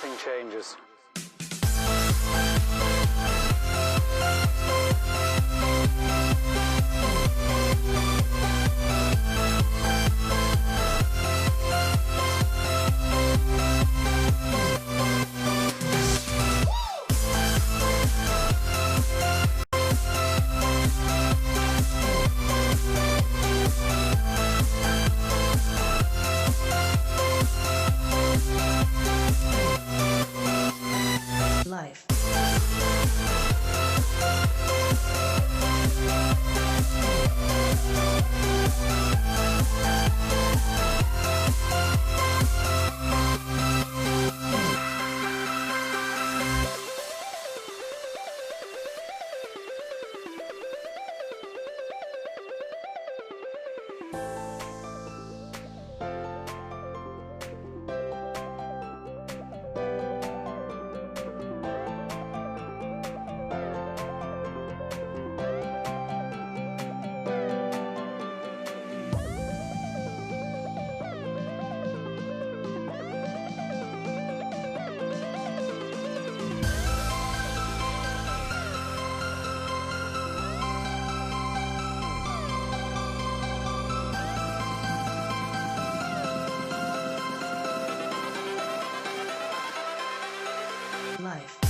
nothing changes. Life. Life.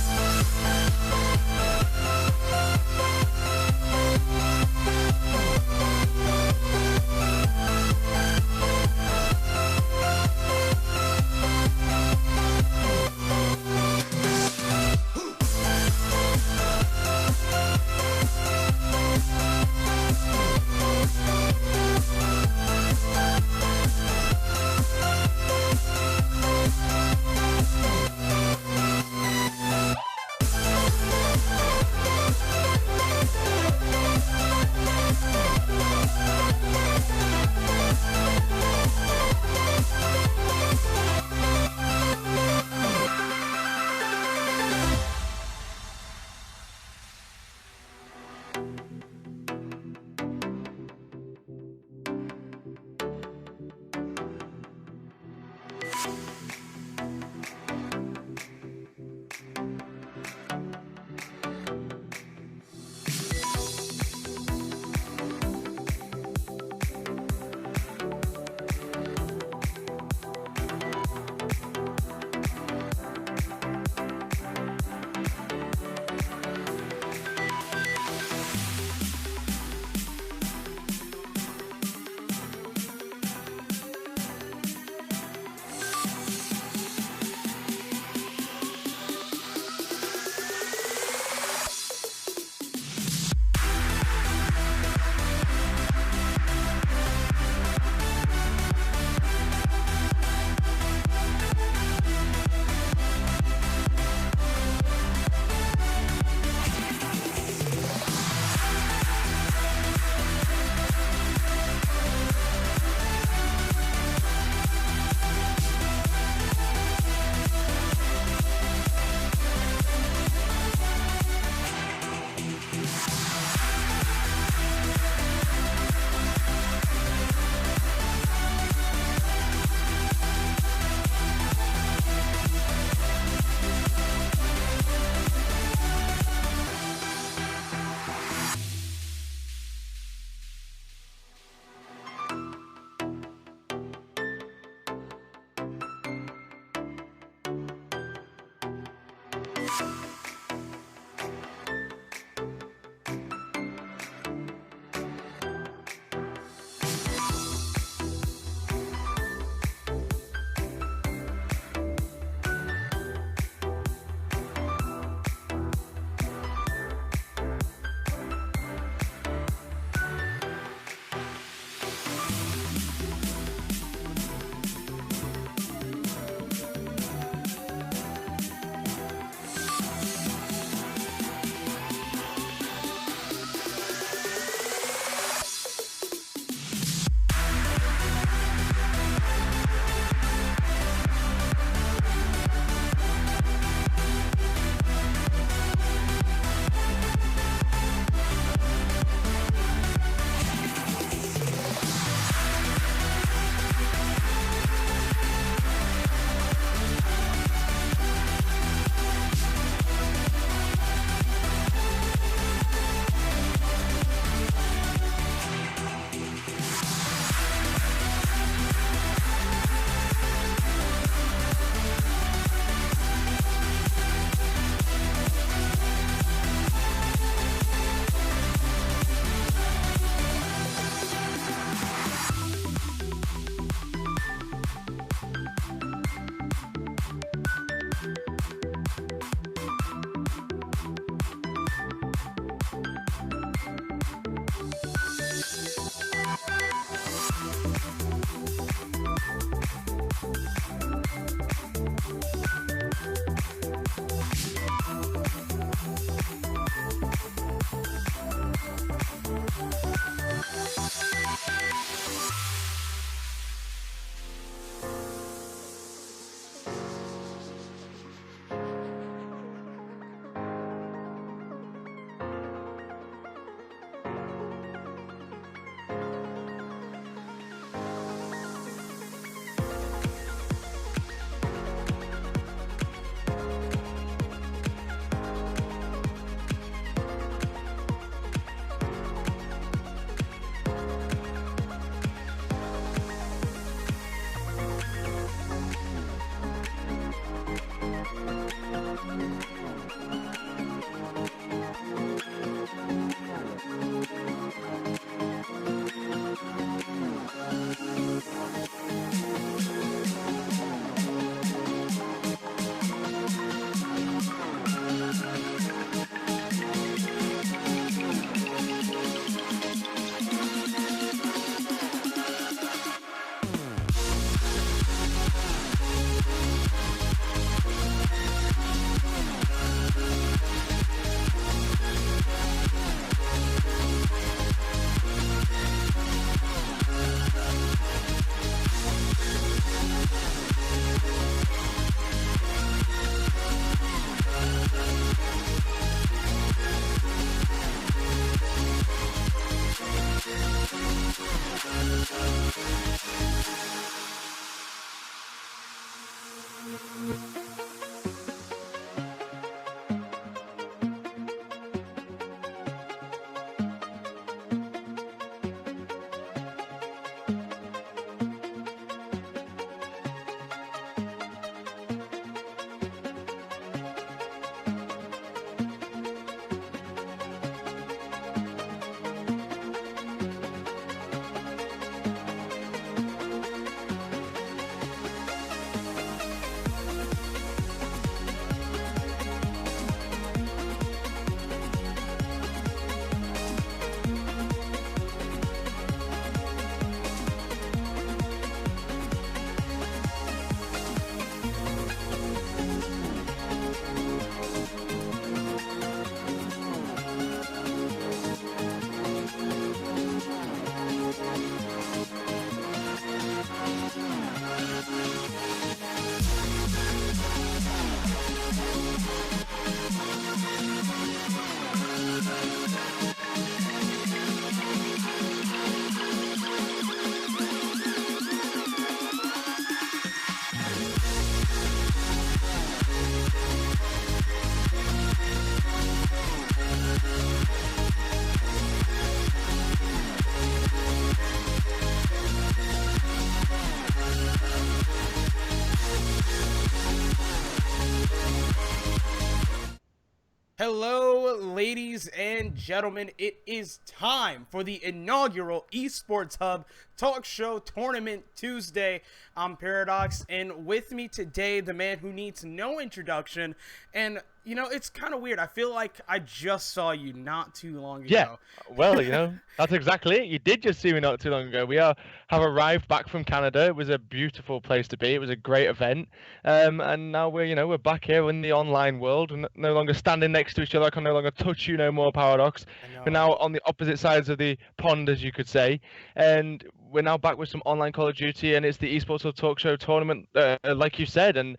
Hello, ladies and gentlemen. It is time for the inaugural Esports Hub Talk Show Tournament Tuesday. I'm Paradox, and with me today, the man who needs no introduction. And, you know, it's kind of weird. I feel like I just saw you not too long ago. Yeah, well, you know, that's exactly it. You did just see me not too long ago. We have arrived back from Canada. It was a beautiful place to be. It was a great event. And now we're back here in the online world. We're no longer standing next to each other. I can no longer touch you no more, Paradox. We're now on the opposite sides of the pond, as you could say. And we're now back with some online Call of Duty, and it's the Esports Hub Talk Show tournament, like you said. And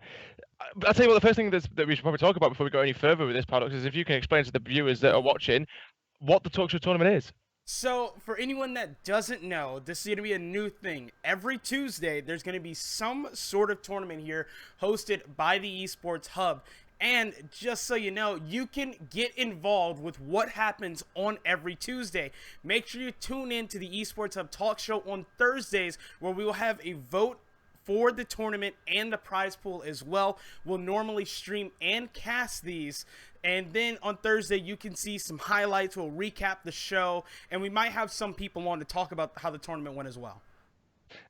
I'll tell you what, the first thing that we should probably talk about before we go any further with this, Paradox, is if you can explain to the viewers that are watching what the Talk Show tournament is. So, for anyone that doesn't know, this is going to be a new thing. Every Tuesday, there's going to be some sort of tournament here hosted by the Esports Hub. And just so you know, you can get involved with what happens on every Tuesday. Make sure you tune in to the Esports Hub Talk Show on Thursdays, where we will have a vote for the tournament and the prize pool as well. We'll normally stream and cast these. And then on Thursday, you can see some highlights. We'll recap the show. And we might have some people on to talk about how the tournament went as well.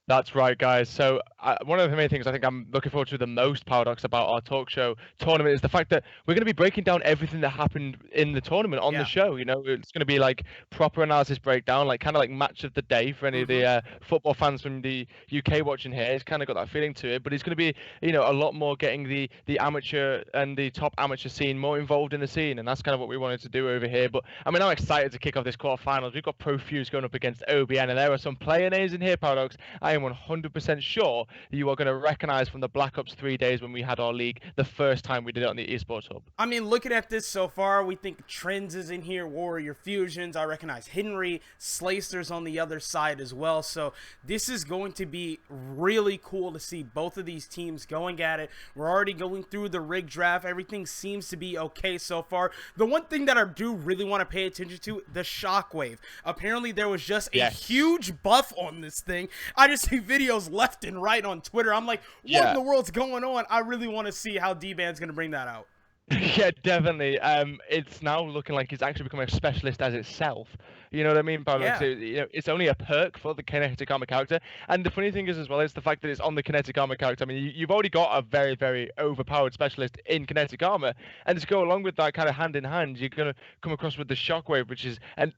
That's right, guys. So one of the main things I think I'm looking forward to the most, Paradox, about our talk show tournament is the fact that we're going to be breaking down everything that happened in the tournament on the show. You know, it's going to be like proper analysis breakdown, like kind of like match of the day for any of the football fans from the UK watching here. It's kind of got that feeling to it, but it's going to be, you know, a lot more getting the amateur and the top amateur scene more involved in the scene, and that's kind of what we wanted to do over here. But I mean, I'm excited to kick off this quarterfinals. We've got Profuse going up against OBN, and there are some player names in here, Paradox. I am 100% sure that you are going to recognize from the Black Ops 3 days when we had our league the first time we did it on the Esports Hub. I mean, looking at this so far, we think Trends is in here, Warrior Fusions. I recognize Henry, Slayster's on the other side as well. So this is going to be really cool to see both of these teams going at it. We're already going through the rig draft. Everything seems to be okay so far. The one thing that I do really want to pay attention to, the shockwave. Apparently there was just a huge buff on this thing. I just see videos left and right on Twitter. I'm like, what in the world's going on? I really want to see how D-Band's going to bring that out. Yeah, definitely. It's now looking like it's actually becoming a specialist as itself. You know what I mean? Paradox? You know, it's only a perk for the kinetic armor character. And the funny thing is as well, is the fact that it's on the kinetic armor character. I mean, you've already got a very, very overpowered specialist in kinetic armor. And to go along with that kind of hand in hand, you're going to come across with the shockwave, which is an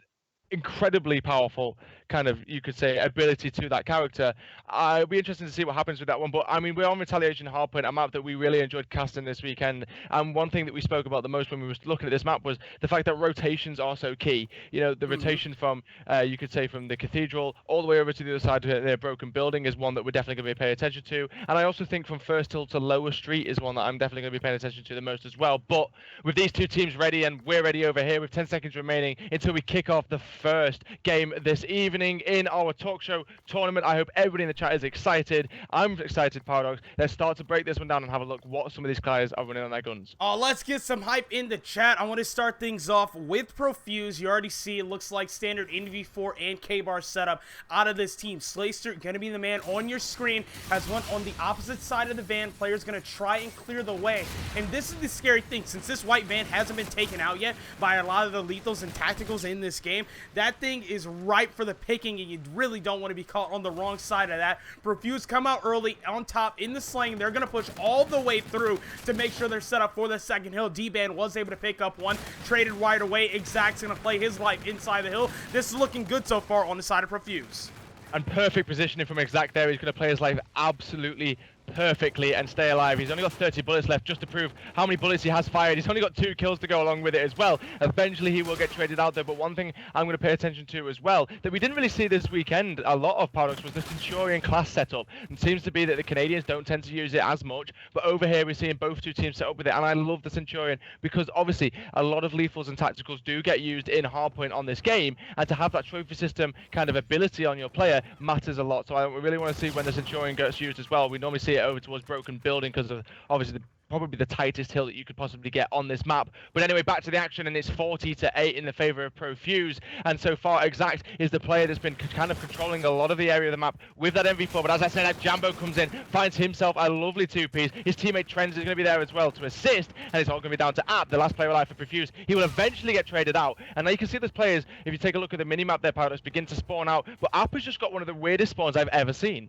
incredibly powerful kind of, you could say, ability to that character. It'll be interesting to see what happens with that one. But I mean, we're on Retaliation Hardpoint, a map that we really enjoyed casting this weekend. And one thing that we spoke about the most when we were looking at this map was the fact that rotations are so key. You know, the rotation from, you could say, from the cathedral all the way over to the other side of their broken building is one that we're definitely going to be paying attention to. And I also think from First Hill to Lower Street is one that I'm definitely going to be paying attention to the most as well. But with these two teams ready and we're ready over here with 10 seconds remaining until we kick off the first game this evening in our talk show tournament. I hope everybody in the chat is excited. I'm excited, Paradox. Let's start to break this one down and have a look what some of these guys are running on their guns. Oh, let's get some hype in the chat. I want to start things off with Profuse. You already see it looks like standard NV4 and K-Bar setup out of this team. Slayster going to be the man on your screen. Has one on the opposite side of the van. Player's going to try and clear the way. And this is the scary thing. Since this white van hasn't been taken out yet by a lot of the lethals and tacticals in this game, that thing is ripe for the picking, and you really don't want to be caught on the wrong side of that. Profuse come out early on top in the slaying. They're going to push all the way through to make sure they're set up for the second hill. D-Ban was able to pick up one, traded right away. Exact's going to play his life inside the hill. This is looking good so far on the side of Profuse. And perfect positioning from Exact there. He's going to play his life absolutely perfectly and stay alive. He's only got 30 bullets left just to prove how many bullets he has fired. He's only got 2 kills to go along with it as well. Eventually he will get traded out there, but one thing I'm going to pay attention to as well that we didn't really see this weekend a lot of Paradox was the Centurion class setup. It seems to be that the Canadians don't tend to use it as much, but over here we're seeing both two teams set up with it, and I love the Centurion because obviously a lot of lethals and tacticals do get used in hardpoint on this game, and to have that trophy system kind of ability on your player matters a lot. So I really want to see when the Centurion gets used as well. We normally see it over towards Broken Building because of obviously probably the tightest hill that you could possibly get on this map. But anyway, back to the action, and it's 40-8 in the favor of Profuse. And so far, Exact is the player that's been kind of controlling a lot of the area of the map with that MV4. But as I said, Jambo comes in, finds himself a lovely 2-piece. His teammate Trends is going to be there as well to assist, and it's all going to be down to App, the last player alive for Profuse. He will eventually get traded out. And now you can see those players, if you take a look at the mini-map there, Paradox, begin to spawn out. But App has just got one of the weirdest spawns I've ever seen.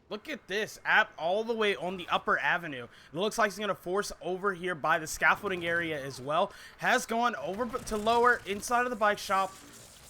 Look at this, App all the way on the upper avenue. It looks like he's going to force over here by the scaffolding area as well. Has gone over to lower inside of the bike shop.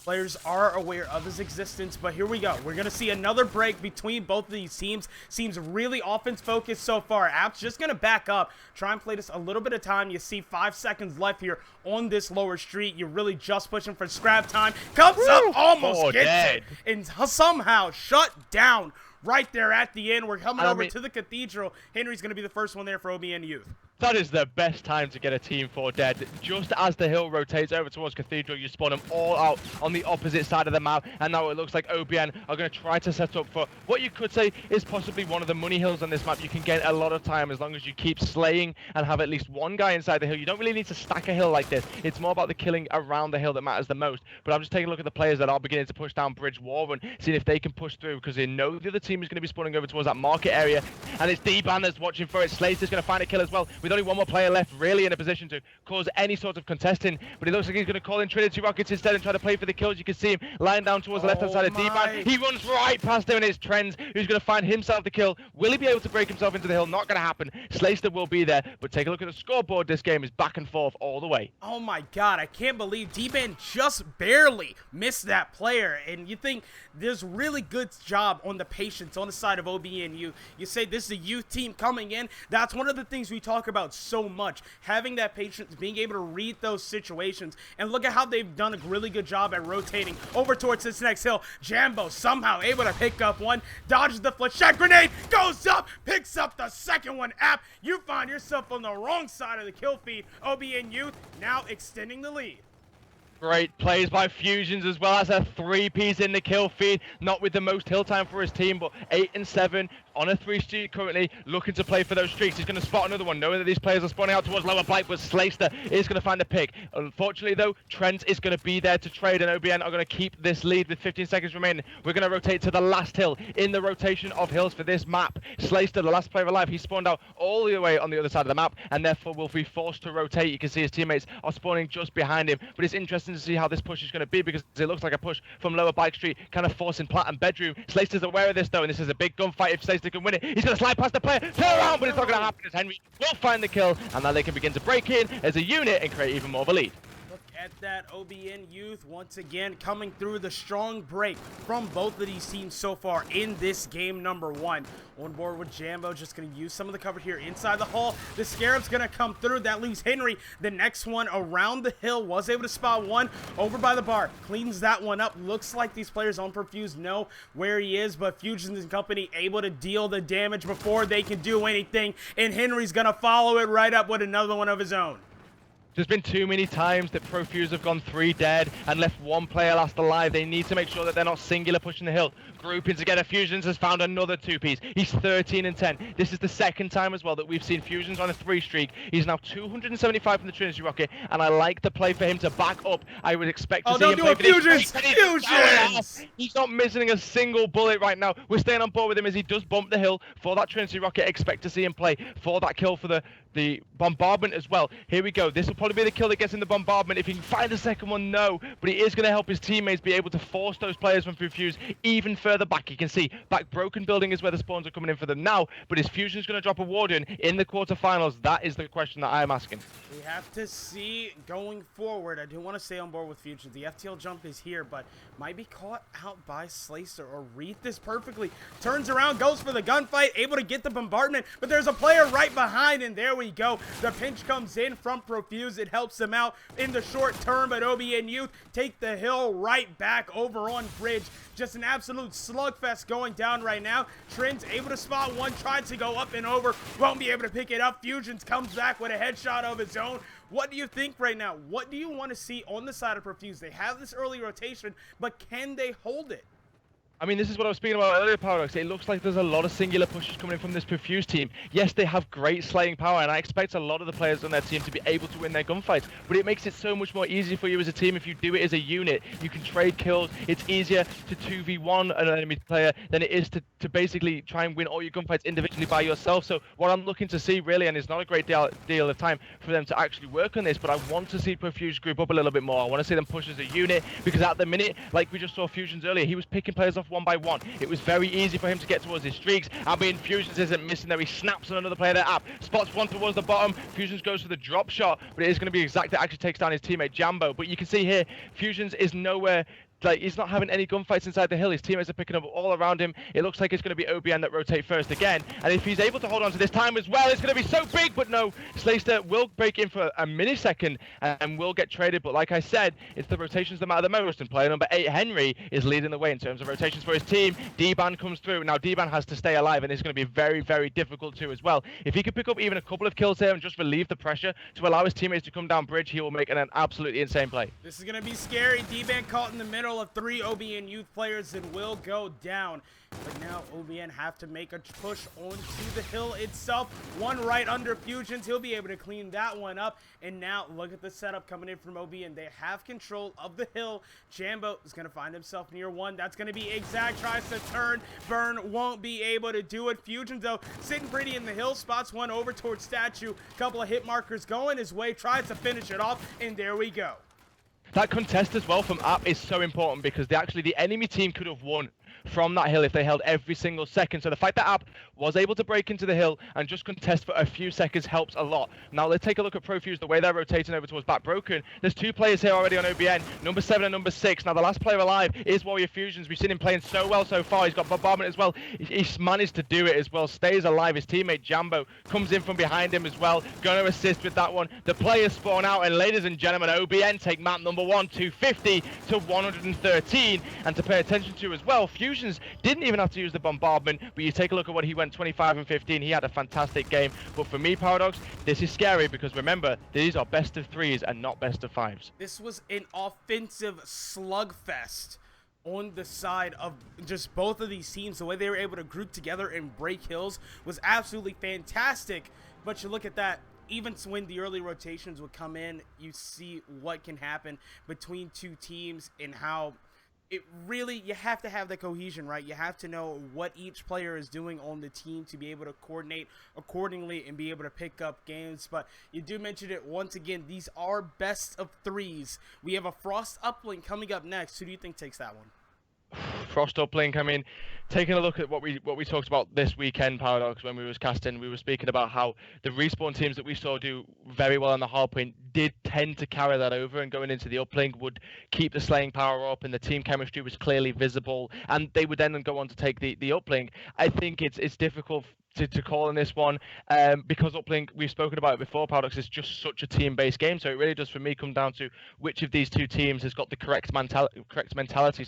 Players are aware of his existence, but here we go. We're going to see another break between both of these teams. Seems really offense-focused so far. App's just going to back up, try and play this a little bit of time. You see 5 seconds left here on this lower street. You're really just pushing for scrap time. Comes up, almost gets it, and somehow shut down right there at the end. We're coming over to the Cathedral. Henry's going to be the first one there for OBN Youth. That is the best time to get a team 4 dead. Just as the hill rotates over towards Cathedral, you spawn them all out on the opposite side of the map. And now it looks like OBN are going to try to set up for what you could say is possibly one of the money hills on this map. You can get a lot of time as long as you keep slaying and have at least one guy inside the hill. You don't really need to stack a hill like this. It's more about the killing around the hill that matters the most. But I'm just taking a look at the players that are beginning to push down Bridge Wall and seeing if they can push through, because they know the other team is going to be spawning over towards that market area. And it's D-Ban that's watching for it. Slater's going to find a kill as well, with only one more player left really in a position to cause any sort of contesting, but it looks like he's going to call in Trinity Rockets instead and try to play for the kills. You can see him lying down towards the left-hand side of D-Ban. He runs right past him, and it's Trends who's going to find himself the kill. Will he be able to break himself into the hill? Not going to happen. Slayster will be there, but take a look at the scoreboard. This game is back and forth all the way. Oh my god, I can't believe D-Ban just barely missed that player, and you think there's really good job on the patience on the side of OBNU. You say this is a youth team coming in. That's one of the things we talk about so much. Having that patience, being able to read those situations, and look at how they've done a really good job at rotating over towards this next hill. Jambo somehow able to pick up one, dodges the flechette grenade, goes up, picks up the second one. App, you find yourself on the wrong side of the kill feed. OBN Youth now extending the lead. Great plays by Fusions as well. As a 3-piece in the kill feed. Not with the most hill time for his team, but 8 and 7 on a 3 streak currently, looking to play for those streaks. He's going to spot another one, knowing that these players are spawning out towards lower bike, but Slayster is going to find a pick. Unfortunately, though, Trent is going to be there to trade, and OBN are going to keep this lead with 15 seconds remaining. We're going to rotate to the last hill in the rotation of hills for this map. Slayster, the last player alive, he spawned out all the way on the other side of the map, and therefore will be forced to rotate. You can see his teammates are spawning just behind him, but it's interesting to see how this push is going to be, because it looks like a push from lower bike street, kind of forcing Plat and Bedroom. Slayster's aware of this, though, and this is a big gunfight if Slayster can win it. He's going to slide past the player, turn around, but it's not going to happen as Henry will find the kill, and now they can begin to break in as a unit and create even more of a lead. Look at that, OBN Youth once again coming through the strong break from both of these teams so far in this game number 1. On board with Jambo, just going to use some of the cover here inside the hall. The Scarab's going to come through. That leaves Henry. The next one around the hill was able to spot one over by the bar. Cleans that one up. Looks like these players on Perfuse know where he is, but Fusions and company able to deal the damage before they can do anything, and Henry's going to follow it right up with another one of his own. There's been too many times that Profuse have gone 3 dead and left 1 player last alive. They need to make sure that they're not singular pushing the hill. Grouping together, Fusions has found another 2-piece. He's 13 and 10. This is the second time as well that we've seen Fusions on a 3 streak. He's now 275 from the Trinity Rocket, and I like the play for him to back up. I would expect to see him play for Fusions! this. Fusions! He's not missing a single bullet right now. We're staying on board with him as he does bump the hill for that Trinity Rocket. Expect to see him play for that kill for the bombardment as well. Here we go. This will probably be the kill that gets in the bombardment. If he can find the second one, no. But he is going to help his teammates be able to force those players from Fuse even further back. You can see back broken building is where the spawns are coming in for them now. But is Fusion's going to drop a Warden in the quarterfinals? That is the question that I'm asking. We have to see going forward. I do want to stay on board with Fusion. The FTL jump is here, but might be caught out by Slacer or read this perfectly. Turns around, goes for the gunfight, able to get the bombardment, but there's a player right behind, and there we go. The pinch comes in from Profuse. It helps them out in the short term, but OBN Youth take the hill right back over on Bridge. Just an absolute slugfest going down right now. Trin's able to spot one, tried to go up and over, won't be able to pick it up. Fusions comes back with a headshot of his own. What do you think right now? What do you want to see on the side of Profuse? They have this early rotation, but can they hold it? I mean, this is what I was speaking about earlier, Paradox. It looks like there's a lot of singular pushes coming in from this Profuse team. Yes, they have great slaying power, and I expect a lot of the players on their team to be able to win their gunfights. But it makes it so much more easy for you as a team if you do it as a unit. You can trade kills. It's easier to 2v1 an enemy player than it is to basically try and win all your gunfights individually by yourself. So what I'm looking to see, really, and it's not a great deal of time for them to actually work on this, but I want to see Profuse group up a little bit more. I want to see them push as a unit, because at the minute, like we just saw Fusions earlier, he was picking players off 1 by 1. It was very easy for him to get towards his streaks. I mean, Fusions isn't missing there. He snaps on another player there. Up, spots one towards the bottom. Fusions goes for the drop shot, but it is going to be exact that actually takes down his teammate Jambo. But you can see here, Fusions is nowhere. Like, he's not having any gunfights inside the hill. His teammates are picking up all around him. It looks like it's going to be OBN that rotate first again. And if he's able to hold on to this time as well, it's going to be so big. But no, Slater will break in for a millisecond and will get traded. But like I said, it's the rotations that matter the most. And player number 8, Henry, is leading the way in terms of rotations for his team. D-Ban comes through. Now, D-Ban has to stay alive, and it's going to be very, very difficult too as well. If he could pick up even a couple of kills here and just relieve the pressure to allow his teammates to come down bridge, he will make an absolutely insane play. This is going to be scary. D-Ban caught in the middle of 3 OBN Youth players and will go down. But now OBN have to make a push onto the hill itself. One right under Fusions. He'll be able to clean that one up. And now look at the setup coming in from OBN. They have control of the hill. Jambo is going to find himself near one. That's going to be exact. Tries to turn. Burn won't be able to do it. Fusions, though, sitting pretty in the hill. Spots one over towards Statue. Couple of hit markers going his way. Tries to finish it off. And there we go. That contest as well from App is so important, because the enemy team could have won from that hill if they held every single second. So the fact that App was able to break into the hill and just contest for a few seconds helps a lot. Now let's take a look at Profuse, the way they're rotating over towards back broken. There's 2 players here already on OBN, number 7 and number 6. Now the last player alive is Warrior Fusions. We've seen him playing so well so far. He's got bombardment as well. He's managed to do it as well. Stays alive. His teammate Jambo comes in from behind him as well. Going to assist with that one. The players spawn out, and ladies and gentlemen, OBN take map number 1, 250 to 113. And to pay attention to as well, Fusions didn't even have to use the bombardment, but you take a look at what he went 25 and 15. He had a fantastic game. But for me, Paradox, this is scary, because remember, these are best of 3s and not best of 5s. This was an offensive slugfest on the side of just both of these teams. The way they were able to group together and break hills was absolutely fantastic. But you look at that, even when the early rotations would come in, you see what can happen between 2 teams and how it really, you have to have the cohesion, right? You have to know what each player is doing on the team to be able to coordinate accordingly and be able to pick up games. But you do mention it once again, these are best of 3s. We have a Frost uplink coming up next. Who do you think takes that one? Frost uplink. I mean, taking a look at what we talked about this weekend, Paradox, when we was casting, we were speaking about how the respawn teams that we saw do very well on the hardpoint did tend to carry that over, and going into the uplink would keep the slaying power up, and the team chemistry was clearly visible, and they would then go on to take the uplink. I think it's difficult to call in this one, because uplink, we've spoken about it before, Paradox, is just such a team-based game, so it really does for me come down to which of these 2 teams has got the correct mentality.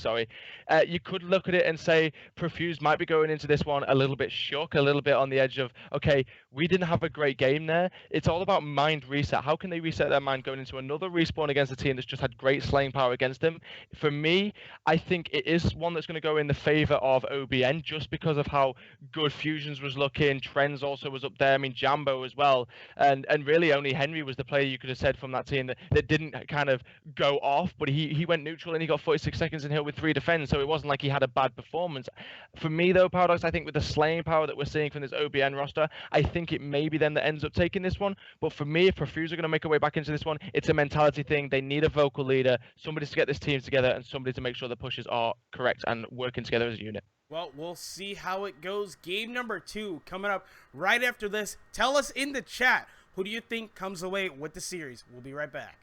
You could look at it and say Profuse might be going into this one a little bit shook, a little bit on the edge of, okay, we didn't have a great game there. It's all about mind reset. How can they reset their mind going into another respawn against a team that's just had great slaying power against them? For me, I think it is one that's going to go in the favor of OBN just because of how good Fusions was looking. Trends also was up there. I mean, Jambo as well. And really only Henry was the player you could have said from that team that didn't kind of go off, but he went neutral and he got 46 seconds in hill with 3 defense, so it wasn't like he had a bad performance. For me though, Paradox, I think with the slaying power that we're seeing from this OBN roster, I think it may be them that ends up taking this one. But for me, if Perfuse are going to make a way back into this one, it's a mentality thing. They need a vocal leader, somebody to get this team together, and somebody to make sure the pushes are correct and working together as a unit. Well, we'll see how it goes. Game number 2 coming up right after this. Tell us in the chat, who do you think comes away with the series? We'll be right back.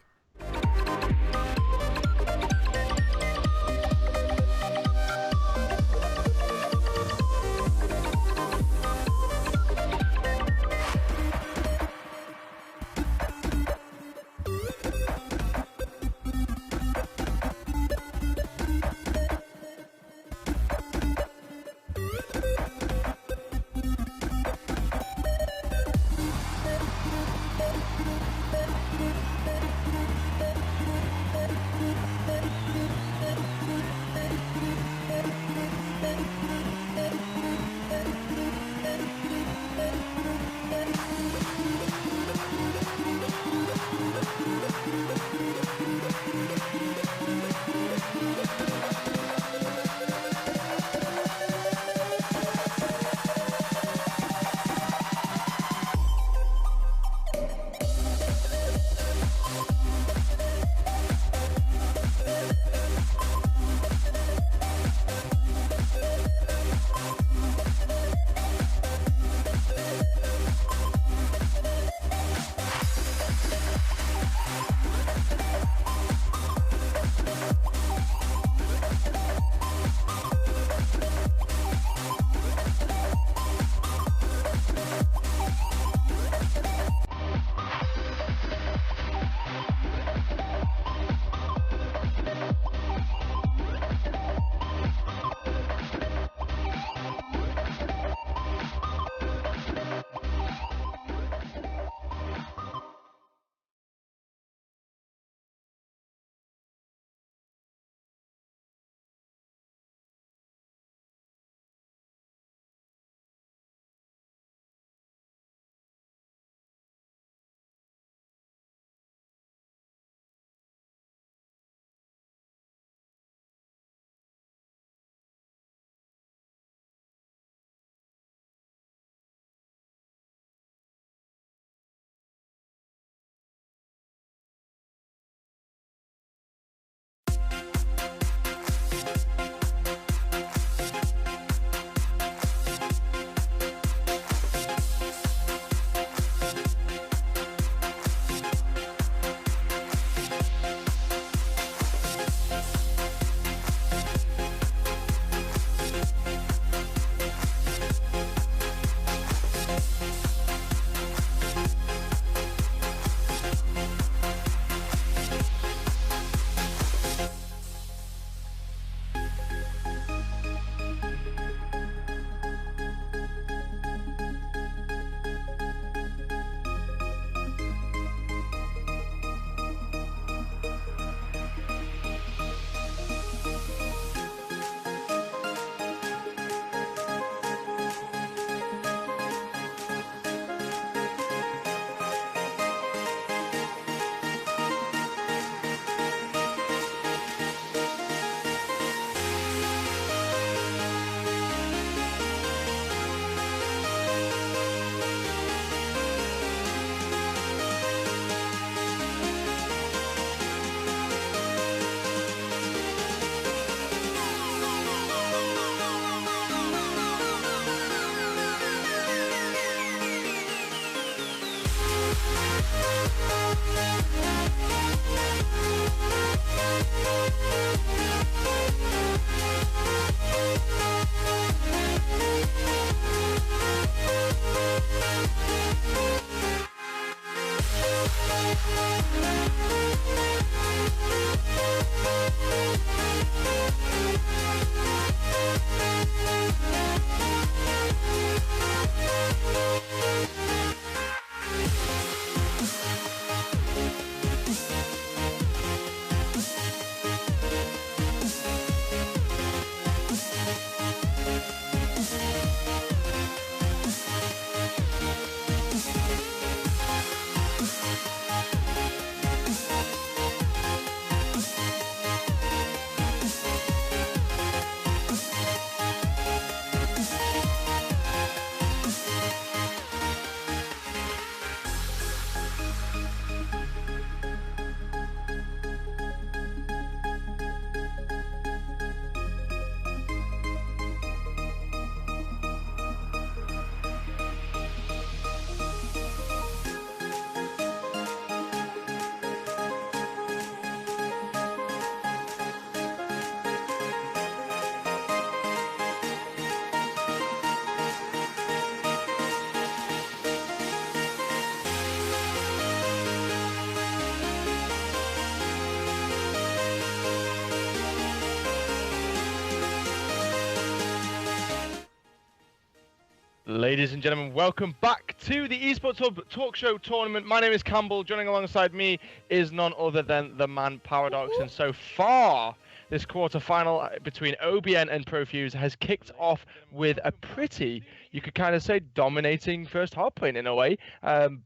Ladies and gentlemen, welcome back to the Esports Hub Talk Show tournament. My name is Campbell. Joining alongside me is none other than the man Paradox. And so far, this quarter-final between OBN and Profuse has kicked off with a pretty, you could kind of say, dominating first hardpoint in a way.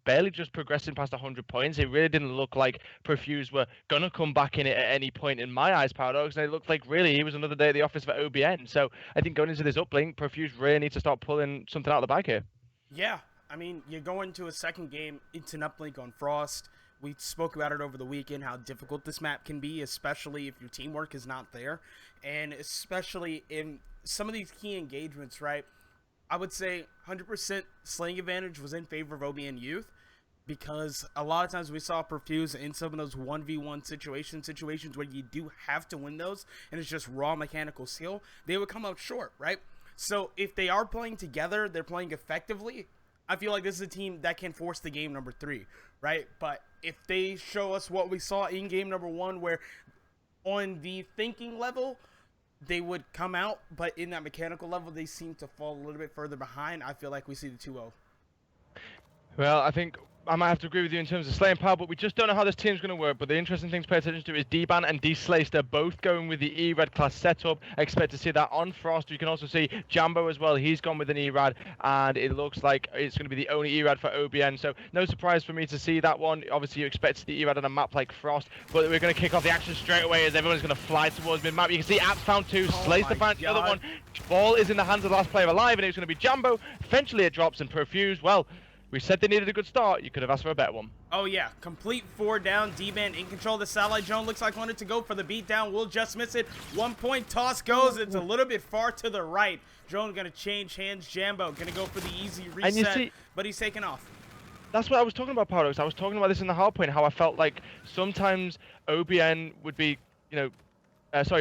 Barely just progressing past 100 points. It really didn't look like Profuse were going to come back in it at any point in my eyes, Paradox. And it looked like really it was another day at the office for OBN. So I think going into this uplink, Profuse really needs to start pulling something out of the bag here. Yeah, I mean, you're going to a second game. It's an uplink on Frost. We spoke about it over the weekend, how difficult this map can be, especially if your teamwork is not there. And especially in some of these key engagements, right? I would say 100% slaying advantage was in favor of OBN Youth, because a lot of times we saw Profuse in some of those 1v1 situations where you do have to win those, and it's just raw mechanical skill, they would come out short, right? So if they are playing together, they're playing effectively, I feel like this is a team that can force the game number 3, right? But if they show us what we saw in game number 1, where on the thinking level, they would come out, but in that mechanical level, they seem to fall a little bit further behind, I feel like we see the 2-0. Well, I think I might have to agree with you in terms of slaying power, but we just don't know how this team's going to work. But the interesting thing to pay attention to is D-Ban and D-Slayster both going with the E-Rad class setup. I expect to see that on Frost. You can also see Jambo as well. He's gone with an E-Rad, and it looks like it's going to be the only E-Rad for OBN. So no surprise for me to see that one. Obviously, you expect the E-Rad on a map like Frost, but we're going to kick off the action straight away as everyone's going to fly towards mid-map. You can see Apps found 2, Slayster found the other one. Ball is in the hands of the last player alive, and it's going to be Jambo. Eventually, it drops and Profuse. Well, we said they needed a good start. You could have asked for a better one. Oh, yeah. Complete 4 down. D-Man in control. The satellite drone looks like wanted to go for the beatdown. Will just miss it. 1 point toss goes. It's a little bit far to the right. Drone going to change hands. Jambo going to go for the easy reset, but he's taking off. That's what I was talking about, Paradox. I was talking about this in the hardpoint, how I felt like sometimes OBN would be,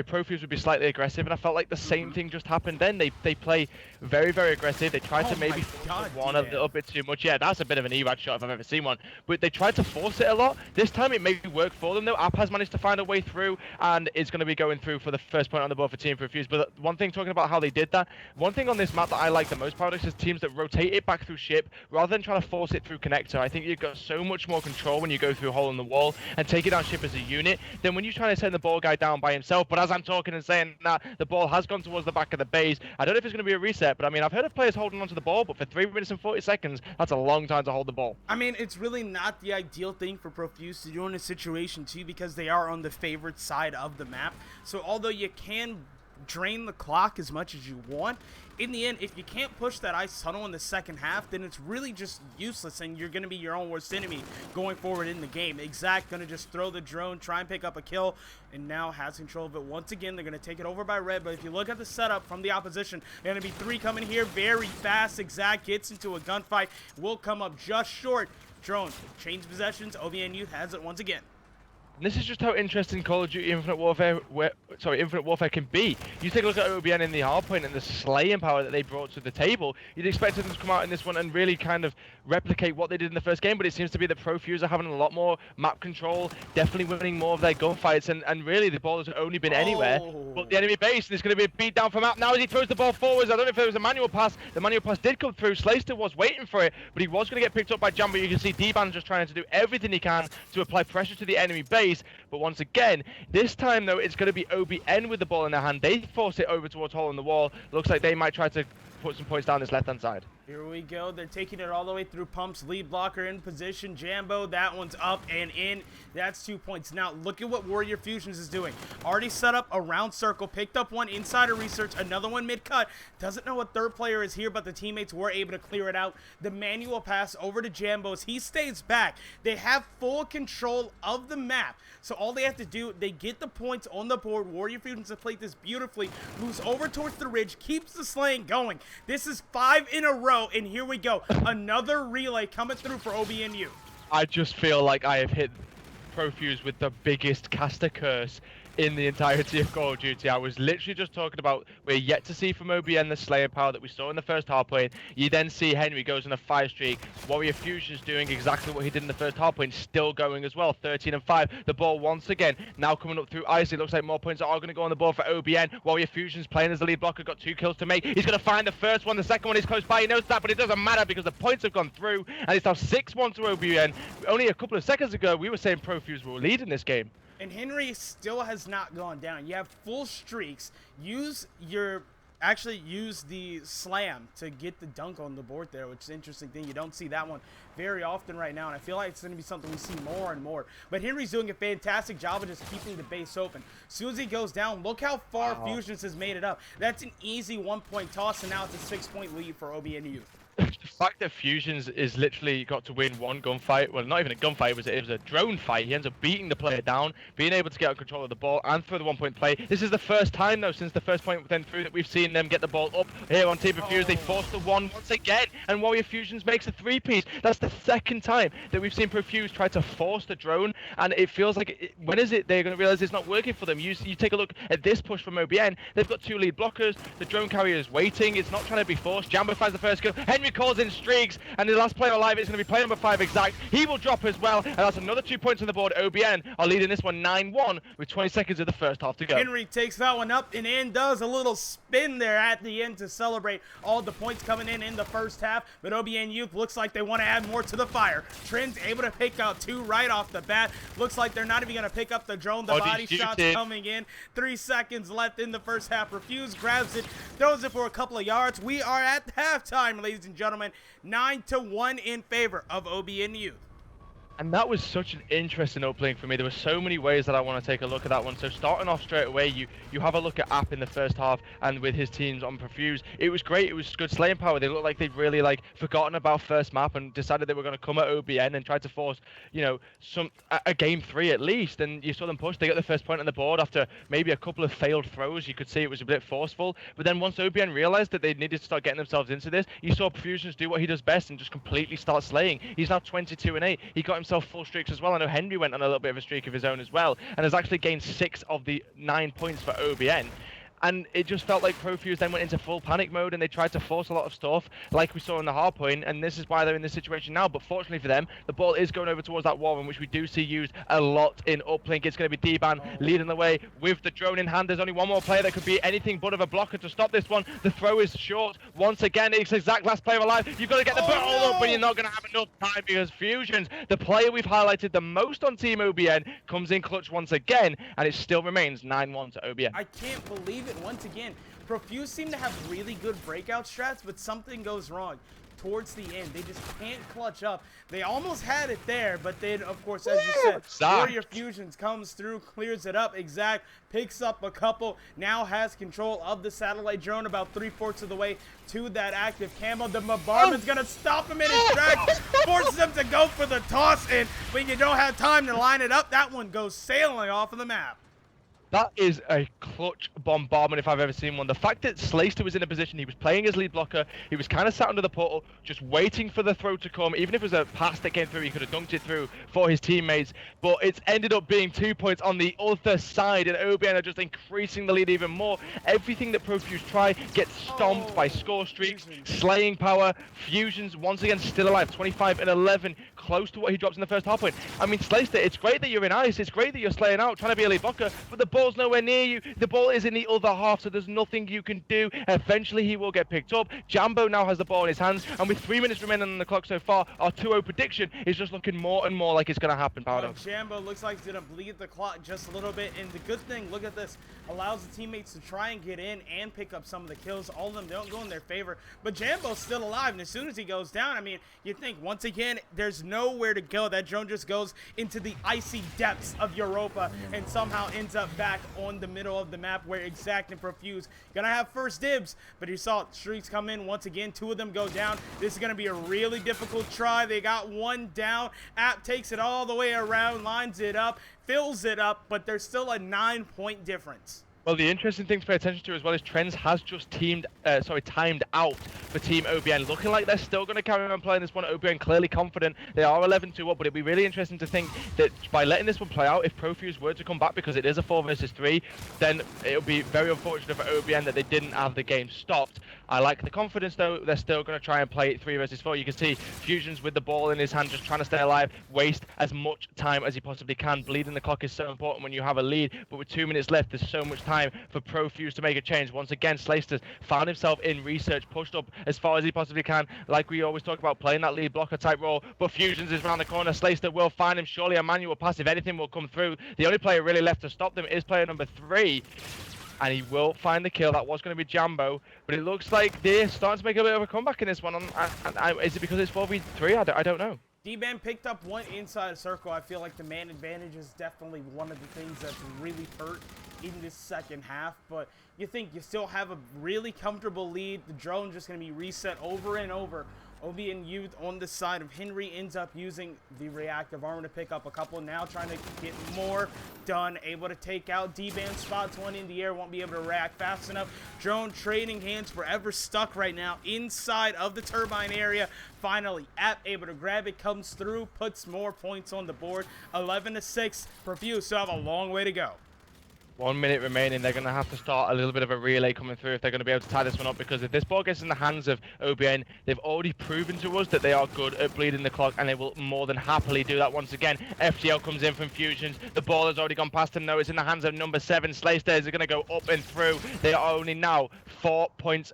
Profuse would be slightly aggressive, and I felt like the same thing just happened then. They play very, very aggressive. They tried to maybe force one a little bit too much. Yeah, that's a bit of an E-Rad shot if I've ever seen one. But they tried to force it a lot. This time it may work for them, though. App has managed to find a way through, and is going to be going through for the first point on the board for Team Profuse. But one thing, talking about how they did that, one thing on this map that I like the most, Paradox, is teams that rotate it back through ship, rather than trying to force it through connector. I think you've got so much more control when you go through hole in the wall and take it down ship as a unit than when you're trying to send the ball guy down by himself. But as I'm talking and saying that, the ball has gone towards the back of the base. I don't know if it's going to be a reset, but I mean, I've heard of players holding onto the ball, but for 3 minutes and 40 seconds, that's a long time to hold the ball. I mean, it's really not the ideal thing for Profuse to do in a situation too, because they are on the favored side of the map. So although you can drain the clock as much as you want, in the end, if you can't push that ice tunnel in the second half, then it's really just useless, and you're going to be your own worst enemy going forward in the game. Exact going to just throw the drone, try and pick up a kill, and now has control of it. Once again, they're going to take it over by Red, but if you look at the setup from the opposition, they're going to be 3 coming here very fast. Exact gets into a gunfight, will come up just short. Drone, change possessions, OBN Youth has it once again. And this is just how interesting Call of Duty Infinite Warfare can be. You take a look at OBN in the hardpoint and the slaying power that they brought to the table. You'd expect them to come out in this one and really kind of replicate what they did in the first game, but it seems to be that Profuse are having a lot more map control, definitely winning more of their gunfights, and really the ball has only been anywhere but the enemy base. There's going to be a beat down from Map now as he throws the ball forwards. I don't know if it was a manual pass. The manual pass did come through. Slayster was waiting for it, but he was going to get picked up by Jambo. You can see D-Ban just trying to do everything he can to apply pressure to the enemy base. But once again, this time though, it's going to be OBN with the ball in their hand. They force it over towards hole in the wall. Looks like they might try to put some points down this left-hand side. Here we go. They're taking it all the way through pumps. Lead blocker in position. Jambo, that one's up and in. That's 2 points. Now, look at what Warrior Fusions is doing. Already set up a round circle. Picked up one insider research. Another one mid-cut. Doesn't know a third player is here, but the teammates were able to clear it out. The manual pass over to Jambo's. He stays back. They have full control of the map. So all they have to do, they get the points on the board. Warrior Fusions have played this beautifully. Moves over towards the ridge. Keeps the slaying going. This is 5 in a row, and here we go. Another relay coming through for OBNU. I just feel like I have hit Profuse with the biggest caster curse in the entirety of Call of Duty. I was literally just talking about we're yet to see from OBN the Slayer power that we saw in the first half point. You then see Henry goes on a 5 streak. Warrior Fusion's doing exactly what he did in the first half point, still going as well, 13 and 5. The ball once again now coming up through Ice. It looks like more points are going to go on the board for OBN. Warrior Fusion's playing as the lead blocker, got 2 kills to make. He's going to find the first one. The second one is close by. He knows that, but it doesn't matter because the points have gone through, and it's now 6-1 to OBN. Only a couple of seconds ago, we were saying Profuse were leading this game. And Henry still has not gone down. You have full streaks. Use the slam to get the dunk on the board there, which is an interesting thing. You don't see that one very often right now, and I feel like it's going to be something we see more and more. But Henry's doing a fantastic job of just keeping the base open. As soon as he goes down, look how far Fusions has made it up. That's an easy 1-point toss, and now it's a 6-point lead for OBNU. The fact that Fusions is literally got to win one gunfight, well, not even a gunfight, it was a drone fight. He ends up beating the player down, being able to get control of the ball and throw the 1-point play. This is the first time, though, since the first point then through that we've seen them get the ball up here on Team Profuse. They force the 1 once again, and Warrior Fusions makes a 3-piece. That's the second time that we've seen Profuse try to force the drone, and it feels like, when is it they're going to realize it's not working for them? You take a look at this push from OBN. They've got 2 lead blockers. The drone carrier is waiting. It's not trying to be forced. Jambo finds the first kill. Henry calls in streaks, and the last player alive is going to be player number 5 exact. He will drop as well, and that's another 2 points on the board. OBN are leading this one 9-1 with 20 seconds of the first half to go. Henry takes that one up and in, does a little spin there at the end to celebrate all the points coming in the first half, but OBN Youth looks like they want to add more to the fire. Trent's able to pick out 2 right off the bat. Looks like they're not even going to pick up the drone. The body shots coming in. 3 seconds left in the first half. Refuse grabs it, throws it for a couple of yards. We are at halftime, ladies and gentlemen. 9-1 in favor of OBN Youth. And that was such an interesting opening for me. There were so many ways that I want to take a look at that one. So starting off straight away, you have a look at App in the first half, and with his teams on Profuse, it was great. It was good slaying power. They looked like they'd really forgotten about first map and decided they were going to come at OBN and try to force, a game 3 at least. And you saw them push. They got the first point on the board after maybe a couple of failed throws. You could see it was a bit forceful. But then once OBN realized that they needed to start getting themselves into this, you saw Profusions do what he does best and just completely start slaying. He's now 22-8. He got himself full streaks as well. I know Henry went on a little bit of a streak of his own as well, and has actually gained 6 of the 9 points for OBN. And it just felt like Profuse then went into full panic mode, and they tried to force a lot of stuff like we saw in the hard point, and this is why they're in this situation now. But fortunately for them, the ball is going over towards that Warren, which we do see used a lot in uplink. It's going to be D-Ban leading the way with the drone in hand. There's only one more player that could be anything but of a blocker to stop this one. The throw is short. Once again, it's exact last player alive. You've got to get the ball up, but you're not going to have enough time because Fusions, the player we've highlighted the most on Team OBN, comes in clutch once again, and it still remains 9-1 to OBN. I can't believe it once again. Profuse seem to have really good breakout strats, but something goes wrong towards the end. They just can't clutch up. They almost had it there, but then, of course, as you said, Warrior Fusions comes through, clears it up. Exact picks up a couple, now has control of the satellite drone about 3/4 of the way to that active camo. The Mabarman's going to stop him in his tracks, forces him to go for the toss, and when you don't have time to line it up, that one goes sailing off of the map. That is a clutch bombardment if I've ever seen one. The fact that Slayster was in a position, he was playing as lead blocker, he was kind of sat under the portal, just waiting for the throw to come. Even if it was a pass that came through, he could have dunked it through for his teammates. But it's ended up being 2 points on the other side, and OBN are just increasing the lead even more. Everything that Profuse try gets stomped by score streaks, slaying power. Fusions once again still alive, 25-11, close to what he drops in the first half point. I mean, Slayster, it's great that you're in ice, it's great that you're slaying out, trying to be a lead blocker, but the ball's nowhere near you. The ball is in the other half, so there's nothing you can do. Eventually, he will get picked up. Jambo now has the ball in his hands, and with 3 minutes remaining on the clock so far, our 2-0 prediction is just looking more and more like it's going to happen, Paradox. Jambo looks like he's going to bleed the clock just a little bit, and the good thing, look at this, allows the teammates to try and get in and pick up some of the kills. All of them don't go in their favor, but Jambo's still alive, and as soon as he goes down, I mean, you think, once again, there's nowhere to go. That drone just goes into the icy depths of Europa and somehow ends up back on the middle of the map where Exact and Profuse gonna have first dibs. But you saw streaks come in once again. 2 of them go down. This is gonna be a really difficult try. They got 1 down. App takes it all the way around, lines it up, fills it up, but there's still a 9-point difference. Well, the interesting thing to pay attention to as well is Trends has just timed out for Team OBN, looking like they're still going to carry on playing this one. OBN clearly confident. They are 11-2 up, but it'd be really interesting to think that by letting this one play out, if Profuse were to come back, because it is a 4 versus 3, then it would be very unfortunate for OBN that they didn't have the game stopped. I like the confidence though. They're still going to try and play it 3 versus 4. You can see Fusion's with the ball in his hand, just trying to stay alive, waste as much time as he possibly can. Bleeding the clock is so important when you have a lead, but with 2 minutes left, there's so much time for Profuse to make a change. Once again, Slaysters found himself in research, pushed up as far as he possibly can, like we always talk about, playing that lead blocker type role. But Fusions is around the corner. Slayster will find him. Surely a manual pass, if anything, will come through. The only player really left to stop them is player number 3. And he will find the kill. That was going to be Jambo, but it looks like they're starting to make a bit of a comeback in this one. Is it because it's 4v3? I don't know. D-Man picked up one inside circle. I feel like the man advantage is definitely one of the things that's really hurt in this second half, but you think you still have a really comfortable lead. The drone just going to be reset over and over. OBN Youth on the side of Henry ends up using the reactive armor to pick up a couple, now trying to get more done, able to take out D-Band, spots one in the air, won't be able to react fast enough. Drone trading hands, forever stuck right now inside of the turbine area. Finally, App able to grab it, comes through, puts more points on the board. 11-6, Profuse still have a long way to go. 1 minute remaining. They're going to have to start a little bit of a relay coming through if they're going to be able to tie this one up, because if this ball gets in the hands of OBN, they've already proven to us that they are good at bleeding the clock, and they will more than happily do that once again. FGL comes in from Fusions. The ball has already gone past him. No, it's in the hands of number 7. Slaysters are going to go up and through. They are only now 3 points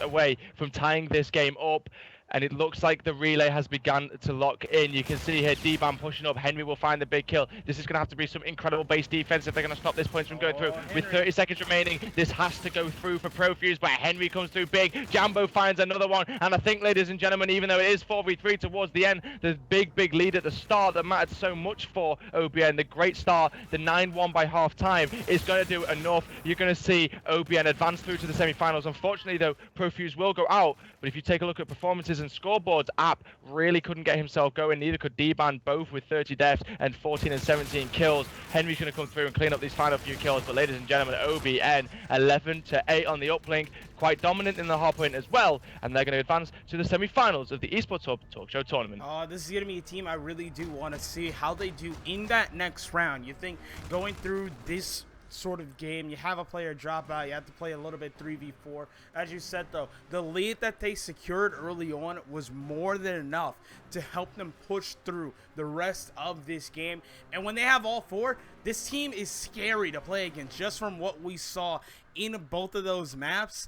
away from tying this game up. And it looks like the relay has begun to lock in. You can see here D-Ban pushing up. Henry will find the big kill. This is going to have to be some incredible base defense if they're going to stop this point from going through. With 30 seconds remaining, this has to go through for Profuse, but Henry comes through big. Jambo finds another one. And I think, ladies and gentlemen, even though it is 4v3 towards the end, the big lead at the start that mattered so much for OBN, the great start, the 9-1 by half time, is going to do enough. You're going to see OBN advance through to the semi-finals. Unfortunately, though, Profuse will go out. But if you take a look at performances and scoreboards, App really couldn't get himself going. Neither could D-Ban, both with 30 deaths and 14 and 17 kills. Henry's going to come through and clean up these final few kills. But ladies and gentlemen, OBN 11-8 on the uplink, quite dominant in the hardpoint as well, and they're going to advance to the semi-finals of the Esports Hub Talk Show tournament. This is going to be a team I really do want to see how they do in that next round. You think going through this sort of game, you have a player drop out, you have to play a little bit 3v4. As you said though, the lead that they secured early on was more than enough to help them push through the rest of this game. And when they have all 4, this team is scary to play against, just from what we saw in both of those maps.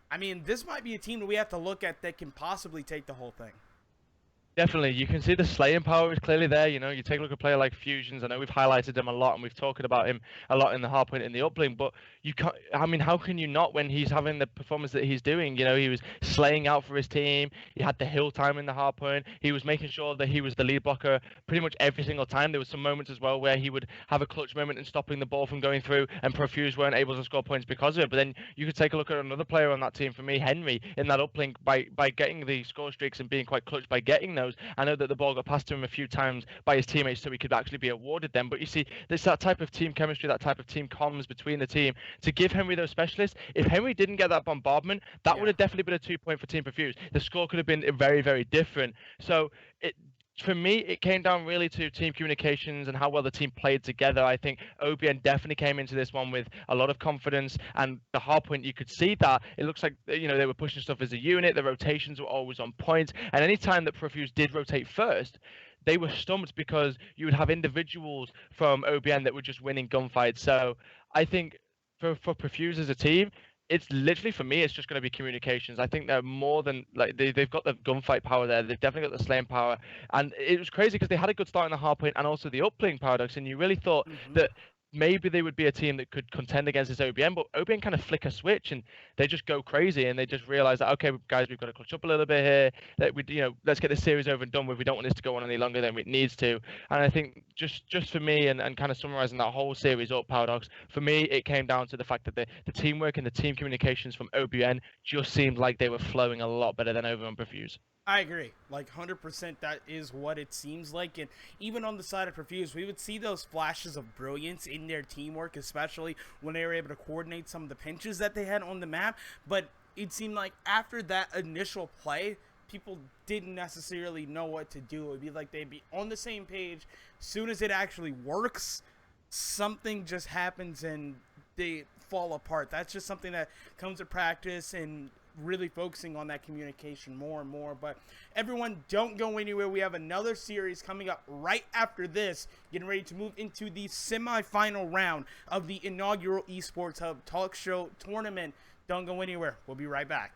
I mean, this might be a team that we have to look at that can possibly take the whole thing. Definitely, you can see the slaying power is clearly there. You know, you take a look at a player like Fusions. I know we've highlighted him a lot, and we've talked about him a lot in the hardpoint in the uplink. But you can't. I mean, how can you not when he's having the performance that he's doing? You know, he was slaying out for his team. He had the hill time in the hardpoint. He was making sure that he was the lead blocker pretty much every single time. There was some moments as well where he would have a clutch moment and stopping the ball from going through, and Profuse weren't able to score points because of it. But then you could take a look at another player on that team for me, Henry, in that uplink by getting the score streaks and being quite clutch by getting those. I know that the ball got passed to him a few times by his teammates so he could actually be awarded them. But you see, there's that type of team chemistry, that type of team comms between the team to give Henry those specialists. If Henry didn't get that bombardment, that would have definitely been a 2-point for Team Profuse. The score could have been very, very different. So for me, it came down really to team communications and how well the team played together. I think OBN definitely came into this one with a lot of confidence, and the hardpoint, you could see that. It looks like, you know, they were pushing stuff as a unit. The rotations were always on point, and any time that Profuse did rotate first, they were stumped because you would have individuals from OBN that were just winning gunfights. So I think for Profuse as a team, it's literally, for me, it's just going to be communications. I think they're more than, like, they've got the gunfight power there. They've definitely got the slaying power. And it was crazy because they had a good start in the hardpoint and also the uplink paradox. And you really thought that maybe they would be a team that could contend against this OBN, but OBN kind of flick a switch and they just go crazy and they just realize that, okay, guys, we've got to clutch up a little bit here. That we, you know, let's get this series over and done with. We don't want this to go on any longer than it needs to. And I think just for me, and kind of summarizing that whole series up, Paradox, for me, it came down to the fact that the teamwork and the team communications from OBN just seemed like they were flowing a lot better than over on Perfuse. I agree. Like 100% that is what it seems like. And even on the side of Perfuse, we would see those flashes of brilliance in their teamwork, especially when they were able to coordinate some of the pinches that they had on the map. But it seemed like after that initial play, people didn't necessarily know what to do. It would be like they'd be on the same page. As soon as it actually works, something just happens and they fall apart. That's just something that comes to practice and really focusing on that communication more and more. But everyone, don't go anywhere. We have another series coming up right after this, getting ready to move into the semifinal round of the inaugural Esports Hub Talk Show tournament. Don't go anywhere. We'll be right back.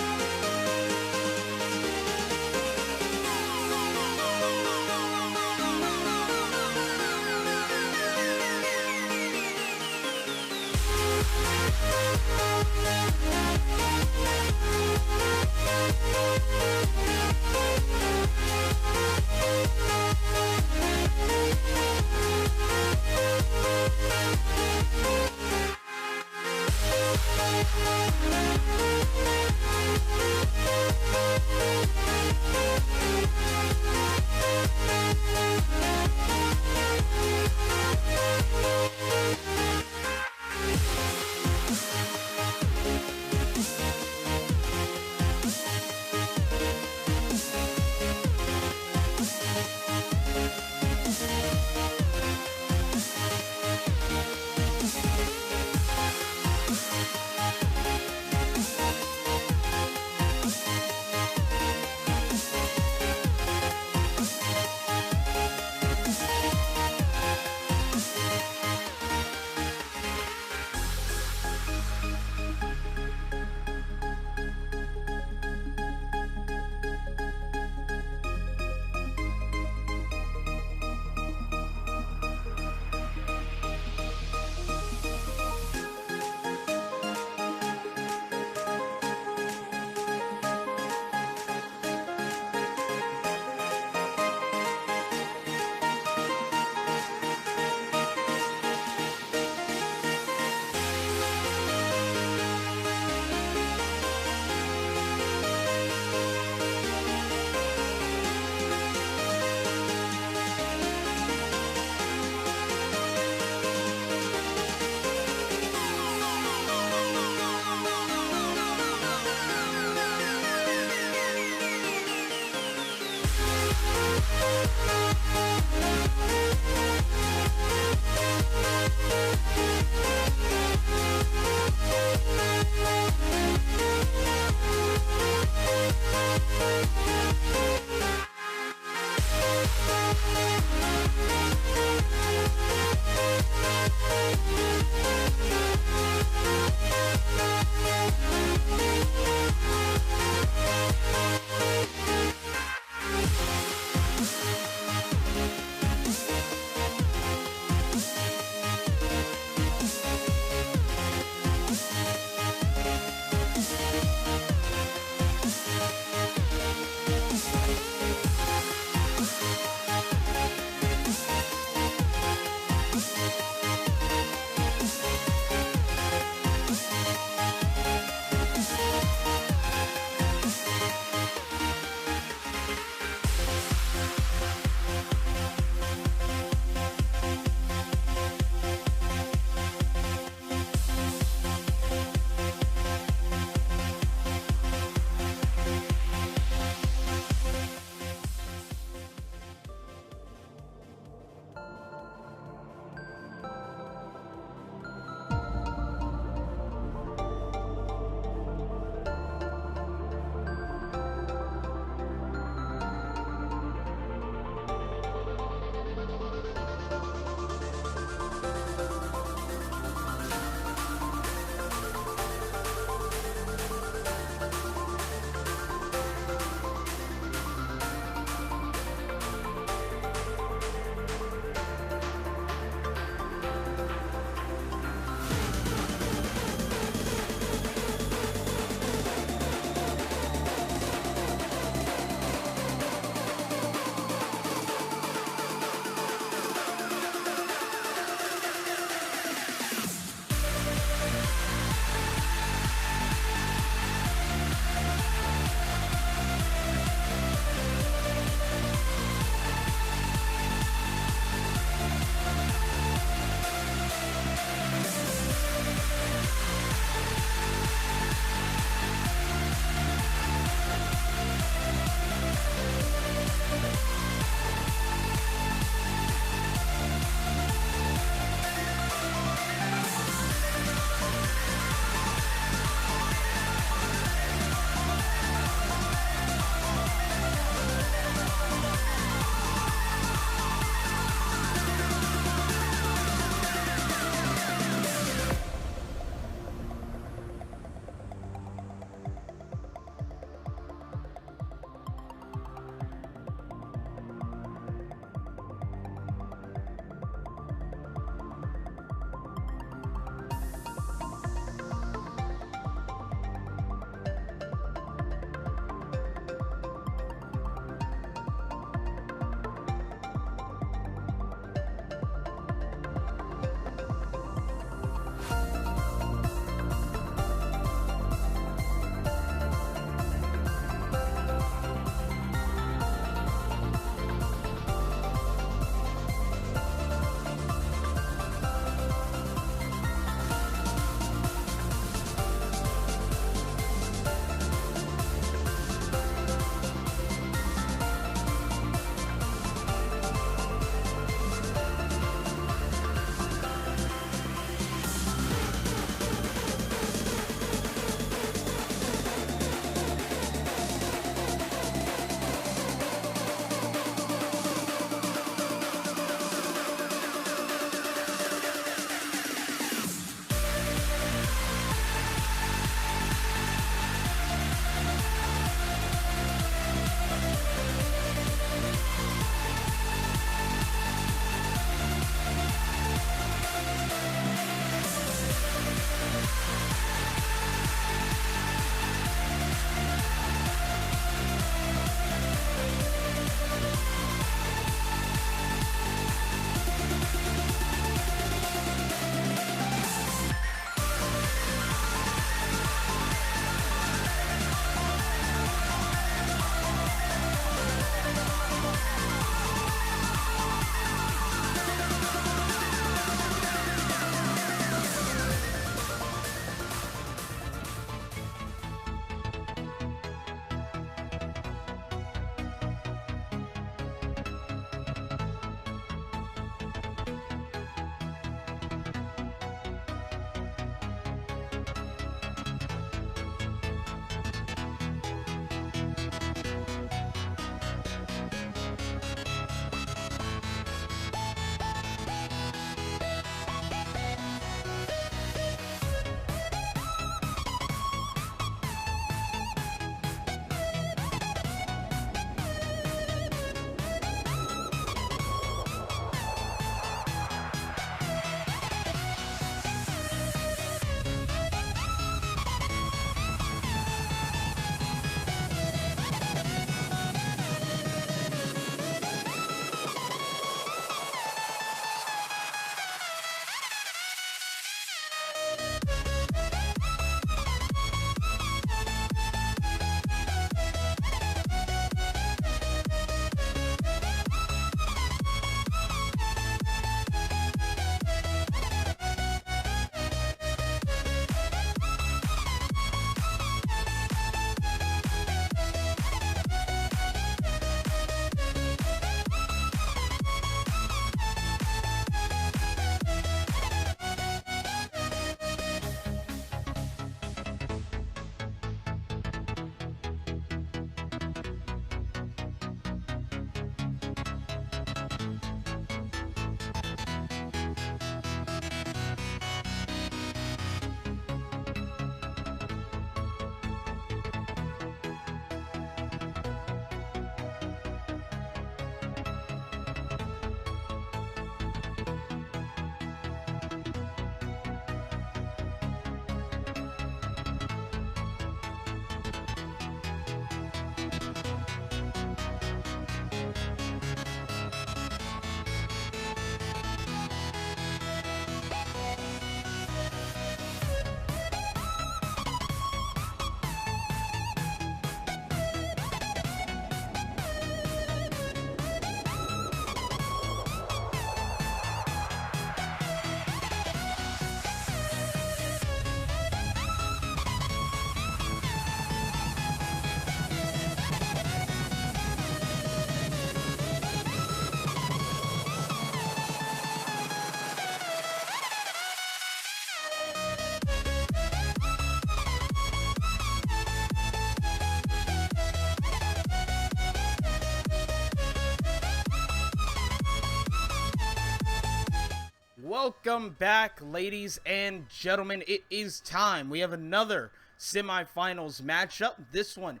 Welcome back, ladies and gentlemen. It is time. We have another semifinals matchup. This one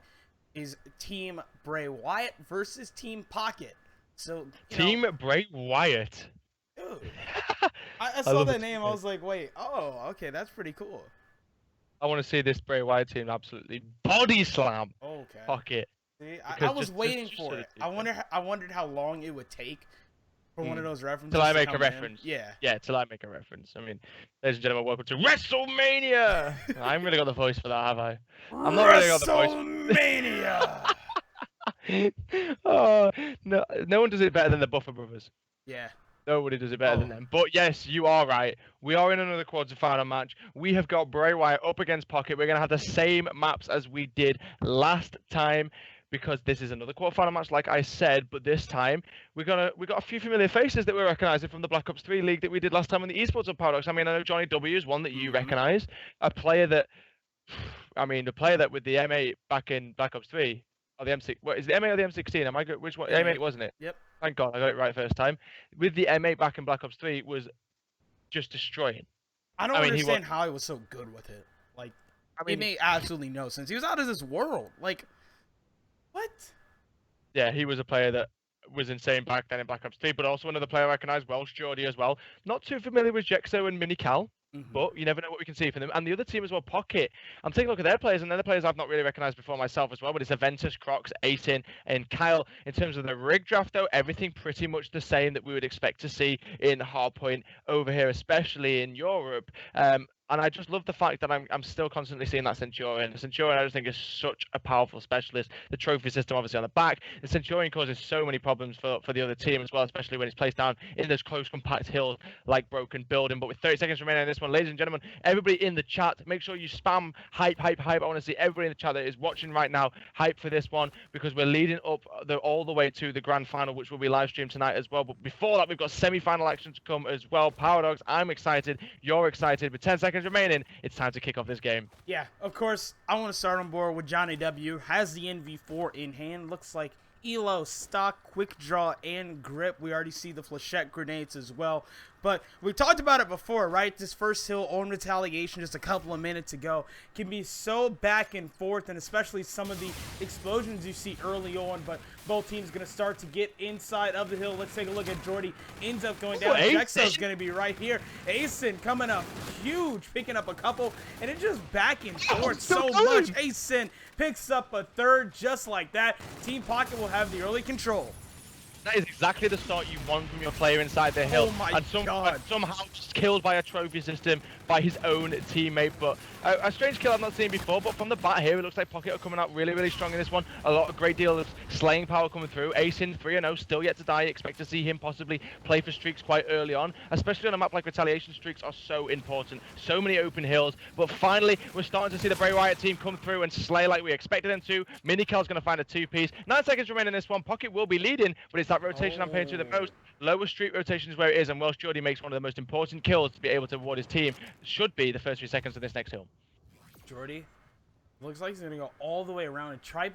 is Team Bray Wyatt versus Team Pocket. So Team Bray Wyatt. Dude, I saw that name. I was like, wait, oh, okay, that's pretty cool. I want to see this Bray Wyatt team absolutely body slam Okay. Pocket. See, I was waiting for it. I wondered how long it would take for one of those references. Till I to make come a reference. in. Yeah. Yeah, till I make a reference. I mean, ladies and gentlemen, welcome to WrestleMania. I haven't really got the voice for that, have I? I'm not really got the voice. WrestleMania. Oh, no one does it better than the Buffer Brothers. Yeah. Nobody does it better than them. But yes, you are right. We are in another quarterfinal match. We have got Bray Wyatt up against Pocket. We're going to have the same maps as we did last time, because this is another quarterfinal match, like I said. But this time, we got a few familiar faces that we're recognizing from the Black Ops 3 league that we did last time in the Esports of Paradox. I mean, I know Johnny W is one that you recognize. A player that, I mean, the player that with the M8 back in Black Ops 3, or the M6, what is the M8 or the M16? Am I good? Which one? Yeah, M8, wasn't it? Yep. Thank God I got it right first time. With the M8 back in Black Ops 3 was just destroying. I don't understand how he was so good with it. Like, it made absolutely no sense. He was out of this world. Like, what? Yeah, he was a player that was insane back then in Black Ops 3, but also another player I recognized, Welsh Geordie as well. Not too familiar with Jexo and Minical. But you never know what we can see from them. And the other team as well, Pocket. I'm taking a look at their players, and they're the players I've not really recognized before myself as well. But it's Aventus, Crocs, Aisin, and Kyle. In terms of the rig draft, though, everything pretty much the same that we would expect to see in Hardpoint over here, especially in Europe. And I just love the fact that I'm still constantly seeing that Centurion. The Centurion, I just think, is such a powerful specialist. The trophy system, obviously, on the back. The Centurion causes so many problems for the other team as well, especially when he's placed down in those close, compact hills like Broken Building. But with 30 seconds remaining in this one, ladies and gentlemen, everybody in the chat, make sure you spam hype, hype, hype. I want to see everybody in the chat that is watching right now hype for this one, because we're leading up all the way to the grand final, which will be live streamed tonight as well. But before that, we've got semi-final action to come as well. Power Dogs, I'm excited. You're excited. With 10 seconds remaining, it's time to kick off this game. Yeah, of course, I want to start on board with Johnny W. Has the NV4 in hand. Looks like Elo, stock, quick draw, and grip. We already see the flechette grenades as well. But we talked about it before, right? This first hill on retaliation just a couple of minutes ago can be so back and forth, and especially some of the explosions you see early on. But both teams going to start to get inside of the hill. Let's take a look at Jordy. Ends up going down. Jexo's going to be right here. Asen coming up huge, picking up a couple, and it's just back and forth so much. Asen picks up a third just like that. Team Pocket will have the early control. That is exactly the start you want from your player inside the hill. Oh my God. Somehow just killed by a trophy system by his own teammate. But a strange kill I've not seen before. But from the bat here, it looks like Pocket are coming out really, really strong in this one. A great deal of slaying power coming through. Asin 3-0, still yet to die. Expect to see him possibly play for streaks quite early on, especially on a map like Retaliation. Streaks are so important. So many open hills. But finally, we're starting to see the Bray Wyatt team come through and slay like we expected them to. Minical's going to find a two-piece. 9 seconds remaining in this one. Pocket will be leading, but it's that rotation I'm paying to the most. Lower street rotation is where it is, and Welsh Geordie makes one of the most important kills to be able to reward his team. Should be the first 3 seconds of this next hill. Jordy looks like he's going to go all the way around and try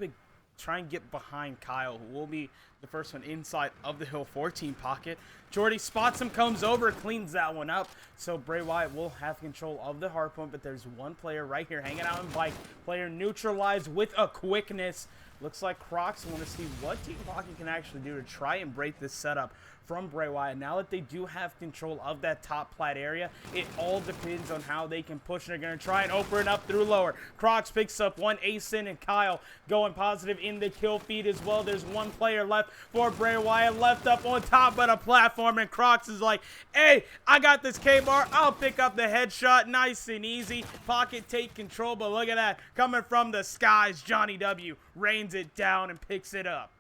and get behind Kyle, who will be the first one inside of the hill for Team Pocket. Jordy spots him, comes over, cleans that one up. So Bray Wyatt will have control of the hard point, but there's one player right here hanging out in bike. Player neutralized with a quickness. Looks like Crocs want to see what Team Pocket can actually do to try and break this setup from Bray Wyatt. Now that they do have control of that top plat area, it all depends on how they can push. They're going to try and open it up through lower. Crocs picks up one. Asin and Kyle going positive in the kill feed as well. There's one player left for Bray Wyatt, left up on top of the platform, and Crocs is like, hey, I got this K-bar. I'll pick up the headshot. Nice and easy. Pocket take control, but look at that. Coming from the skies, Johnny W rains it down and picks it up.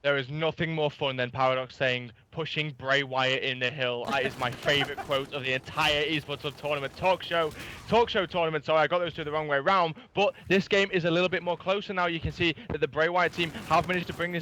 There is nothing more fun than Paradox saying, pushing Bray Wyatt in the hill. That is my favorite quote of the entire Esports Hub tournament. Talkshow tournament. Sorry, I got those two the wrong way around. But this game is a little bit more closer now. You can see that the Bray Wyatt team have managed to bring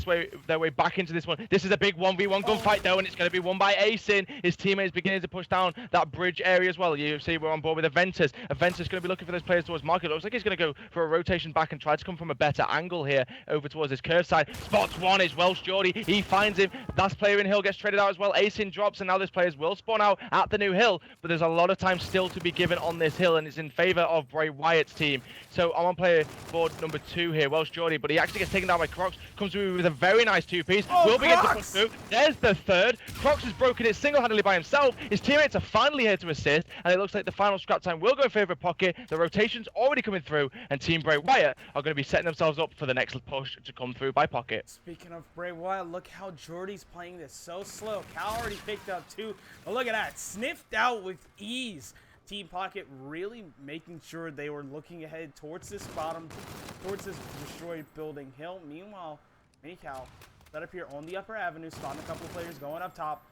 their way back into this one. This is a big 1v1 gunfight though, and it's going to be won by Asin. His teammate is beginning to push down that bridge area as well. You see we're on board with Aventus. Aventus is going to be looking for those players towards market. It looks like he's going to go for a rotation back and try to come from a better angle here over towards his curve side. Spots one is Welsh Geordie. He finds him. Last player in hill gets traded out as well. Asin drops, and now this players will spawn out at the new hill, but there's a lot of time still to be given on this hill, and it's in favor of Bray Wyatt's team. So I'm on player board number 2 here, Welsh Geordie, but he actually gets taken down by Crocs, comes through with a very nice 2-piece, will begin to push through. There's the third. Crocs has broken it single-handedly by himself. His teammates are finally here to assist, and it looks like the final scrap time will go in favor of Pocket. The rotation's already coming through, and Team Bray Wyatt are going to be setting themselves up for the next push to come through by Pocket. Speaking of Bray Wyatt, look how Geordie's playing this so slow. Cal already picked up 2, but look at that, sniffed out with ease. Team Pocket really making sure they were looking ahead towards this bottom, towards this destroyed building hill. Meanwhile, Cal set up here on the upper avenue, spotting a couple of players going up top,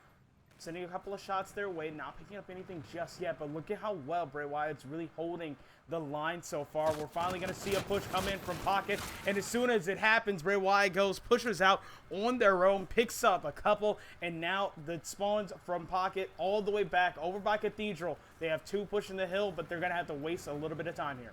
sending a couple of shots their way, not picking up anything just yet, but look at how well Bray Wyatt's really holding the line so far. We're finally going to see a push come in from Pocket, and as soon as it happens, Bray Wyatt pushes out on their own, picks up a couple, and now the spawns from Pocket all the way back over by Cathedral. They have 2 pushing the hill, but they're going to have to waste a little bit of time here.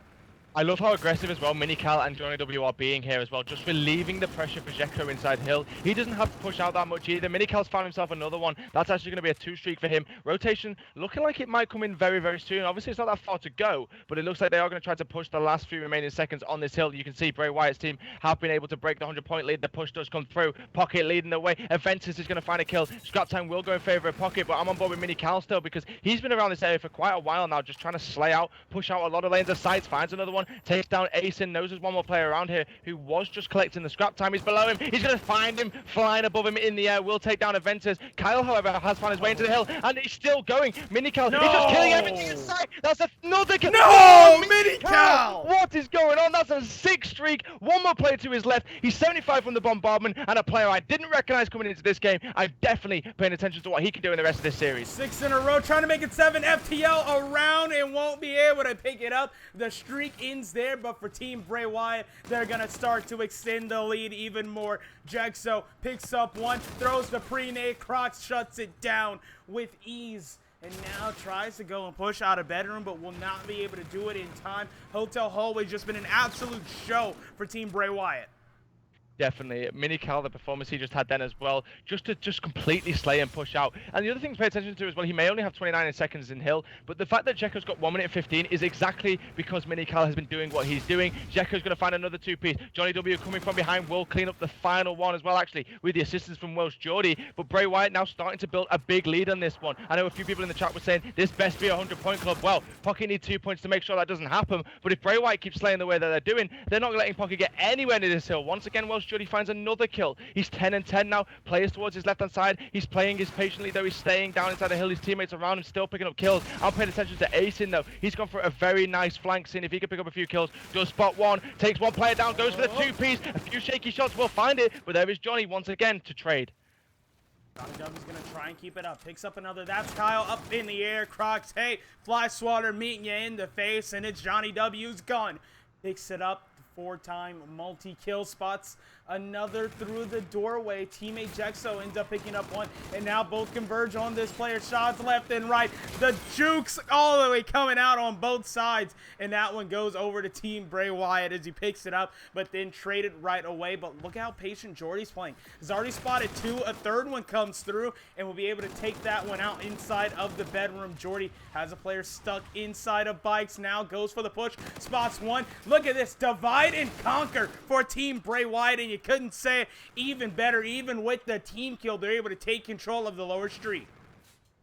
I love how aggressive as well Minical and Johnny W are being here as well, just relieving the pressure for Jekko inside hill. He doesn't have to push out that much either. Minical's found himself another one. That's actually going to be a 2-streak for him. Rotation looking like it might come in very, very soon. Obviously, it's not that far to go, but it looks like they are going to try to push the last few remaining seconds on this hill. You can see Bray Wyatt's team have been able to break the 100-point lead. The push does come through. Pocket leading the way. Aventus is going to find a kill. Scrap time will go in favor of Pocket, but I'm on board with Minical still because he's been around this area for quite a while now, just trying to slay out, push out a lot of lanes of sights, finds another one, takes down Asin, knows there's one more player around here who was just collecting the scrap time. He's below him. He's going to find him, flying above him in the air. Will take down Aventus. Kyle, however, has found his way into the hill, and he's still going. Minical, he's just killing everything in sight. That's another kill. No, oh, Minical! What is going on? That's a 6th streak. One more player to his left. He's 75 from the bombardment, and a player I didn't recognize coming into this game. I'm definitely paying attention to what he can do in the rest of this series. 6 in a row, trying to make it 7. FTL around and won't be able to pick it up. The streak ends there, but for Team Bray Wyatt, they're going to start to extend the lead even more. Jexo picks up 1, throws the pre-nade, Crocs shuts it down with ease, and now tries to go and push out of bedroom, but will not be able to do it in time. Hotel Hallway just been an absolute show for Team Bray Wyatt. Definitely. Minical, the performance he just had then as well, just to completely slay and push out. And the other thing to pay attention to as well, he may only have 29 seconds in hill, but the fact that Jekko's got 1 minute and 15 is exactly because Minical has been doing what he's doing. Jekko's going to find another 2-piece. Johnny W coming from behind will clean up the final one as well, actually, with the assistance from Welsh Geordie. But Bray Wyatt now starting to build a big lead on this one. I know a few people in the chat were saying this best be a 100-point club. Well, Pocket need 2 points to make sure that doesn't happen, but if Bray Wyatt keeps slaying the way that they're doing, they're not letting Pocket get anywhere near this hill. Once again, Welsh Geordie finds another kill. He's 10 and 10 now. Players towards his left hand side. He's playing his patiently though. He's staying down inside the hill. His teammates around him still picking up kills. I'm paying attention to Asin though. He's gone for a very nice flank, seeing if he can pick up a few kills. Does spot 1, takes 1 player down, goes for the 2-piece. A few shaky shots will find it, but there is Johnny once again to trade. Johnny W's gonna try and keep it up. Picks up another. That's Kyle up in the air. Crocs, hey, Fly Swatter meeting you in the face, and it's Johnny W's gun. Picks it up. 4-time multi-kill spots. Another through the doorway. Teammate Jexo ends up picking up 1, and now both converge on this player. Shots left and right. The jukes all the way coming out on both sides, and that one goes over to Team Bray Wyatt as he picks it up, but then traded right away. But look how patient Jordy's playing. He's already spotted 2. A third one comes through, and will be able to take that one out inside of the bedroom. Jordy has a player stuck inside of bikes. Now goes for the push. Spots 1. Look at this. Divide and conquer for Team Bray Wyatt, and you couldn't say it even better. Even with the team kill, they're able to take control of the lower street.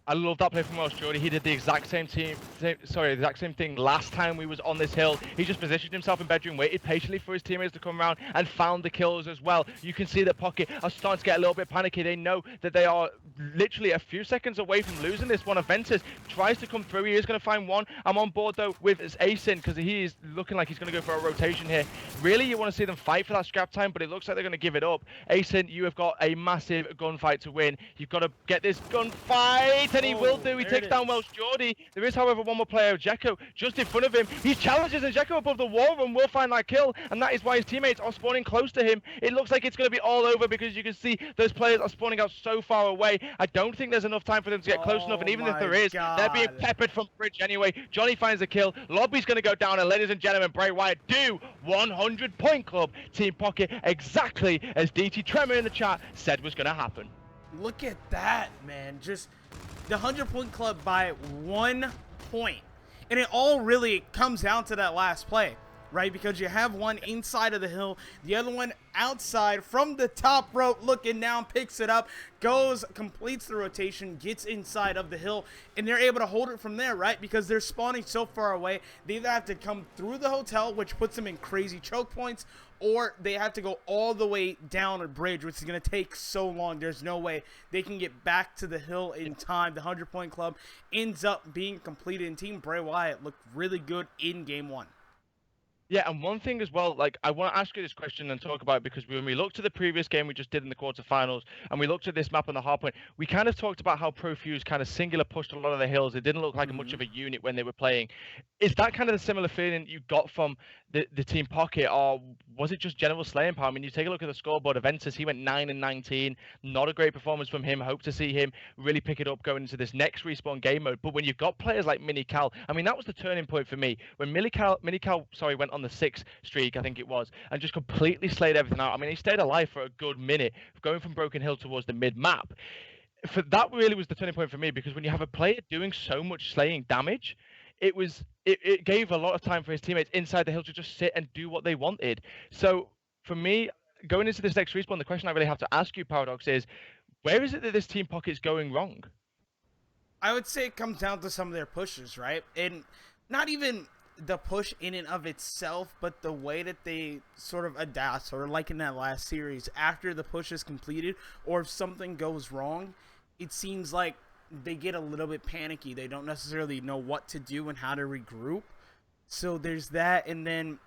I love that play from Welsh Geordie. He did the exact same thing last time we was on this hill. He just positioned himself in bedroom, waited patiently for his teammates to come around, and found the kills as well. You can see that Pocket are starting to get a little bit panicky. They know that they are literally a few seconds away from losing this one. Aventus tries to come through. He is going to find 1. I'm on board though with Asin because he is looking like he's going to go for a rotation here. Really, you want to see them fight for that scrap time, but it looks like they're going to give it up. Asin, you have got a massive gunfight to win. You've got to get this gunfight. And he will do. He takes down Welsh Geordie. There is, however, one more player, Jekko, just in front of him. He challenges and Jekko above the wall and will find that kill, and that is why his teammates are spawning close to him. It looks like it's going to be all over because you can see those players are spawning out so far away. I don't think there's enough time for them to get close enough, and even if there is, they're being peppered from bridge anyway. Johnny finds the kill. Lobby's going to go down, and ladies and gentlemen, Bray Wyatt do 100-point club. Team Pocket, exactly as DT Tremor in the chat said was going to happen. Look at that, man. Just the 100-point club by 1 point. And it all really comes down to that last play, right? Because you have one inside of the hill, the other one outside from the top rope, looking down, picks it up, goes, completes the rotation, gets inside of the hill, and they're able to hold it from there, right? Because they're spawning so far away, they either have to come through the hotel, which puts them in crazy choke points, or they have to go all the way down a bridge, which is going to take so long. There's no way they can get back to the hill in time. The 100-point club ends up being completed, and Team Bray Wyatt looked really good in Game 1. Yeah, and one thing as well, like I want to ask you this question and talk about it because when we looked at the previous game we just did in the quarterfinals and we looked at this map on the hardpoint, we kind of talked about how Profuse kind of singular pushed a lot of the hills. It didn't look like much of a unit when they were playing. Is that kind of the similar feeling you got from the Team Pocket, or was it just general slaying power? I mean, you take a look at the scoreboard. Aventus, he went 9-19. Not a great performance from him. Hope to see him really pick it up going into this next respawn game mode. But when you've got players like Minical, I mean, that was the turning point for me when Minical went on the 6 streak, I think it was, and just completely slayed everything out. I mean, he stayed alive for a good minute, going from Broken Hill towards the mid map. For that really was the turning point for me, because when you have a player doing so much slaying damage, it gave a lot of time for his teammates inside the hill to just sit and do what they wanted. So for me, going into this next respawn, the question I really have to ask you, Paradox, is where is it that this Team Pocket's going wrong? I would say it comes down to some of their pushes, right? And not even the push in and of itself, but the way that they sort of adapt, or like in that last series, after the push is completed, or if something goes wrong, it seems like they get a little bit panicky. They don't necessarily know what to do and how to regroup. So there's that, and then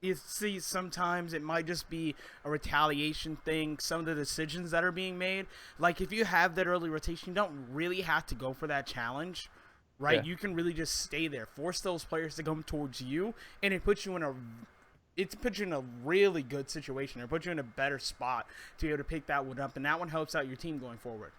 you see sometimes it might just be a retaliation thing, some of the decisions that are being made. Like if you have that early rotation, you don't really have to go for that challenge, right? Yeah. You can really just stay there, force those players to come towards you, and it puts you in a really good situation, or puts you in a better spot to be able to pick that one up, and that one helps out your team going forward.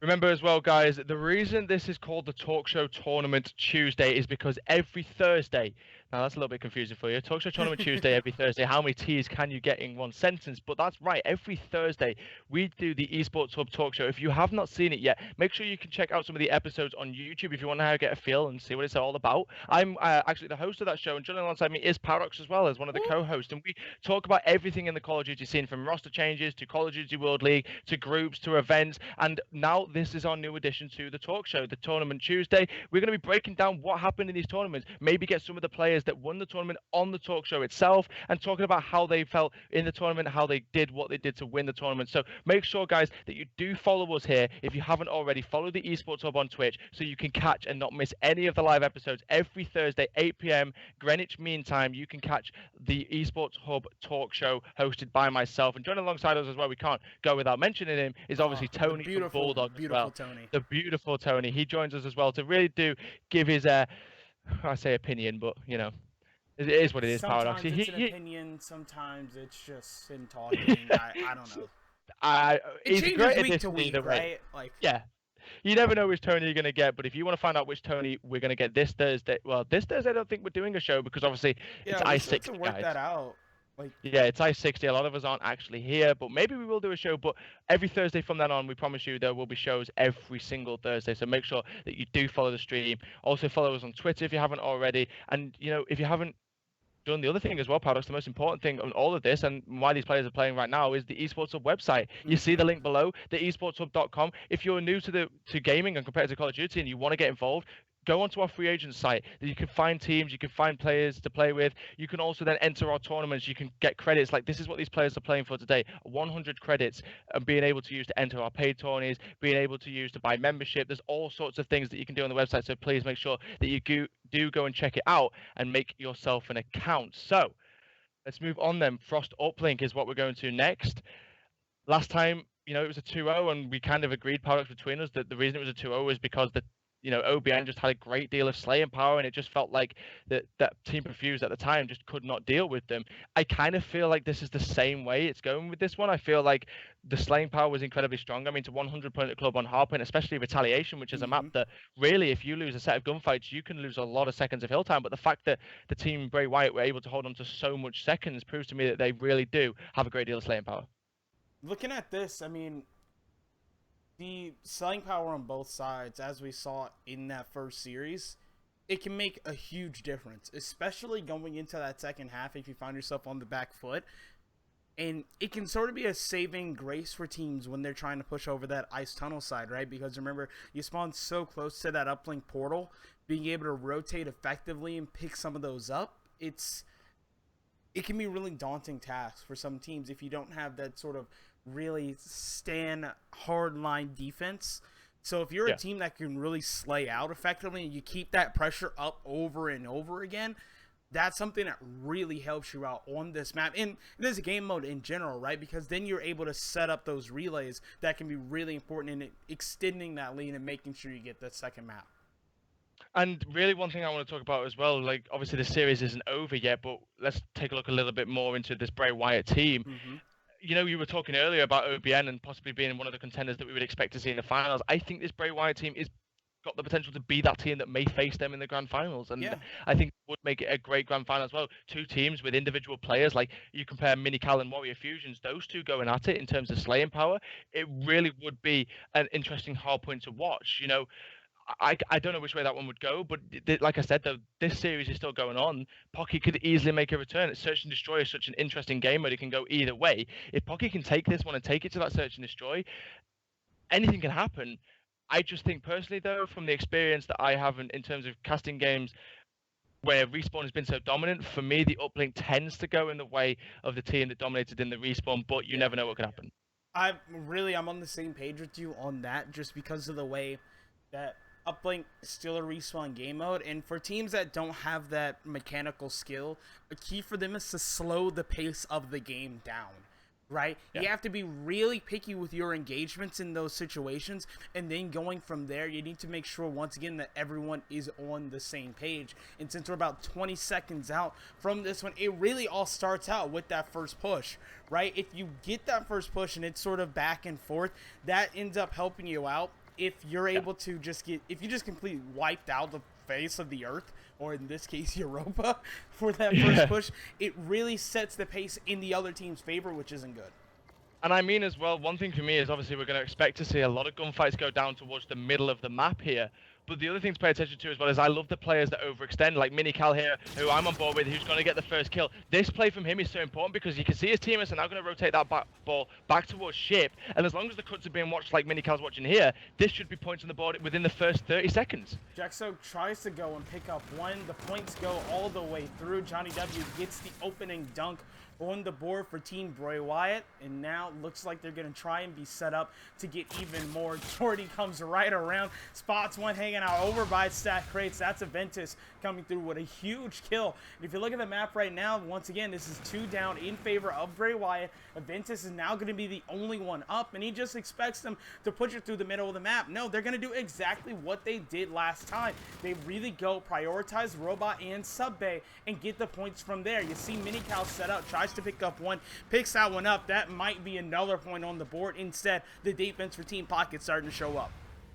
Remember as well, guys, the reason this is called the Talk Show Tournament Tuesday is because every Thursday, now that's a little bit confusing for you, Talk Show Tournament Tuesday every Thursday, how many T's can you get in one sentence? But that's right, every Thursday we do the Esports Hub Talk Show. If you have not seen it yet, make sure you can check out some of the episodes on YouTube if you want to get a feel and see what it's all about. I'm actually the host of that show, and joining alongside me is Paradox as well, as one of the co-hosts, and we talk about everything in the Call of Duty scene, from roster changes to Call of Duty World League to groups to events, and now this is our new addition to the talk show, the Tournament Tuesday. We're going to be breaking down what happened in these tournaments, maybe get some of the players that won the tournament on the talk show itself, and talking about how they felt in the tournament, how they did what they did to win the tournament. So make sure, guys, that you do follow us here. If you haven't already, follow the Esports Hub on Twitch so you can catch and not miss any of the live episodes. Every Thursday, 8 p.m. Greenwich Mean Time, you can catch the Esports Hub talk show hosted by myself. And joining alongside us as well, we can't go without mentioning him, is obviously Tony from Bulldog as well. Tony. The beautiful Tony. He joins us as well to really do give his, I say opinion, but, you know, it is what it is, Paradox. Sometimes it's an opinion, sometimes it's just him talking. I don't know. It changes week to week, right? Like, yeah. You never know which Tony you're going to get, but if you want to find out which Tony we're going to get this Thursday, well, this Thursday I don't think we're doing a show because obviously it's I-60, to work guys. that out. Yeah, it's I-60. A lot of us aren't actually here, but maybe we will do a show. But every Thursday from then on, we promise you there will be shows every single Thursday. So make sure that you do follow the stream. Also follow us on Twitter if you haven't already. And, you know, if you haven't done the other thing as well, Paradox, the most important thing on all of this and why these players are playing right now is the Esports Hub website. You see the link below, the esportshub.com. If you're new to gaming and compared to Call of Duty and you want to get involved, go onto our free agent site. You can find teams, you can find players to play with. You can also then enter our tournaments. You can get credits. Like, this is what these players are playing for today: 100 credits, and being able to use to enter our paid tourneys, being able to use to buy membership. There's all sorts of things that you can do on the website. So please make sure that you do go and check it out and make yourself an account. So let's move on then. Frost Uplink is what we're going to next. Last time, you know, it was a 2-0, and we kind of agreed, Paradox, between us, that the reason it was a 2-0 was because OBN just had a great deal of slaying power, and it just felt like that Team Perfuse at the time just could not deal with them. I kind of feel like this is the same way it's going with this one. I feel like the slaying power was incredibly strong. I mean, to 100 point at club on hardpoint, especially Retaliation, which is a map that really, if you lose a set of gunfights, you can lose a lot of seconds of hill time. But the fact that the team Bray Wyatt were able to hold on to so much seconds proves to me that they really do have a great deal of slaying power. Looking at this, I mean, the selling power on both sides, as we saw in that first series, it can make a huge difference, especially going into that second half if you find yourself on the back foot. And it can sort of be a saving grace for teams when they're trying to push over that ice tunnel side, right? Because remember, you spawn so close to that uplink portal, being able to rotate effectively and pick some of those up, it can be a really daunting task for some teams if you don't have that sort of really stand hard line defense. So if you're a team that can really slay out effectively and you keep that pressure up over and over again, that's something that really helps you out on this map and this game mode in general, right? Because then you're able to set up those relays that can be really important in extending that lead and making sure you get that second map. And really, one thing I want to talk about as well, like obviously the series isn't over yet, but let's take a look a little bit more into this Bray Wyatt team. You know, you were talking earlier about OBN and possibly being one of the contenders that we would expect to see in the finals. I think this Bray Wyatt team is got the potential to be that team that may face them in the grand finals, and I think it would make it a great grand final as well. Two teams with individual players, like you compare Minical and Warrior Fusions, those two going at it in terms of slaying power, it really would be an interesting hard point to watch. You know, I don't know which way that one would go, but like I said, though, this series is still going on. Pocket could easily make a return. Search and Destroy is such an interesting game where it can go either way. If Pocket can take this one and take it to that Search and Destroy, anything can happen. I just think personally, though, from the experience that I have in terms of casting games where Respawn has been so dominant, for me, the uplink tends to go in the way of the team that dominated in the Respawn, but you never know what could happen. I'm on the same page with you on that, just because of the way that uplink is still a Respawn game mode, and for teams that don't have that mechanical skill, a key for them is to slow the pace of the game down. Right? You have to be really picky with your engagements in those situations, and then going from there, you need to make sure, once again, that everyone is on the same page. And since we're about 20 seconds out from this one, it really all starts out with that first push, right? If you get that first push and it's sort of back and forth, that ends up helping you out. If you're able to if you just completely wiped out the face of the earth, or in this case Europa, for that first push, it really sets the pace in the other team's favor, which isn't good. And I mean as well, one thing for me is obviously we're going to expect to see a lot of gunfights go down towards the middle of the map here. But the other thing to pay attention to as well is I love the players that overextend, like Minical here, who I'm on board with, who's going to get the first kill. This play from him is so important because you can see his teammates are now going to rotate that ball back towards ship. And as long as the cuts are being watched like Minical's watching here, this should be points on the board within the first 30 seconds. Jaxo tries to go and pick up one. The points go all the way through. Johnny W gets the opening dunk on the board for Team Bray Wyatt, and now looks like they're going to try and be set up to get even more. Jordy comes right around, spots one hanging out over by stack crates. That's Aventus coming through with a huge kill. And if you look at the map right now, once again, this is 2 down in favor of Bray Wyatt. Aventus is now going to be the only one up, and he just expects them to push it through the middle of the map. No, they're going to do exactly what they did last time. They really go prioritize Robot and Sub Bay and get the points from there. You see Minical set up, tries to pick up one, picks that one up. That might be another point on the board. Instead, the defense for Team Pocket starting to show up.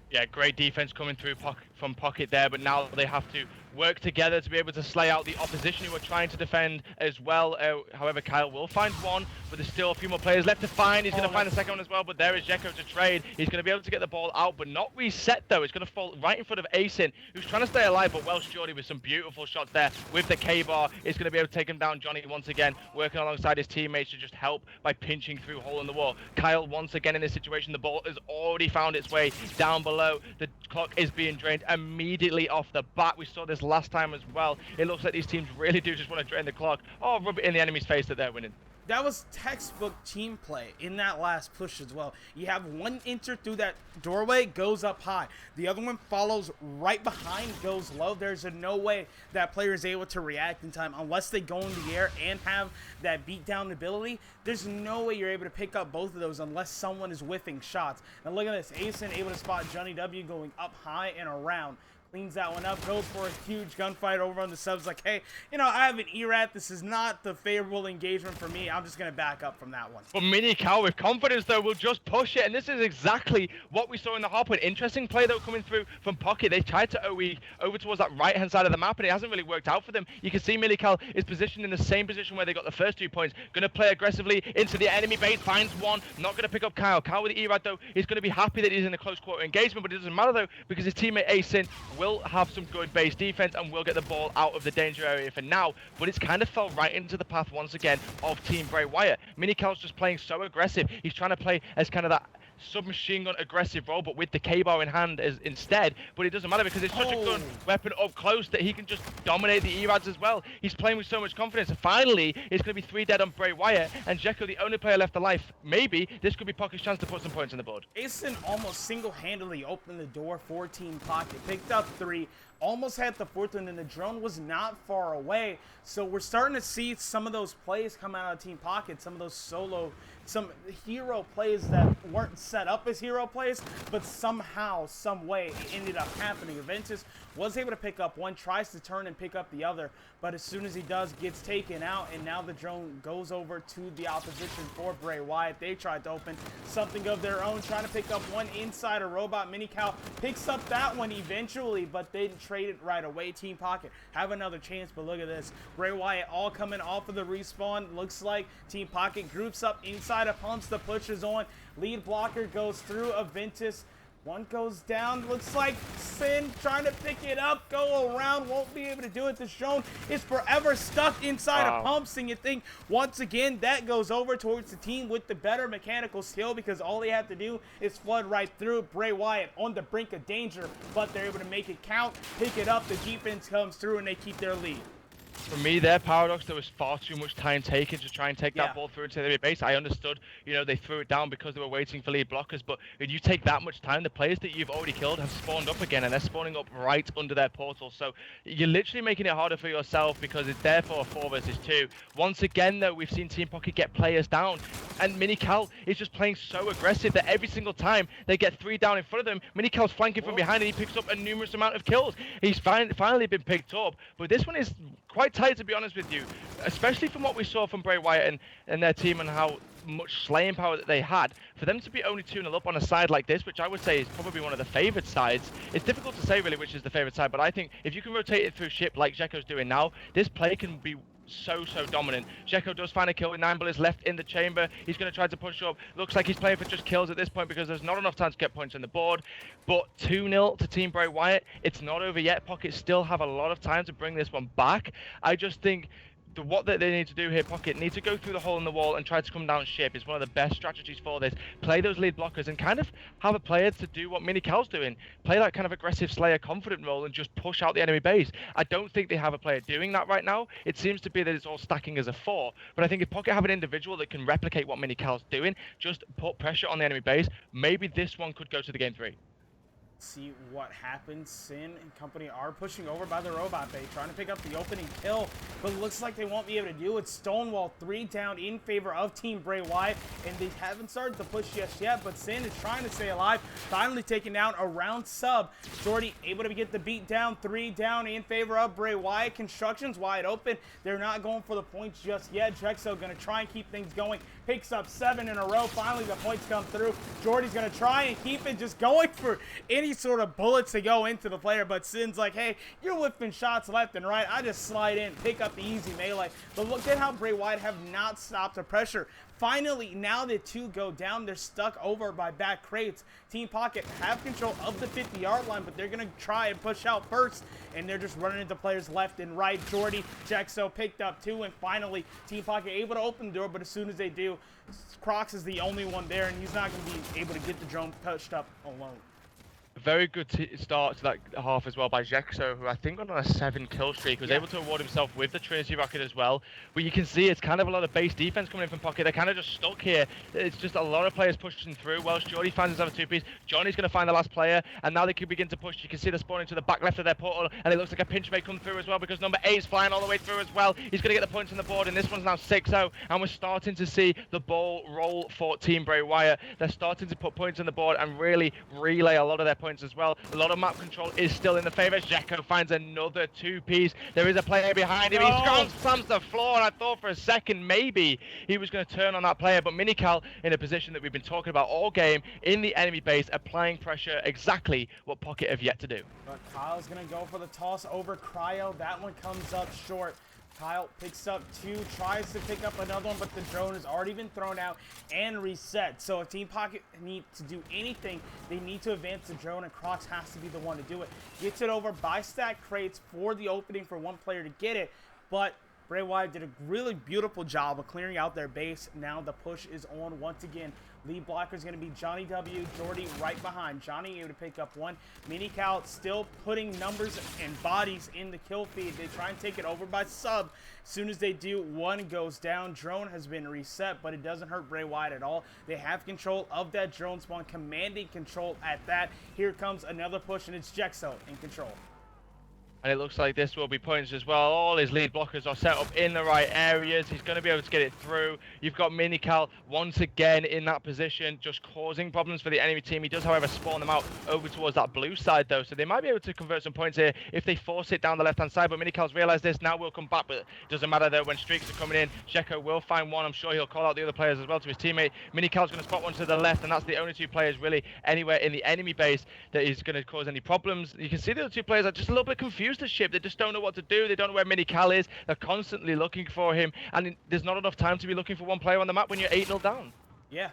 Yeah, great defense coming through from Pocket there, but now they have to work together to be able to slay out the opposition who are trying to defend as well. However, Kyle will find one, but there's still a few more players left to find. He's going to find the second one as well, but there is Jekko to trade. He's going to be able to get the ball out, but not reset though. It's going to fall right in front of Asin, who's trying to stay alive, but Welsh Jordy with some beautiful shots there with the K-bar is going to be able to take him down. Johnny once again working alongside his teammates to just help by pinching through hole in the wall. Kyle once again in this situation, the ball has already found its way down below. The clock is being drained immediately off the bat. We saw this last time as well. It looks like these teams really do just want to drain the clock or rub it in the enemy's face that they're winning. That was textbook team play in that last push as well. You have one enter through that doorway, goes up high. The other one follows right behind, goes low. There's no way that player is able to react in time unless they go in the air and have that beatdown ability. There's no way you're able to pick up both of those unless someone is whiffing shots. Now look at this. Asen able to spot Johnny W going up high and around. cleans that one up, goes for a huge gunfight over on the subs. Like, hey, you know, I have an ERAT. This is not the favorable engagement for me. I'm just going to back up from that one. But Mini-Cal with confidence, though, will just push it. And this is exactly what we saw in the hardpoint. Interesting play, though, coming through from Pocket. They tried to OE over towards that right-hand side of the map, and it hasn't really worked out for them. You can see Mini-Cal is positioned in the same position where they got the first 2 points. Going to play aggressively into the enemy base, finds one. Not going to pick up Kyle. Kyle with the ERAD, though, is going to be happy that he's in a close quarter engagement, but it doesn't matter, though, because his teammate Asin will have some good base defense and will get the ball out of the danger area for now. But it's kind of fell right into the path once again of Team Bray Wyatt. Mini-Cal's just playing so aggressive. He's trying to play as kind of that submachine gun aggressive role, but with the K-bar in hand instead. But it doesn't matter because it's such a good weapon up close that he can just dominate the ERADs as well. He's playing with so much confidence. And finally, it's going to be 3 dead on Bray Wyatt, and Jekko the only player left alive. Maybe this could be Pocket's chance to put some points on the board. Asin almost single-handedly opened the door for Team Pocket, picked up 3, almost had the 4th one, and the drone was not far away. So we're starting to see some of those plays come out of Team Pocket, some of those some hero plays that weren't set up as hero plays, but somehow, some way, it ended up happening. Aventus was able to pick up one, tries to turn and pick up the other, but as soon as he does, gets taken out, and now the drone goes over to the opposition for Bray Wyatt. They tried to open something of their own, trying to pick up one inside a robot. Mini-Cal picks up that one eventually, but they didn't trade it right away. Team Pocket have another chance, but look at this. Bray Wyatt all coming off of the respawn. Looks like Team Pocket groups up inside of Pumps. The push is on. Lead blocker goes through Aventus. One goes down. Looks like Sin trying to pick it up, go around, won't be able to do it. The drone is forever stuck inside of Pumps, and you think once again that goes over towards the team with the better mechanical skill, because all they have to do is flood right through. Bray Wyatt on the brink of danger, but they're able to make it count, pick it up. The defense comes through, and they keep their lead. For me, their paradox, there was far too much time taken to try and take that ball through into the base. I understood, you know, they threw it down because they were waiting for lead blockers, but when you take that much time, the players that you've already killed have spawned up again, and they're spawning up right under their portal. So you're literally making it harder for yourself because it's therefore a 4 versus 2. Once again, though, we've seen Team Pocket get players down, and Mini-Cal is just playing so aggressive that every single time they get 3 down in front of them, Mini-Cal's flanking from behind, and he picks up a numerous amount of kills. He's finally been picked up, but this one is quite tight, to be honest with you, especially from what we saw from Bray Wyatt and their team and how much slaying power that they had. For them to be only 2-0 up on a side like this, which I would say is probably one of the favored sides, it's difficult to say really which is the favorite side, but I think if you can rotate it through ship like Jekko's doing now, this play can be so dominant. Jekko does find a kill with 9 bullets left in the chamber. He's going to try to push up. Looks like he's playing for just kills at this point because there's not enough time to get points on the board. But 2-0 to Team Bray Wyatt. It's not over yet. Pocket still have a lot of time to bring this one back. I just think what they need to do here, Pocket need to go through the hole in the wall and try to come down ship is one of the best strategies for this. Play those lead blockers and kind of have a player to do what Mini-Cal's doing. Play that kind of aggressive Slayer confident role and just push out the enemy base. I don't think they have a player doing that right now. It seems to be that it's all stacking as a 4. But I think if Pocket have an individual that can replicate what Mini-Cal's doing, just put pressure on the enemy base, maybe this one could go to the game 3. See what happens. Sin and company are pushing over by the robot bay, trying to pick up the opening kill, but it looks like they won't be able to do it. Stonewall 3 down in favor of Team Bray Wyatt, and they haven't started the push just yet, but Sin is trying to stay alive, finally taking down around sub. Jordy able to get the beat down, 3 down in favor of Bray Wyatt. Construction's wide open. They're not going for the points just yet. Drexel going to try and keep things going. Picks up 7 in a row. Finally, the points come through. Jordy's going to try and keep it, just going for any sort of bullets to go into the player, but Sin's like, hey, you're whipping shots left and right. I just slide in, pick up the easy melee. But look at how Bray Wyatt have not stopped the pressure. Finally, now that 2 go down, they're stuck over by back crates. Team Pocket have control of the 50-yard line, but they're going to try and push out first, and they're just running into players left and right. Jordy, Jexo picked up 2, and finally, Team Pocket able to open the door, but as soon as they do, Crocs is the only one there, and he's not going to be able to get the drone touched up alone. Very good start to that half as well by Jexo, who I think went on a 7 kill streak, was able to award himself with the Trinity Rocket as well. But you can see it's kind of a lot of base defense coming in from Pocket. They're kind of just stuck here. It's just a lot of players pushing through. Welsh Jordy finds himself a 2-piece. Johnny's going to find the last player, and now they can begin to push. You can see they're spawning to the back left of their portal, and it looks like a pinch may come through as well because number 8 is flying all the way through as well. He's going to get the points on the board, and this one's now 6-0, and we're starting to see the ball roll for Team Bray Wyatt. They're starting to put points on the board and really relay a lot of their points points as well. A lot of map control is still in the favor. Zeko finds another 2-piece. There is a player behind him. He slams the floor, and I thought for a second maybe he was going to turn on that player, but Minical in a position that we've been talking about all game in the enemy base, applying pressure, exactly what Pocket have yet to do. But Kyle's going to go for the toss over Cryo. That one comes up short. Kyle picks up 2, tries to pick up another one, but the drone has already been thrown out and reset. So if Team Pocket need to do anything, they need to advance the drone, and Crocs has to be the one to do it. Gets it over by stack crates for the opening for one player to get it, but Bray Wyatt did a really beautiful job of clearing out their base. Now the push is on once again. Lead blocker is going to be Johnny W. Jordy right behind. Johnny able to pick up 1. Minical still putting numbers and bodies in the kill feed. They try and take it over by sub. As soon as they do, 1 goes down. Drone has been reset, but it doesn't hurt Bray Wyatt at all. They have control of that drone spawn, commanding control at that. Here comes another push, and it's Jexo in control. And it looks like this will be points as well. All his lead blockers are set up in the right areas. He's going to be able to get it through. You've got Minical once again in that position, just causing problems for the enemy team. He does, however, spawn them out over towards that blue side, though. So they might be able to convert some points here if they force it down the left-hand side. But Minical's realized this. Now we'll come back, but it doesn't matter, though. When streaks are coming in, Zeko will find one. I'm sure he'll call out the other players as well to his teammate. Minical's going to spot one to the left, and that's the only 2 players really anywhere in the enemy base that is going to cause any problems. You can see the other 2 players are just a little bit confused as ship. They just don't know what to do. They don't know where Minical is. They're constantly looking for him, and there's not enough time to be looking for one player on the map when you're 8-0 down. Yeah,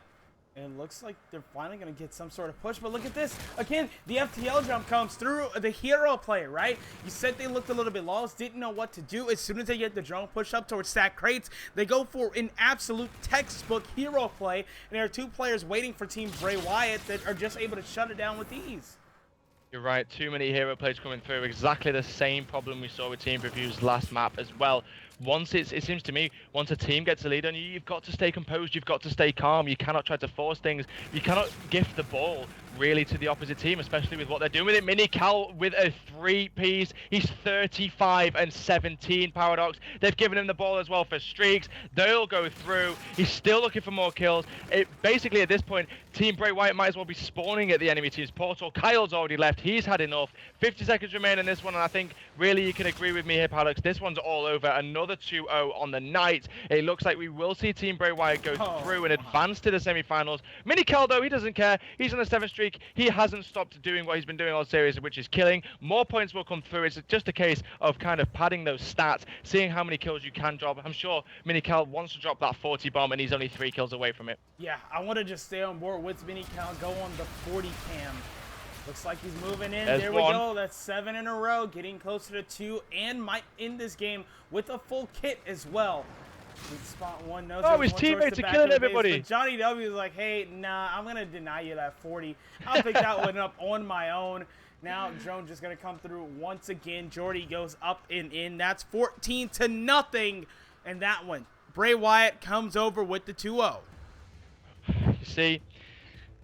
and it looks like they're finally going to get some sort of push, but look at this. Again, the FTL jump comes through the hero player, right? You said they looked a little bit lost, didn't know what to do. As soon as they get the drone push up towards stack crates, they go for an absolute textbook hero play, and there are 2 players waiting for Team Bray Wyatt that are just able to shut it down with ease. You're right, too many hero plays coming through. Exactly the same problem we saw with Team Review's last map as well. It seems to me, once a team gets a lead on you, you've got to stay composed, you've got to stay calm, you cannot try to force things, you cannot gift the ball really to the opposite team, especially with what they're doing with it. Minical with a 3-piece, he's 35 and 17, Paradox. They've given him the ball as well for streaks, they'll go through, he's still looking for more kills. Basically at this point, Team Bray Wyatt might as well be spawning at the enemy team's portal. Kyle's already left, he's had enough. 50 seconds remain in this one, and I think really you can agree with me here, Paradox, this one's all over. Another 2-0 on the night. It looks like we will see Team Bray Wyatt go through and advance to the semi-finals. Minical, though, he doesn't care. He's on a 7th streak. He hasn't stopped doing what he's been doing all series, which is killing. More points will come through. It's just a case of kind of padding those stats, seeing how many kills you can drop. I'm sure Minical wants to drop that 40 bomb, and he's only 3 kills away from it. Yeah, I want to just stay on board with Minical, go on the 40 cam. Looks like he's moving in. There we go. That's 7 in a row, getting closer to 2, and might end this game with a full kit as well. Spot 1 knows. Oh, his teammates are killing everybody. But Johnny W is like, hey, nah, I'm going to deny you that 40. I'll pick that one up on my own. Now, drone just going to come through once again. Jordy goes up and in. That's 14-0. And that one, Bray Wyatt comes over with the 2-0. You see,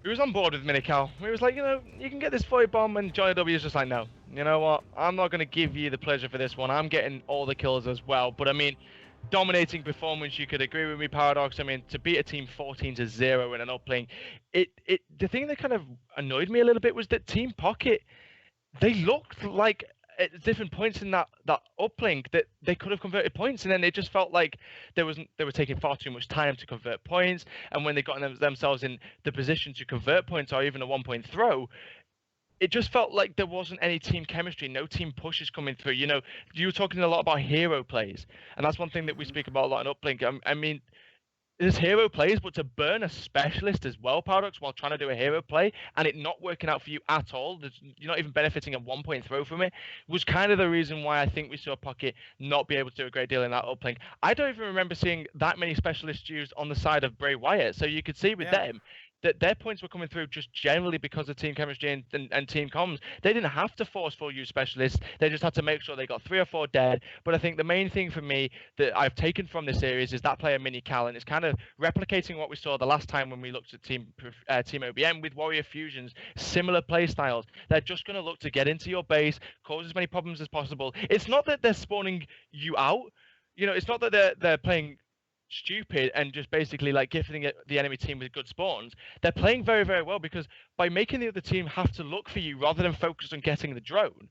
he was on board with Minical. He was like, you know, you can get this 40 bomb, and Johnny W is just like, no. You know what? I'm not going to give you the pleasure for this one. I'm getting all the kills as well. But, I mean, dominating performance, you could agree with me, Paradox. I mean, to beat a team 14-0 in an uplink, the thing that kind of annoyed me a little bit was that Team Pocket, they looked like at different points in that uplink that they could have converted points, and then it just felt like they were taking far too much time to convert points. And when they got themselves in the position to convert points or even a 1-point throw, it just felt like there wasn't any team chemistry, no team pushes coming through. You know, you were talking a lot about hero plays, and that's one thing that we speak about a lot in uplink. I mean, there's hero plays, but to burn a specialist as well, Paradox, while trying to do a hero play, and it not working out for you at all, you're not even benefiting a 1-point throw from it, was kind of the reason why I think we saw Pocket not be able to do a great deal in that uplink. I don't even remember seeing that many specialists used on the side of Bray Wyatt, so you could see with them that their points were coming through just generally because of team chemistry and team comms. They didn't have to force full use specialists. They just had to make sure they got 3 or 4 dead. But I think the main thing for me that I've taken from this series is that player Minical, and it's kind of replicating what we saw the last time when we looked at Team OBM with Warrior Fusions, similar play styles. They're just going to look to get into your base, cause as many problems as possible. It's not that they're spawning you out. You know, it's not that they're playing stupid and just basically like gifting the enemy team with good spawns, they're playing very, very well, because by making the other team have to look for you rather than focus on getting the drone,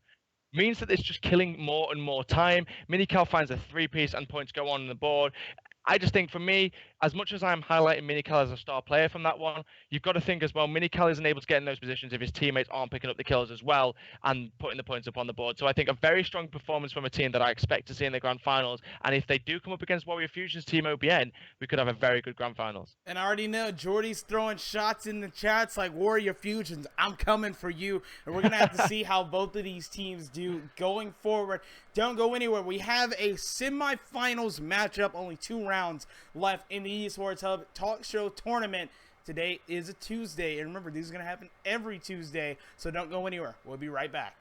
means that it's just killing more and more time. Minical finds a 3-piece and points go on the board. I just think, for me, as much as I'm highlighting Minical as a star player from that one, you've got to think as well, Minical isn't able to get in those positions if his teammates aren't picking up the kills as well and putting the points up on the board. So I think a very strong performance from a team that I expect to see in the grand finals. And if they do come up against Warrior Fusion's team OBN, we could have a very good grand finals. And I already know Jordy's throwing shots in the chats like Warrior Fusions. I'm coming for you. And we're going to have to see how both of these teams do going forward. Don't go anywhere. We have a semifinals matchup. Only 2 rounds left in the Esports Hub Talk Show tournament. Today is a Tuesday. And remember, these are going to happen every Tuesday. So don't go anywhere. We'll be right back.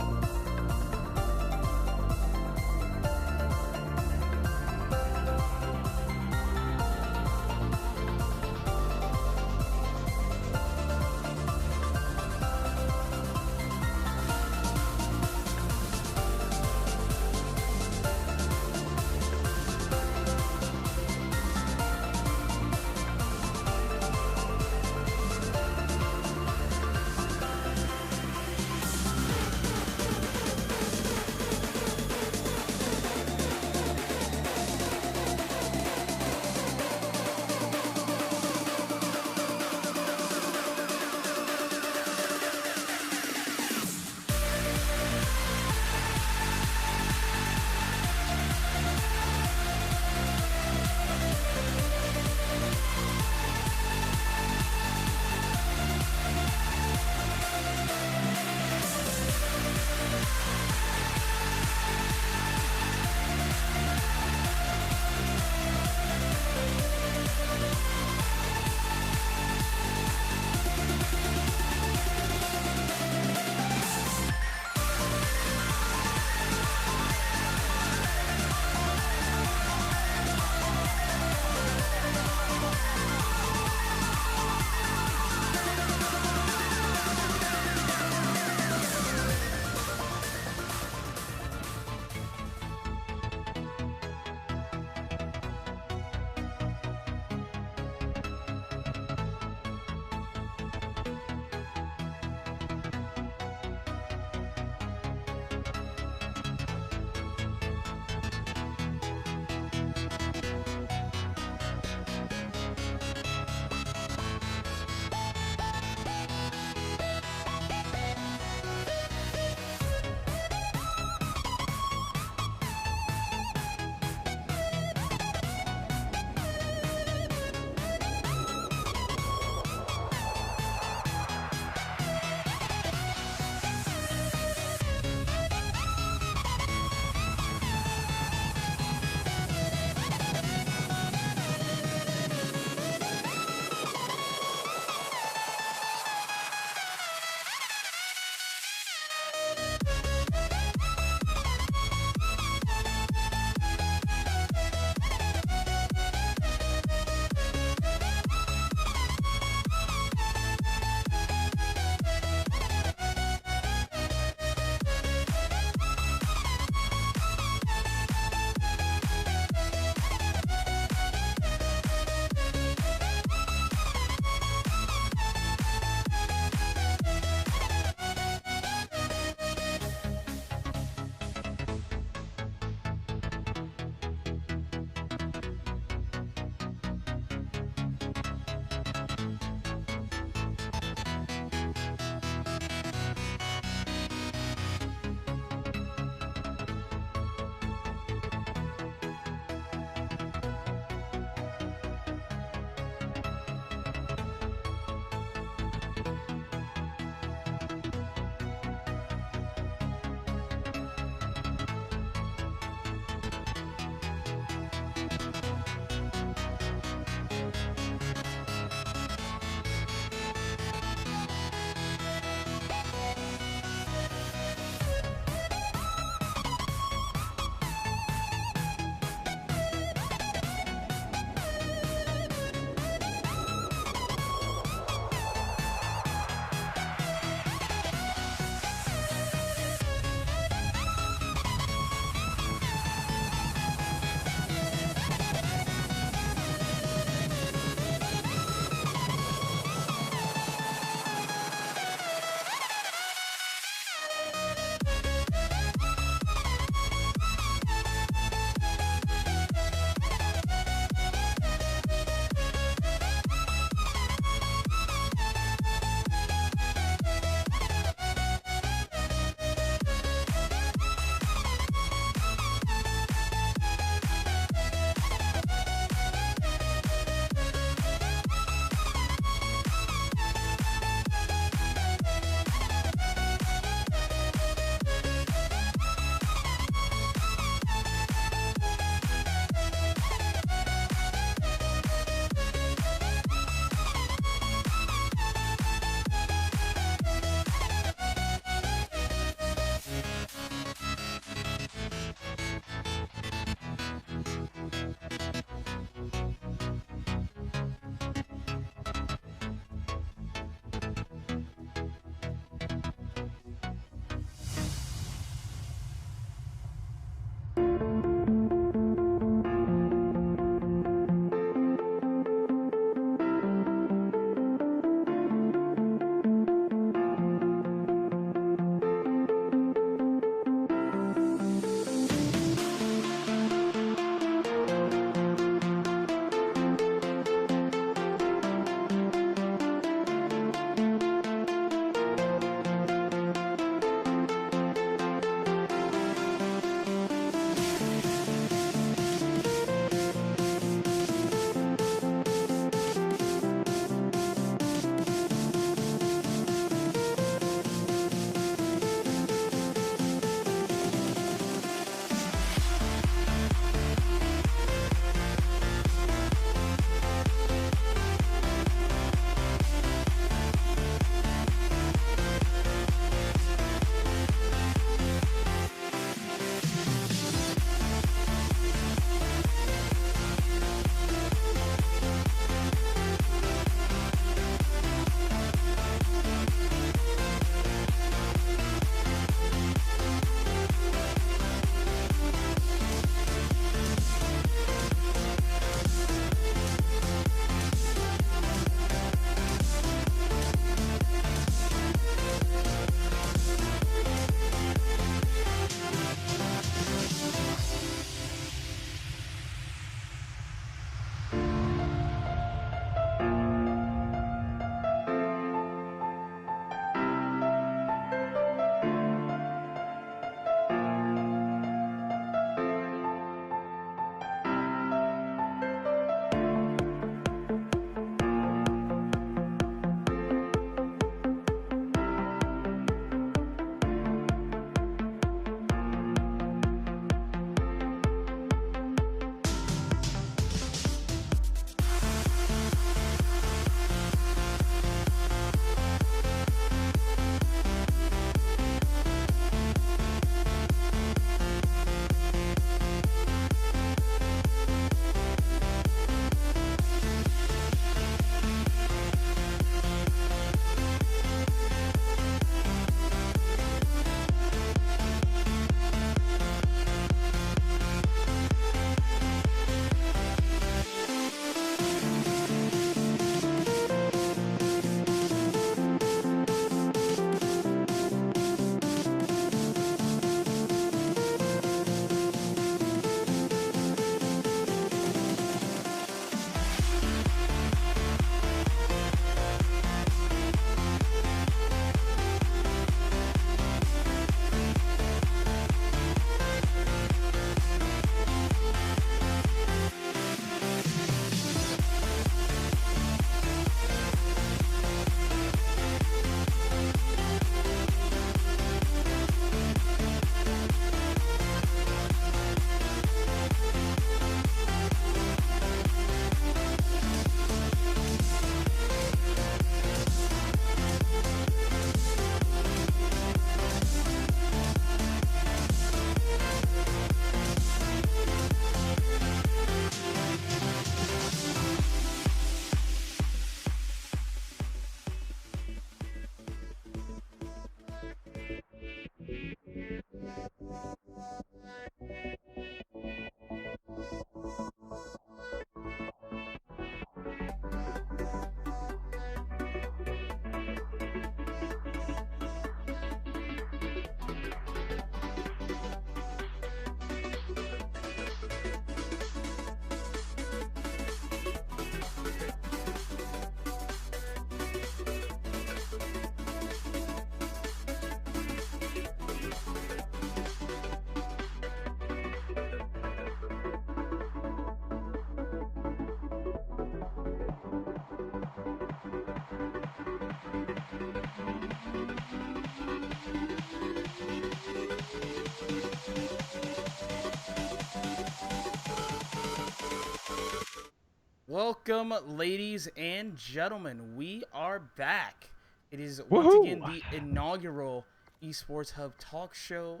Welcome, ladies and gentlemen. We are back. It is once again the inaugural Esports Hub Talk Show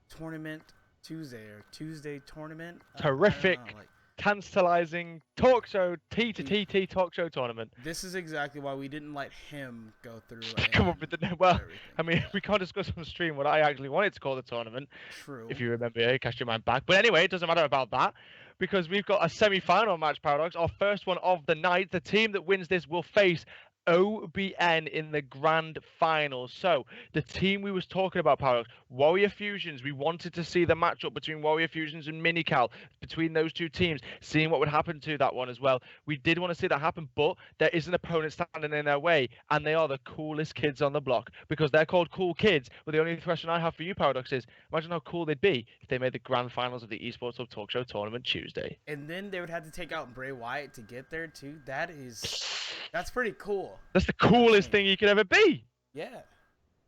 Tournament Tuesday tournament. Terrific, tantalizing talk show, T2TT talk show tournament. This is exactly why we didn't let him go through. Come up with the well. I mean, we can't discuss on stream what I actually wanted to call the tournament. True. If you remember, cast your mind back. But anyway, it doesn't matter about that. Because we've got a semi-final match, Paradox. Our first one of the night. The team that wins this will face OBN in the grand final. So the team we was talking about, Paradox, Warrior Fusions. We wanted to see the matchup between Warrior Fusions and Minical, between those two teams, seeing what would happen to that one as well. We did want to see that happen, but there is an opponent standing in their way, and they are the coolest kids on the block because they're called cool kids. But the only question I have for you, Paradox, is imagine how cool they'd be if they made the grand finals of the Esports Hub Talk Show tournament Tuesday. And then they would have to take out Bray Wyatt to get there too. That's pretty cool. That's the coolest thing you could ever be. Yeah.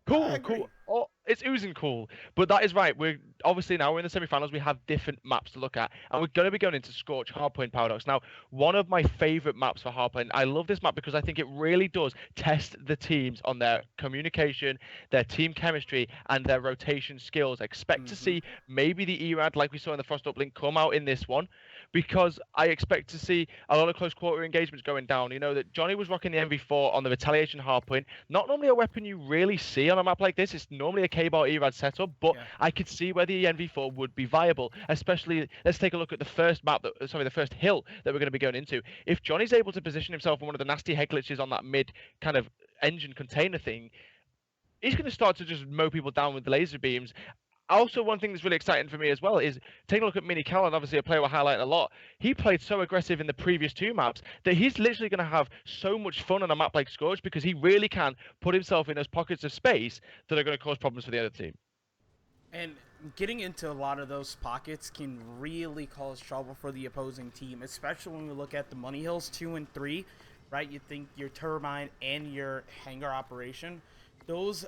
Cool. Oh, it's oozing cool. But that is right. We're obviously now we're in the semi-finals. We have different maps to look at, and we're going to be going into Scorch Hardpoint Paradox. Now, one of my favorite maps for Hardpoint. I love this map because I think it really does test the teams on their communication, their team chemistry, and their rotation skills. Expect to see maybe the ERAD, like we saw in the Frost Uplink, come out in this one, because I expect to see a lot of close quarter engagements going down. You know that Johnny was rocking the MV4 on the Retaliation Hardpoint. Not normally a weapon you really see on a map like this. It's normally a K-Bar ERAD setup, but I could see where the NV4 would be viable. Especially, let's take a look at the first the first hill that we're going to be going into. If Johnny's able to position himself on one of the nasty head glitches on that mid kind of engine container thing, he's going to start to just mow people down with the laser beams. Also, one thing that's really exciting for me as well is taking a look at Mini Callan, obviously a player we're highlighting a lot. He played so aggressive in the previous two maps that he's literally going to have so much fun on a map like Scourge because he really can put himself in those pockets of space that are going to cause problems for the other team. And getting into a lot of those pockets can really cause trouble for the opposing team, especially when we look at the Money Hills 2 and 3, right? You think your turbine and your hangar operation, those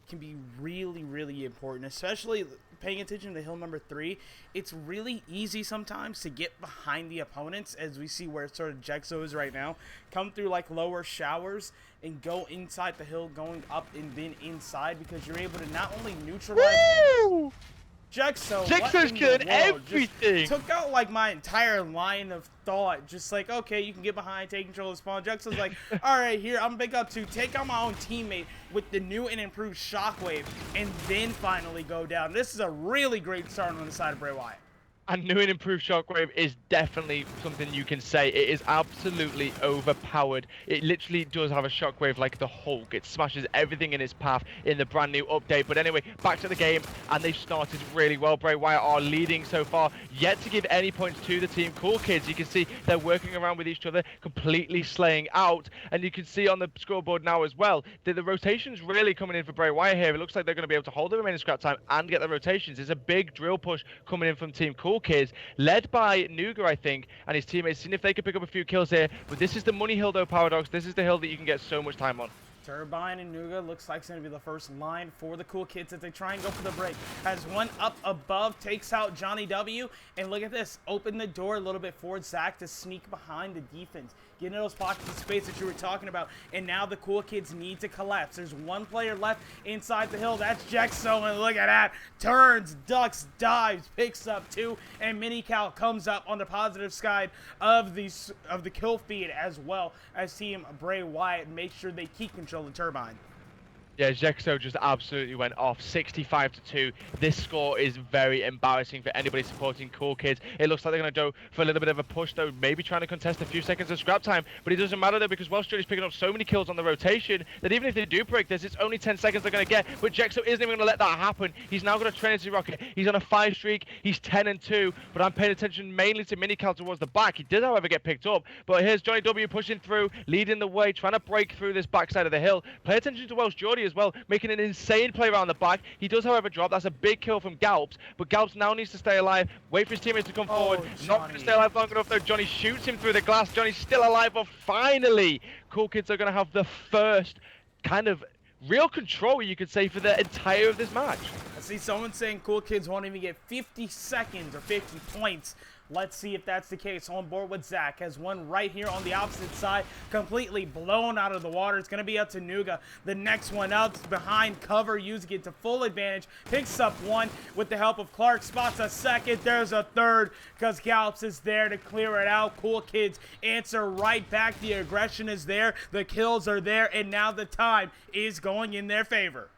can be really, really important, especially paying attention to hill number 3. It's really easy sometimes to get behind the opponents, as we see where sort of Jexo is right now, come through like lower showers and go inside the hill, going up and then inside, because you're able to not only neutralize Jexo's killing everything. Just took out like my entire line of thought. Just like, okay, you can get behind, take control of the spawn. Jexo's like, all right, here, I'm big up to take out my own teammate with the new and improved Shockwave, and then finally go down. This is a really great start on the side of Bray Wyatt. And new and improved Shockwave is definitely something you can say. It is absolutely overpowered. It literally does have a Shockwave like the Hulk. It smashes everything in its path in the brand new update. But anyway, back to the game, and they've started really well. Bray Wyatt are leading so far, yet to give any points to the team. Cool Kids, you can see they're working around with each other, completely slaying out. And you can see on the scoreboard now as well that the rotation's really coming in for Bray Wyatt here. It looks like they're going to be able to hold the remaining scrap time and get the rotations. It's a big drill push coming in from Team Cool Kids, led by Nuga, I think, and his teammates, seeing if they can pick up a few kills here. But this is the money hill though, Paradox. This is the hill that you can get so much time on. Turbine and Nuga looks like it's going to be the first line for the Cool Kids as they try and go for the break. Has one up above, takes out Johnny W. And look at this, open the door a little bit for Zach to sneak behind the defense. Get into those pockets of space that you were talking about. And now the Cool Kids need to collapse. There's one player left inside the hill. That's Jexo, and look at that. Turns, ducks, dives, picks up 2, and Minical comes up on the positive side of the kill feed, as well as Team Bray Wyatt make sure they keep control of the turbine. Yeah, Jexo just absolutely went off, 65-2. This score is very embarrassing for anybody supporting Cool Kids. It looks like they're going to go for a little bit of a push, though, maybe trying to contest a few seconds of scrap time. But it doesn't matter, though, because Welsh Jody's picking up so many kills on the rotation that even if they do break this, it's only 10 seconds they're going to get. But Jexo isn't even going to let that happen. He's now got a Trinity Rocket. He's on a 5 streak. He's 10-2. But I'm paying attention mainly to Minical towards the back. He did, however, get picked up. But here's Johnny W pushing through, leading the way, trying to break through this backside of the hill. Pay attention to Welsh Jody as well, making an insane play around the back. He does, however, drop. That's a big kill from Galps, but Galps now needs to stay alive, wait for his teammates to come forward. Not going to stay alive long enough, though. Johnny shoots him through the glass. Johnny's still alive, but finally, Cool Kids are going to have the first kind of real control, you could say, for the entire of this match. I see someone saying Cool Kids won't even get 50 seconds or 50 points Let's see if that's the case. On board with Zach. Has one right here on the opposite side. Completely blown out of the water. It's going to be up to Nuga. The next one up behind cover. Using it to full advantage. Picks up one with the help of Clark. Spots a second. There's a third because Gallops is there to clear it out. Cool Kids answer right back. The aggression is there. The kills are there. And now the time is going in their favor.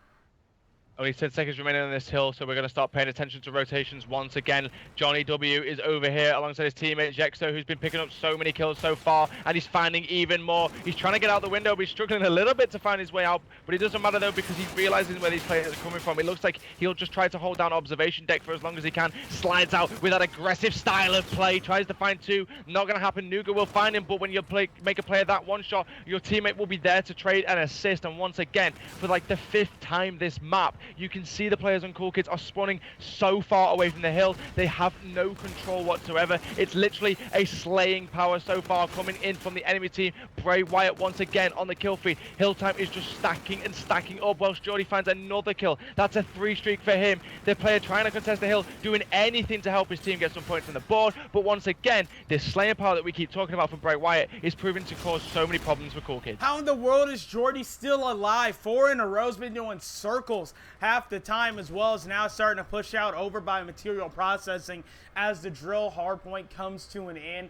Only 10 seconds remaining on this hill, so we're going to start paying attention to rotations once again. Johnny W is over here alongside his teammate Jexo, who's been picking up so many kills so far, and he's finding even more. He's trying to get out the window, but he's struggling a little bit to find his way out, but it doesn't matter though because he realizes where these players are coming from. It looks like he'll just try to hold down observation deck for as long as he can. Slides out with that aggressive style of play, tries to find two. Not going to happen. Nuga will find him, but when you make a play of that one shot, your teammate will be there to trade and assist. And once again, for like the 5th time this map, you can see the players on Cool Kids are spawning so far away from the hill. They have no control whatsoever. It's literally a slaying power so far coming in from the enemy team. Bray Wyatt once again on the kill feed. Hill time is just stacking and stacking up whilst Jordy finds another kill. That's a 3 streak for him. The player trying to contest the hill, doing anything to help his team get some points on the board. But once again, this slaying power that we keep talking about from Bray Wyatt is proving to cause so many problems for Cool Kids. How in the world is Jordy still alive? 4 in a row. Has been doing circles half the time, as well as now starting to push out over by material processing as the drill hardpoint comes to an end.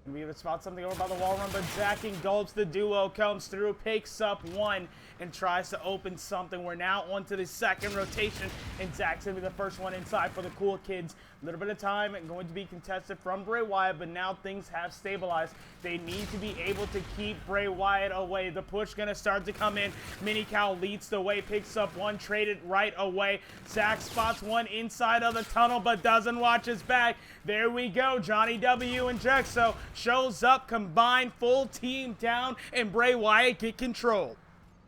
And we have spot something over by the wall run, but Zach and Gulps, the duo, comes through, picks up one, and tries to open something. We're now on to the second rotation, and Zach's going to be the first one inside for the Cool Kids. A little bit of time and going to be contested from Bray Wyatt, but now things have stabilized. They need to be able to keep Bray Wyatt away. The push going to start to come in. Mini Cow leads the way, picks up one, traded right away. Zach spots one inside of the tunnel, but doesn't watch his back. There we go. Johnny W and Jexo shows up, combined, full team down, and Bray Wyatt get control.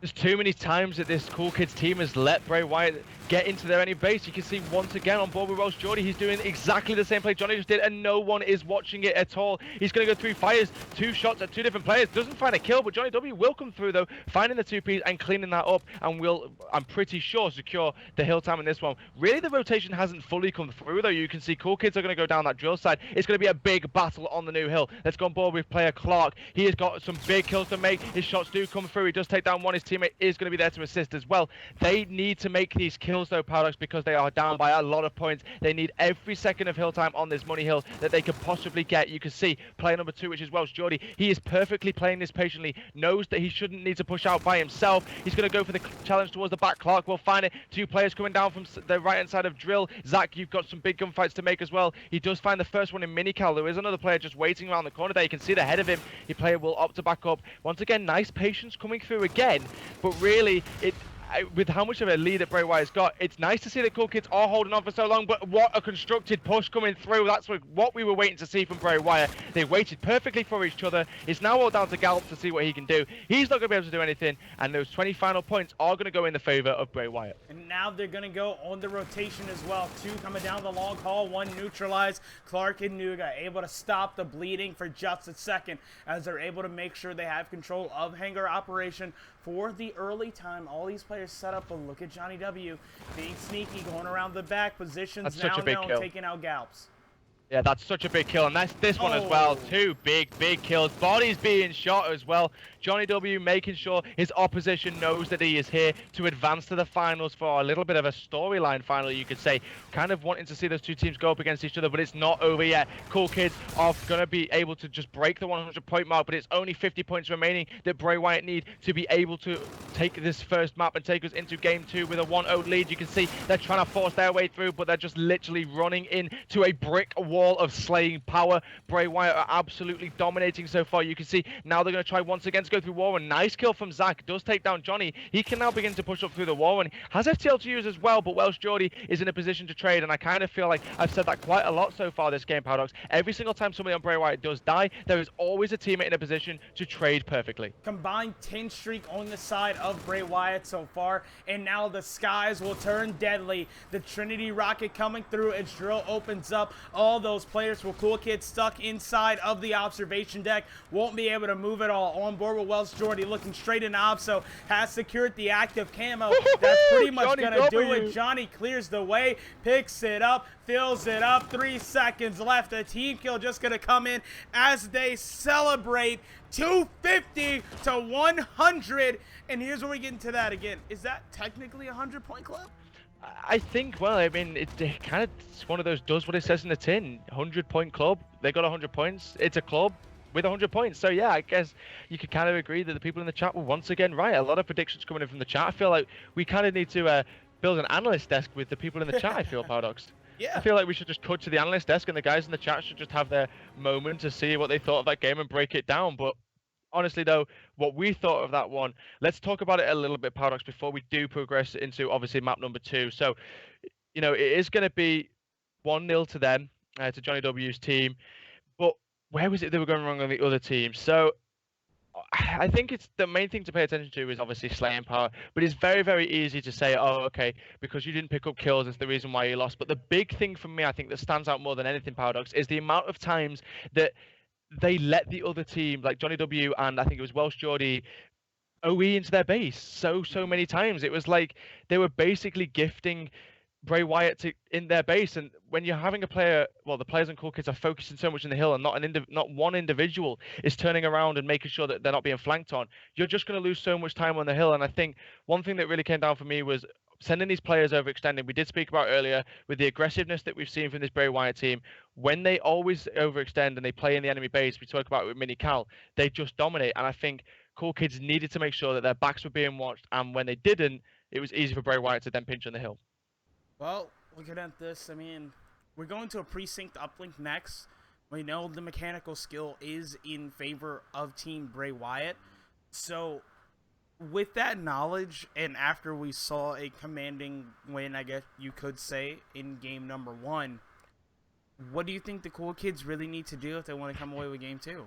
There's too many times that this Cool Kids team has let Bray Wyatt get into their enemy base. You can see once again on board with Welsh Jordy, he's doing exactly the same play Johnny just did, and no one is watching it at all. He's going to go 3 fires, 2 shots at 2 different players. Doesn't find a kill, but Johnny W will come through though, finding the 2Ps and cleaning that up, and will, I'm pretty sure, secure the hill time in this one. Really, the rotation hasn't fully come through though. You can see Cool Kids are going to go down that drill side. It's going to be a big battle on the new hill. Let's go on board with player Clark. He has got some big kills to make. His shots do come through. He does take down one. His teammate is going to be there to assist as well. They need to make these kills though, Paradox, because they are down by a lot of points. They need every second of hill time on this money hill that they could possibly get. You can see player number 2, which is Welsh Jordy. He is perfectly playing this patiently, knows that he shouldn't need to push out by himself. He's going to go for the challenge towards the back. Clark will find it. 2 players coming down from the right hand side of Drill. Zach, you've got some big gunfights to make as well. He does find the first one in Minical. There is another player just waiting around the corner there. You can see the head of him. The player will opt to back up. Once again, nice patience coming through again, but really, with how much of a lead that Bray Wyatt's got, it's nice to see that Cool Kids are holding on for so long, but what a constructed push coming through. That's what we were waiting to see from Bray Wyatt. They waited perfectly for each other. It's now all down to Gallup to see what he can do. He's not going to be able to do anything, and those 20 final points are going to go in the favor of Bray Wyatt. And now they're going to go on the rotation as well. 2 coming down the long haul, 1 neutralized. Clark and Nuga able to stop the bleeding for just a second as they're able to make sure they have control of hangar operation for the early time. All these players set up, but look at Johnny W being sneaky, going around the back positions. That's now known, taking out Galps. Yeah, that's such a big kill, and that's this one as well. 2 big kills. Bodies being shot as well. Johnny W making sure his opposition knows that he is here to advance to the finals for a little bit of a storyline final, you could say. Kind of wanting to see those 2 teams go up against each other, but it's not over yet. Cool Kids are going to be able to just break the 100-point mark, but it's only 50 points remaining that Bray Wyatt need to be able to take this first map and take us into game 2 with a 1-0 lead. You can see they're trying to force their way through, but they're just literally running into a brick wall of slaying power. Bray Wyatt are absolutely dominating so far. You can see now they're going to try once again to go through wall, and nice kill from Zach. Does take down Johnny. He can now begin to push up through the wall, and has FTL to use as well, but Welsh Jordy is in a position to trade, and I kind of feel like I've said that quite a lot so far this game, Paradox. Every single time somebody on Bray Wyatt does die, there is always a teammate in a position to trade perfectly. Combined 10 streak on the side of Bray Wyatt so far, and now the skies will turn deadly. The Trinity rocket coming through as drill opens up. All those players will Cool Kids stuck inside of the observation deck, won't be able to move at all. On board but Wells Jordy looking straight in Opso, has secured the active camo. That's pretty much going to do it. Johnny clears the way, picks it up, fills it up. 3 seconds left. A team kill just going to come in as they celebrate 250 to 100. And here's where we get into that again. Is that technically a 100-point club? I think, well, I mean, it's one of those does what it says in the tin. 100-point club. They got 100 points. It's a club with 100 points. So, yeah, I guess you could kind of agree that the people in the chat were once again right. A lot of predictions coming in from the chat. I feel like we kind of need to build an analyst desk with the people in the chat, I feel, Paradox. Yeah. I feel like we should just cut to the analyst desk and the guys in the chat should just have their moment to see what they thought of that game and break it down. But honestly, though, what we thought of that one, let's talk about it a little bit, Paradox, before we do progress into, obviously, map number 2. So, you know, it is going to be 1-0 to them, to Johnny W's team. But where was it they were going wrong on the other team? So I think it's the main thing to pay attention to is obviously slaying power, but it's very, very easy to say, oh, okay, because you didn't pick up kills is the reason why you lost. But the big thing for me, I think that stands out more than anything, Paradox, is the amount of times that they let the other team, like Johnny W and I think it was Welsh Geordie, OE into their base so many times. It was like they were basically gifting Bray Wyatt in their base, and when you're having a player, well, the players and Cool Kids are focusing so much in the hill, and not one individual is turning around and making sure that they're not being flanked on. You're just going to lose so much time on the hill, and I think one thing that really came down for me was sending these players overextending. We did speak about earlier with the aggressiveness that we've seen from this Bray Wyatt team. When they always overextend and they play in the enemy base, we talk about it with Mini Cal, they just dominate, and I think Cool Kids needed to make sure that their backs were being watched, and when they didn't, it was easy for Bray Wyatt to then pinch on the hill. Well, looking at this, I mean, we're going to a precinct uplink next. We know the mechanical skill is in favor of Team Bray Wyatt. So, with that knowledge, and after we saw a commanding win, I guess you could say, in game number 1, what do you think the Cool Kids really need to do if they want to come away with game 2?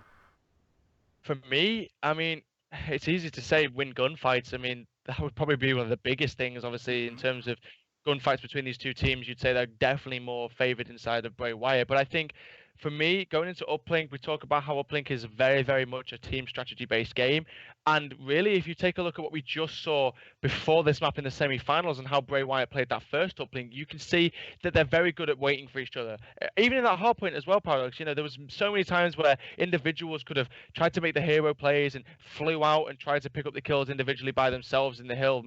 For me, I mean, it's easy to say win gunfights. I mean, that would probably be one of the biggest things, obviously, in terms of gunfights between these two teams. You'd say they're definitely more favored inside of Bray Wyatt. But I think for me, going into Uplink, we talk about how Uplink is very, very much a team strategy-based game. And really, if you take a look at what we just saw before this map in the semi-finals and how Bray Wyatt played that first Uplink, you can see that they're very good at waiting for each other. Even in that hard point as well, Paradox, you know, there was so many times where individuals could have tried to make the hero plays and flew out and tried to pick up the kills individually by themselves in the hill.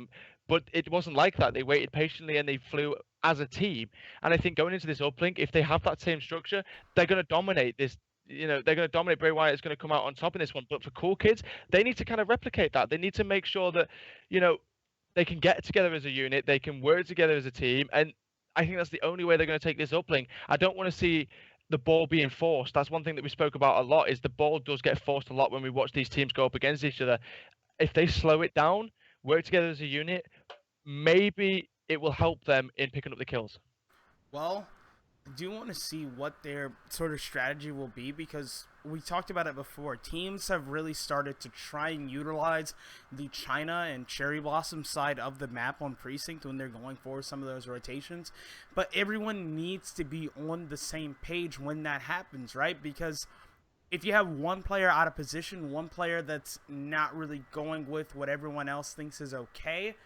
But it wasn't like that. They waited patiently and they flew as a team. And I think going into this uplink, if they have that same structure, they're going to dominate this. You know, they're going to dominate. Bray Wyatt is going to come out on top in this one. But for Cool Kids, they need to kind of replicate that. They need to make sure that, you know, they can get together as a unit. They can work together as a team. And I think that's the only way they're going to take this uplink. I don't want to see the ball being forced. That's one thing that we spoke about a lot, is the ball does get forced a lot when we watch these teams go up against each other. If they slow it down, work together as a unit, maybe it will help them in picking up the kills. Well, I do want to see what their sort of strategy will be, because we talked about it before. Teams have really started to try and utilize the China and Cherry Blossom side of the map on Precinct when they're going for some of those rotations. But everyone needs to be on the same page when that happens, right? Because if you have one player out of position, one player that's not really going with what everyone else thinks is okay,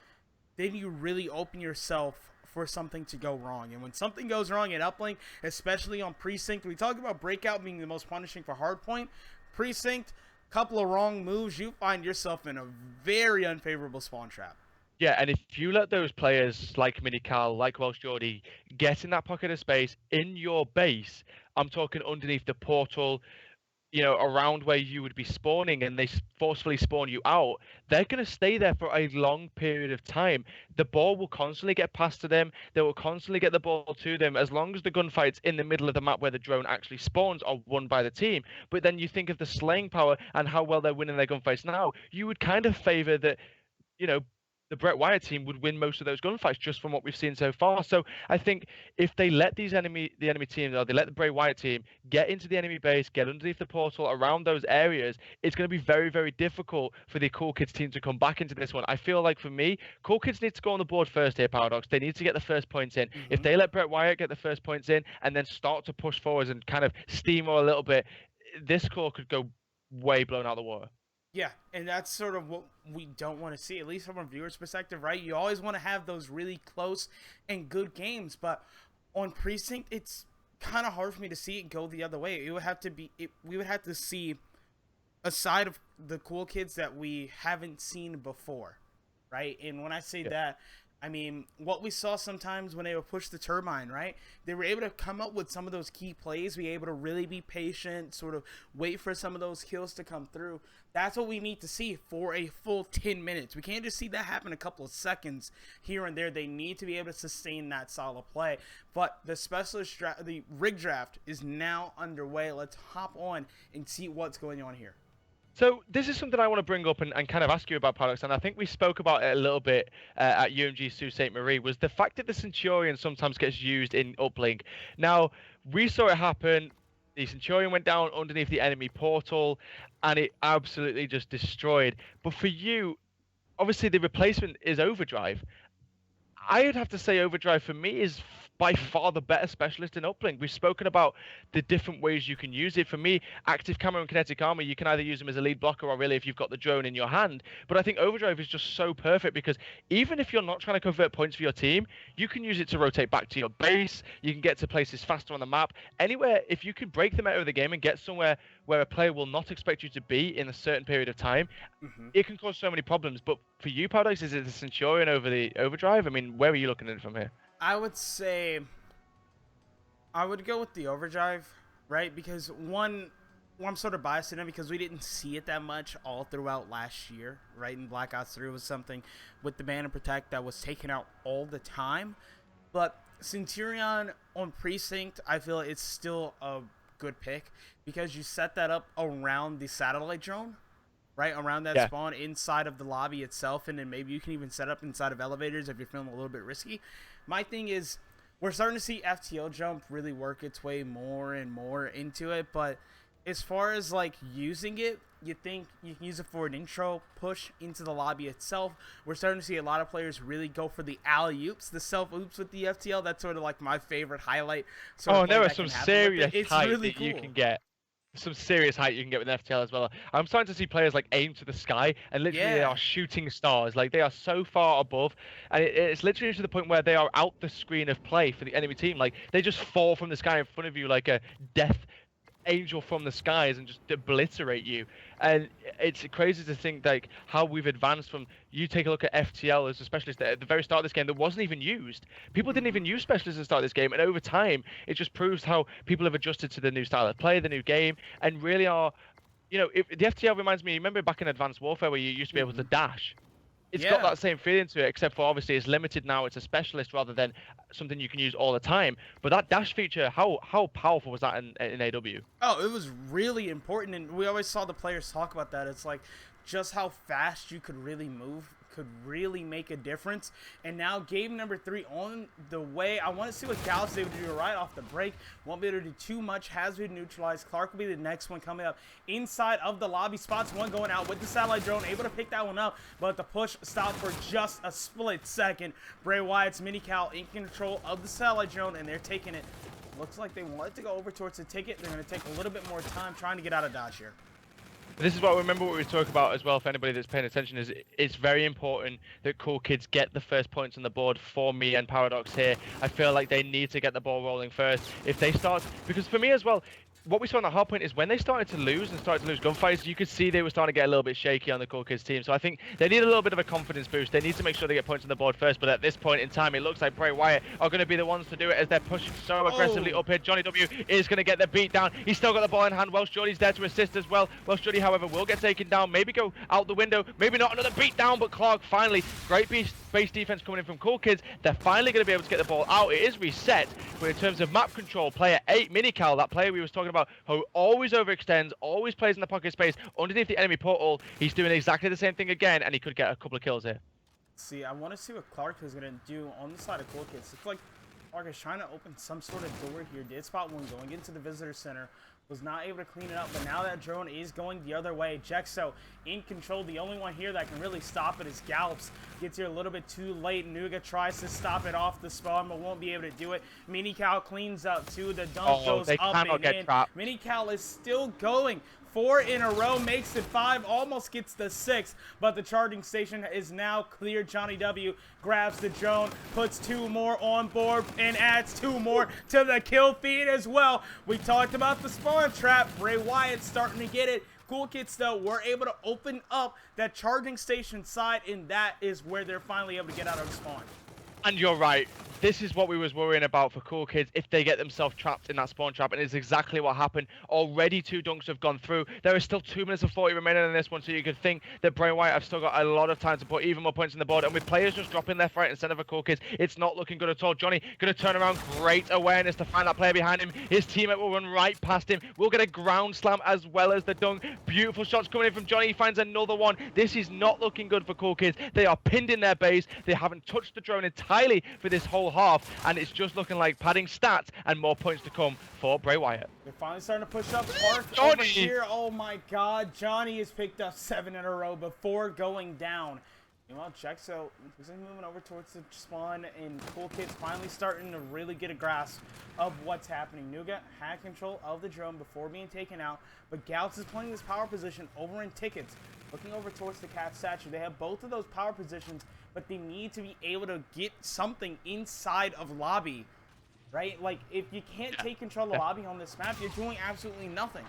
then you really open yourself for something to go wrong. And when something goes wrong at uplink, especially on Precinct, we talk about breakout being the most punishing for hardpoint. Precinct, couple of wrong moves, you find yourself in a very unfavorable spawn trap. Yeah, and if you let those players like Minical, like Welsh Geordie, get in that pocket of space in your base, I'm talking underneath the portal, you know, around where you would be spawning, and they forcefully spawn you out, they're going to stay there for a long period of time. The ball will constantly get passed to them. They will constantly get the ball to them as long as the gunfights in the middle of the map where the drone actually spawns are won by the team. But then you think of the slaying power and how well they're winning their gunfights now. You would kind of favor that, you know, the Bray Wyatt team would win most of those gunfights just from what we've seen so far. So I think if they let the enemy teams, or they let the Bray Wyatt team get into the enemy base, get underneath the portal around those areas, it's going to be very, very difficult for the Cool Kids team to come back into this one. I feel like for me, Cool Kids need to go on the board first here, Paradox. They need to get the first points in. If they let Bray Wyatt get the first points in and then start to push forwards and kind of steamroll a little bit, this score could go way blown out of the water. Yeah, and that's sort of what we don't want to see, at least from a viewer's perspective, right? You always want to have those really close and good games, but on Precinct, it's kind of hard for me to see it go the other way. It would have to be, we would have to see a side of the cool kids that we haven't seen before, right? And when I say Yeah. that, I mean what we saw sometimes when they would push the turbine, right? They were able to come up with some of those key plays, be able to really be patient, sort of wait for some of those kills to come through. That's what we need to see for a full 10 minutes. We can't just see that happen a couple of seconds here and there. They need to be able to sustain that solid play. But the rig draft is now underway. Let's hop on and see what's going on here. So this is something I want to bring up and kind of ask you about, Paradox, and I think we spoke about it a little bit at UMG Sault Ste. Marie, was the fact that the Centurion sometimes gets used in uplink. Now, we saw it happen. The Centurion went down underneath the enemy portal, and it absolutely just destroyed. But for you, obviously the replacement is Overdrive. I would have to say Overdrive for me is by far the better specialist in uplink. We've spoken about the different ways you can use it. For me, active camera and kinetic armor, you can either use them as a lead blocker or really if you've got the drone in your hand. But I think Overdrive is just so perfect because even if you're not trying to convert points for your team, you can use it to rotate back to your base. You can get to places faster on the map. Anywhere, if you can break them out of the game and get somewhere where a player will not expect you to be in a certain period of time, it can cause so many problems. But for you, Paradox, is it the Centurion over the Overdrive? I mean, where are you looking at it from here? I would say I would go with the Overdrive, right? Because one, I'm sort of biased in it because we didn't see it that much all throughout last year, right? In Black Ops 3 was something with the Ban and Protect that was taken out all the time. But Centurion on Precinct, I feel it's still a good pick because you set that up around the satellite drone, right? Around that spawn inside of the lobby itself, and then maybe you can even set up inside of elevators if you're feeling a little bit risky. My thing is, we're starting to see FTL jump really work its way more and more into it, but as far as like using it, you think you can use it for an intro push into the lobby itself. We're starting to see a lot of players really go for the alley-oops, the self-oops with the FTL. That's sort of like my favorite highlight. There are some serious height really that cool. you can get. Some serious height you can get with FTL as well. I'm starting to see players like aim to the sky and literally they are shooting stars. Like they are so far above, and it's literally to the point where they are out the screen of play for the enemy team. Like they just fall from the sky in front of you like a death angel from the skies and just obliterate you. And it's crazy to think like how we've advanced from, you take a look at FTL as a specialist at the very start of this game that wasn't even used. People didn't even use specialists at the start of this game, and over time it just proves how people have adjusted to the new style of play, the new game, and really are, the FTL reminds me, remember back in Advanced Warfare where you used to be able to dash? It's got that same feeling to it, except for obviously it's limited now. It's a specialist rather than something you can use all the time. But that dash feature, how powerful was that in AW? Oh, it was really important, and we always saw the players talk about that. It's like just how fast you could really move could really make a difference. And now game number 3 on the way. I want to see what Gallus is able to do right off the break. Won't be able to do too much. Has been neutralized. Clark will be the next one coming up inside of the lobby. Spots one going out with the satellite drone, able to pick that one up, but the push stopped for just a split second. Bray Wyatt's mini Cal in control of the satellite drone, and they're taking it. Looks like they wanted to go over towards the ticket. They're going to take a little bit more time trying to get out of dodge here. This is what remember what we talk about as well for anybody that's paying attention, is it's very important that cool kids get the first points on the board for me and Paradox here. I feel like they need to get the ball rolling first. If they start, because for me as well, what we saw on the hard point is when they started to lose gunfights, you could see they were starting to get a little bit shaky on the Cool Kids team. So I think they need a little bit of a confidence boost. They need to make sure they get points on the board first. But at this point in time, it looks like Bray Wyatt are going to be the ones to do it as they're pushing so aggressively up here. Johnny W is going to get the beat down. He's still got the ball in hand. Welsh Jordy's there to assist as well. Welsh Jordy, however, will get taken down. Maybe go out the window. Maybe not another beat down, but Clark finally. Great base defense coming in from Cool Kids. They're finally going to be able to get the ball out. It is reset. But in terms of map control, player 8, Minical, that player we was talking about, who always overextends, always plays in the pocket space underneath the enemy portal. He's doing exactly the same thing again, and he could get a couple of kills here. See, I want to see what Clark is going to do on the side of Cool Kids. It's like Clark is trying to open some sort of door here. Did spot one going into the visitor center. Was not able to clean it up, but now that drone is going the other way. Jexo in control. The only one here that can really stop it is Gallops. Gets here a little bit too late. Nuga tries to stop it off the spawn, but won't be able to do it. Minical cleans up too. The dump goes up and in. Minical is still going. 4 in a row, makes it 5, almost gets the 6, but the charging station is now clear. Johnny W grabs the drone, puts 2 more on board, and adds 2 more to the kill feed as well. We talked about the spawn trap. Bray Wyatt starting to get it. Cool Kids, though, were able to open up that charging station side, and that is where they're finally able to get out of spawn. And you're right. This is what we was worrying about for Cool Kids if they get themselves trapped in that spawn trap, and it's exactly what happened. Already 2 dunks have gone through. There is still 2 minutes and 40 remaining in this one, so you could think that Bray Wyatt have still got a lot of time to put even more points on the board. And with players just dropping left, right, and center for Cool Kids, it's not looking good at all. Johnny going to turn around. Great awareness to find that player behind him. His teammate will run right past him. We'll get a ground slam as well as the dunk. Beautiful shots coming in from Johnny. He finds another one. This is not looking good for Cool Kids. They are pinned in their base. They haven't touched the drone entirely for this whole half, and it's just looking like padding stats and more points to come for Bray Wyatt. They're finally starting to push up. Park over here. Oh my God, Johnny has picked up 7 in a row before going down. Meanwhile, Jexo is moving over towards the spawn, and Cool Kids finally starting to really get a grasp of what's happening. Nuga had control of the drone before being taken out, but Gauts is playing this power position over in Tickets, looking over towards the cat statue. They have both of those power positions, but they need to be able to get something inside of lobby, right? Like, if you can't take control of lobby on this map, you're doing absolutely nothing.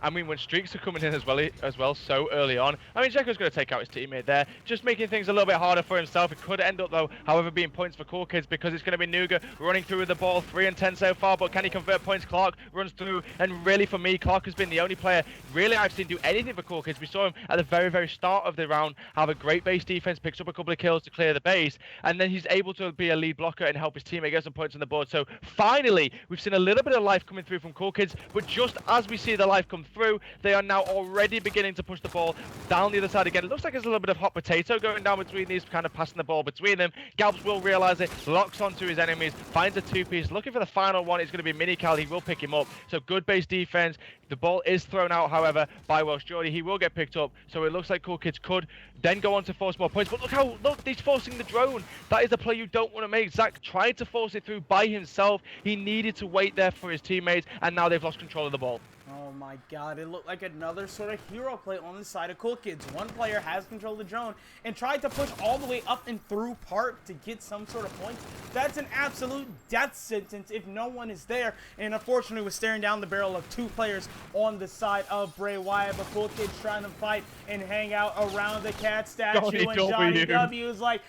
I mean, when streaks are coming in as well so early on, I mean, Jekyll's going to take out his teammate there, just making things a little bit harder for himself. It could end up, though, however, being points for Cool Kids, because it's going to be Nuga running through with the ball, 3 and 10 so far, but can he convert points? Clark runs through, and really, for me, Clark has been the only player, really, I've seen do anything for Cool Kids. We saw him at the very, very start of the round have a great base defense, picks up a couple of kills to clear the base, and then he's able to be a lead blocker and help his teammate get some points on the board. So, finally, we've seen a little bit of life coming through from Cool Kids, but just as we see the life come through, they are now already beginning to push the ball down the other side again. It looks like there's a little bit of hot potato going down between these, kind of passing the ball between them. Galbs will realize it, locks onto his enemies, finds a 2-piece, looking for the final one. It's going to be Minical. He will pick him up. So good base defense. The ball is thrown out, however, by Welsh Geordie. He will get picked up. So it looks like Cool Kids could then go on to force more points. But look, he's forcing the drone. That is a play you don't want to make. Zach tried to force it through by himself. He needed to wait there for his teammates, and now they've lost control of the ball. Oh my God, it looked like another sort of hero play on the side of Cool Kids. One player has control of the drone and tried to push all the way up and through Park to get some sort of points. That's an absolute death sentence if no one is there. And unfortunately, was staring down the barrel of 2 players on the side of Bray Wyatt. But Cool Kids trying to fight and hang out around the cat statue. And Johnny W is like,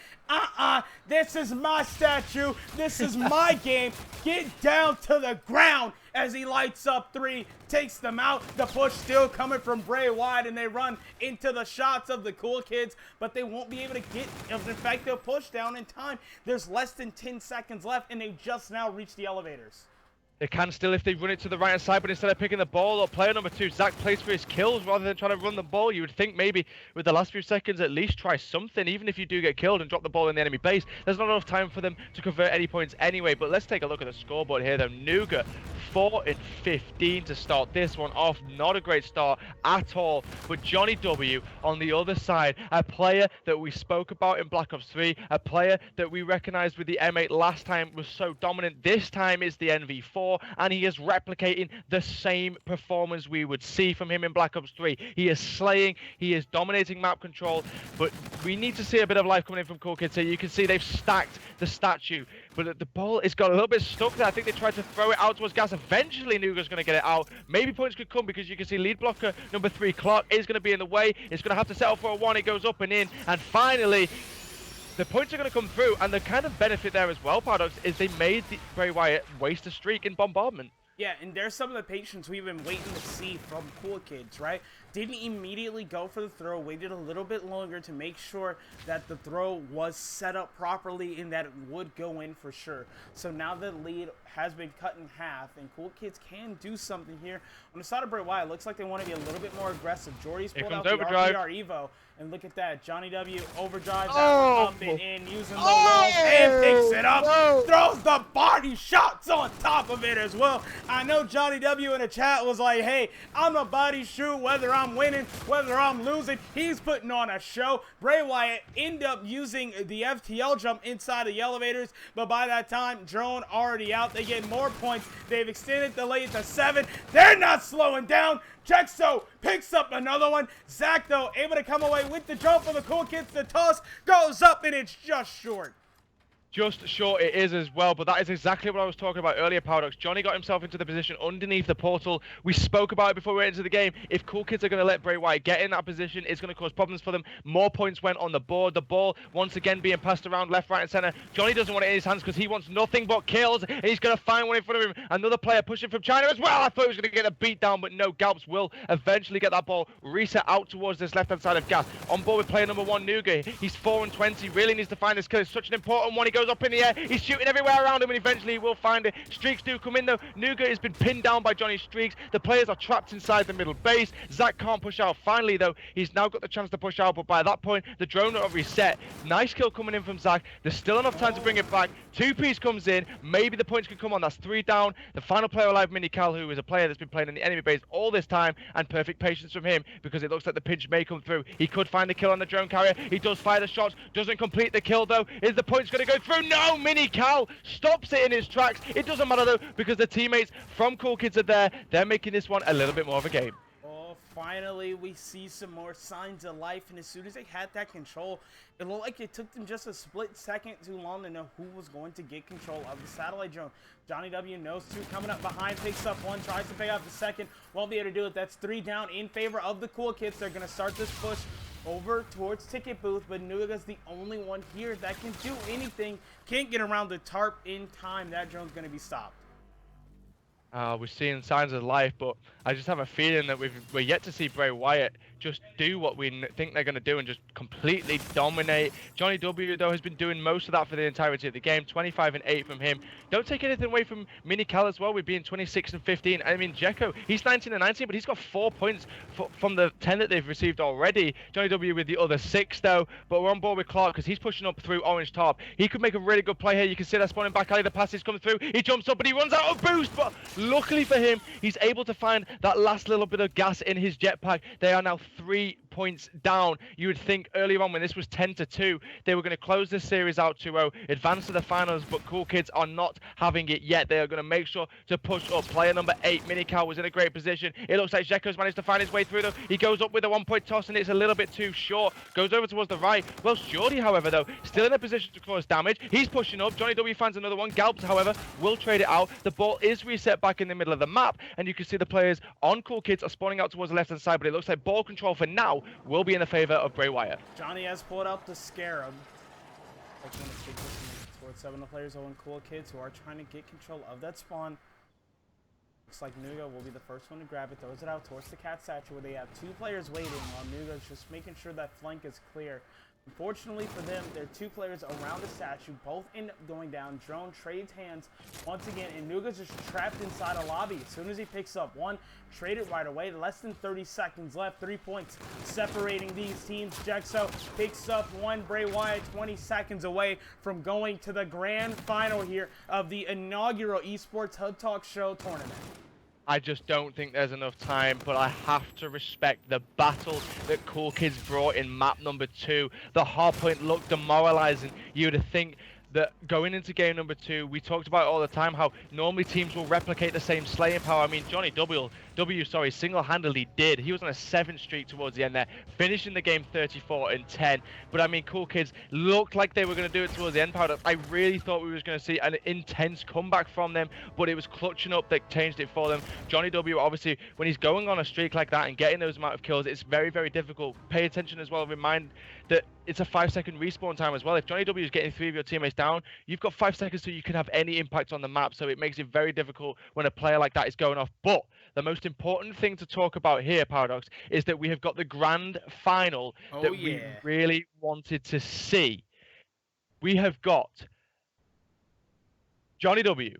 this is my statue. This is my game. Get down to the ground. As he lights up 3, takes them out. The push still coming from Bray Wyatt, and they run into the shots of the Cool Kids, but they won't be able to get an effective push down in time. There's less than 10 seconds left, and they've just now reached the elevators. They can still if they run it to the right hand side, but instead of picking the ball up, player number 2, Zach, plays for his kills rather than trying to run the ball. You would think maybe with the last few seconds at least try something, even if you do get killed and drop the ball in the enemy base. There's not enough time for them to convert any points anyway, but let's take a look at the scoreboard here though. Nuga, 4 and 15 to start this one off. Not a great start at all, but Johnny W on the other side, a player that we spoke about in Black Ops 3, a player that we recognized with the M8 last time was so dominant. This time is the NV4, and he is replicating the same performance we would see from him in Black Ops 3. He is slaying, he is dominating map control, but we need to see a bit of life coming in from Cool Kids here. You can see they've stacked the statue, but the ball has got a little bit stuck there. I think they tried to throw it out towards Gas. Eventually, Nuga's going to get it out. Maybe points could come because you can see lead blocker number 3, Clark, is going to be in the way. It's going to have to settle for a 1. It goes up and in, and finally, the points are going to come through, and the kind of benefit there as well, Paradox, is they made Bray Wyatt waste a streak in bombardment. Yeah, and there's some of the patience we've been waiting to see from Cool Kids, right? Didn't immediately go for the throw, waited a little bit longer to make sure that the throw was set up properly and that it would go in for sure. So now the lead has been cut in half, and Cool Kids can do something here. On the side of Bray Wyatt, looks like they want to be a little bit more aggressive. Jordy's pulled out the RPR Evo, and look at that. Johnny W overdrives up and in, using the low, and picks it up, throws the body shots on top of it as well. I know Johnny W in the chat was like, hey, I'm a body shoot whether I'm winning, whether I'm losing. He's putting on a show. Bray Wyatt ended up using the FTL jump inside of the elevators, but by that time, Drone already out. They get more points. They've extended the lead to 7. They're not slowing down. Jexo picks up another one. Zach, though, able to come away with the jump for the Cool Kids. The toss goes up, and it's just short. Just short it is as well, but that is exactly what I was talking about earlier, Paradox. Johnny got himself into the position underneath the portal. We spoke about it before we went into the game. If Cool Kids are going to let Bray Wyatt get in that position, it's going to cause problems for them. More points went on the board. The ball, once again, being passed around left, right, and center. Johnny doesn't want it in his hands because he wants nothing but kills, and he's going to find one in front of him. Another player pushing from China as well. I thought he was going to get a beat down, but no, Galps will eventually get that ball reset out towards this left-hand side of Gas. On board with player number 1, Nuga. He's 4-20. Really needs to find this kill. It's such an important one. He goes up in the air. He's shooting everywhere around him, and eventually he will find it. Streaks do come in, though. Nuga has been pinned down by Johnny's streaks. The players are trapped inside the middle base. Zach can't push out. Finally, though, he's now got the chance to push out, but by that point, the drone will reset. Nice kill coming in from Zach. There's still enough time to bring it back. 2-piece comes in. Maybe the points can come on. That's 3 down. The final player alive, Mini Cal, who is a player that's been playing in the enemy base all this time, and perfect patience from him because it looks like the pinch may come through. He could find the kill on the drone carrier. He does fire the shots. Doesn't complete the kill, though. Is the points going to go through? No! Mini Cal stops it in his tracks. It doesn't matter, though, because the teammates from Cool Kids are there. They're making this one a little bit more of a game. Oh, finally, we see some more signs of life, and as soon as they had that control, it looked like it took them just a split second too long to know who was going to get control of the satellite drone. Johnny W knows 2 coming up behind, picks up 1, tries to pick up the second. Won't be able to do it. That's 3 down in favor of the Cool Kids. They're going to start this push over towards Ticket Booth, but Nuga's the only one here that can do anything. Can't get around the tarp in time. That drone's going to be stopped. We're seeing signs of life, but I just have a feeling that we're yet to see Bray Wyatt just do what we think they're going to do and just completely dominate. Johnny W, though, has been doing most of that for the entirety of the game. 25-8 from him. Don't take anything away from Mini Cal as well. We're being 26-15. I mean, Jekko, he's 19-19, but he's got 4 points from the 10 that they've received already. Johnny W with the other 6, though, but we're on board with Clark because he's pushing up through Orange Tarp. He could make a really good play here. You can see that spawning back alley. The passes come through. He jumps up, but he runs out of boost, but luckily for him, he's able to find that last little bit of gas in his jetpack. They are now 3 points down. You would think earlier on when this was 10-2, they were going to close this series out 2-0, advance to the finals, but Cool Kids are not having it yet. They are going to make sure to push up. Player number 8, Minical, was in a great position. It looks like Jekko's managed to find his way through, though. He goes up with a 1-point toss, and it's a little bit too short. Goes over towards the right. Well, Jordy, however, though, still in a position to cause damage. He's pushing up. Johnny W finds another one. Galps, however, will trade it out. The ball is reset back in the middle of the map, and you can see the players on Cool Kids are spawning out towards the left-hand side, but it looks like ball control for now will be in the favor of Bray Wyatt. Johnny has pulled out the Scarab. Like going to take this towards 7 of the players on Cool Kids who are trying to get control of that spawn. Looks like Nuga will be the first one to grab it, throws it out towards the cat statue where they have 2 players waiting while Nuga's just making sure that flank is clear. Unfortunately for them, there are 2 players around the statue, both end up going down. Drone trades hands once again, and Nuga's just trapped inside a lobby. As soon as he picks up one, trade it right away. Less than 30 seconds left, 3 points separating these teams. Jexo picks up one. Bray Wyatt 20 seconds away from going to the grand final here of the inaugural Esports Hub Talk Show tournament. I just don't think there's enough time, but I have to respect the battle that Cool Kids brought in map number 2. The hardpoint looked demoralizing. You would think that going into game number 2, we talked about it all the time, how normally teams will replicate the same slaying power. I mean, Johnny W single-handedly did. He was on a 7th streak towards the end there, finishing the game 34-10. But I mean, Cool Kids looked like they were going to do it towards the end powder. I really thought we was going to see an intense comeback from them, but it was clutching up that changed it for them. Johnny W, obviously, when he's going on a streak like that and getting those amount of kills, it's very, very difficult. Pay attention as well. Remind that it's a 5-second respawn time as well. If Johnny W is getting 3 of your teammates down, you've got 5 seconds so you can have any impact on the map. So it makes it very difficult when a player like that is going off. But the most important thing to talk about here, Paradox, is that we have got the grand final that we really wanted to see. We have got Johnny W,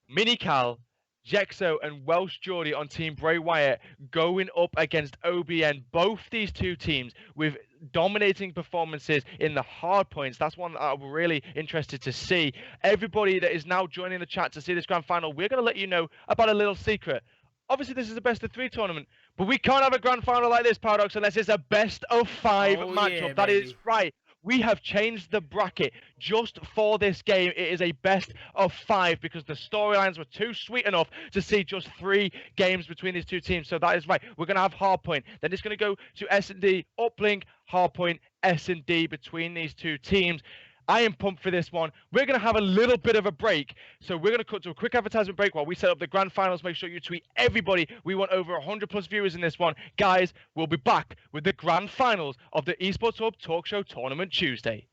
Mini Cal, Jexo and Welsh Geordie on Team Bray Wyatt going up against OBN. Both these two teams with dominating performances in the hard points. That's one that I'm really interested to see. Everybody that is now joining the chat to see this grand final, we're going to let you know about a little secret. Obviously, this is a best-of-3 tournament, but we can't have a grand final like this, Paradox, unless it's a best-of-5 matchup. Yeah, That baby. is right. We have changed the bracket just for this game. It is a best-of-5 because the storylines were too sweet enough to see just 3 games between these two teams. So that is right. We're going to have Hardpoint. Then it's going to go to S&D, Uplink, Hardpoint, S&D between these two teams. I am pumped for this one. We're going to have a little bit of a break. So we're going to cut to a quick advertisement break while we set up the grand finals. Make sure you tweet everybody. We want over 100 plus viewers in this one. Guys, we'll be back with the grand finals of the Esports Hub Talk Show Tournament Tuesday.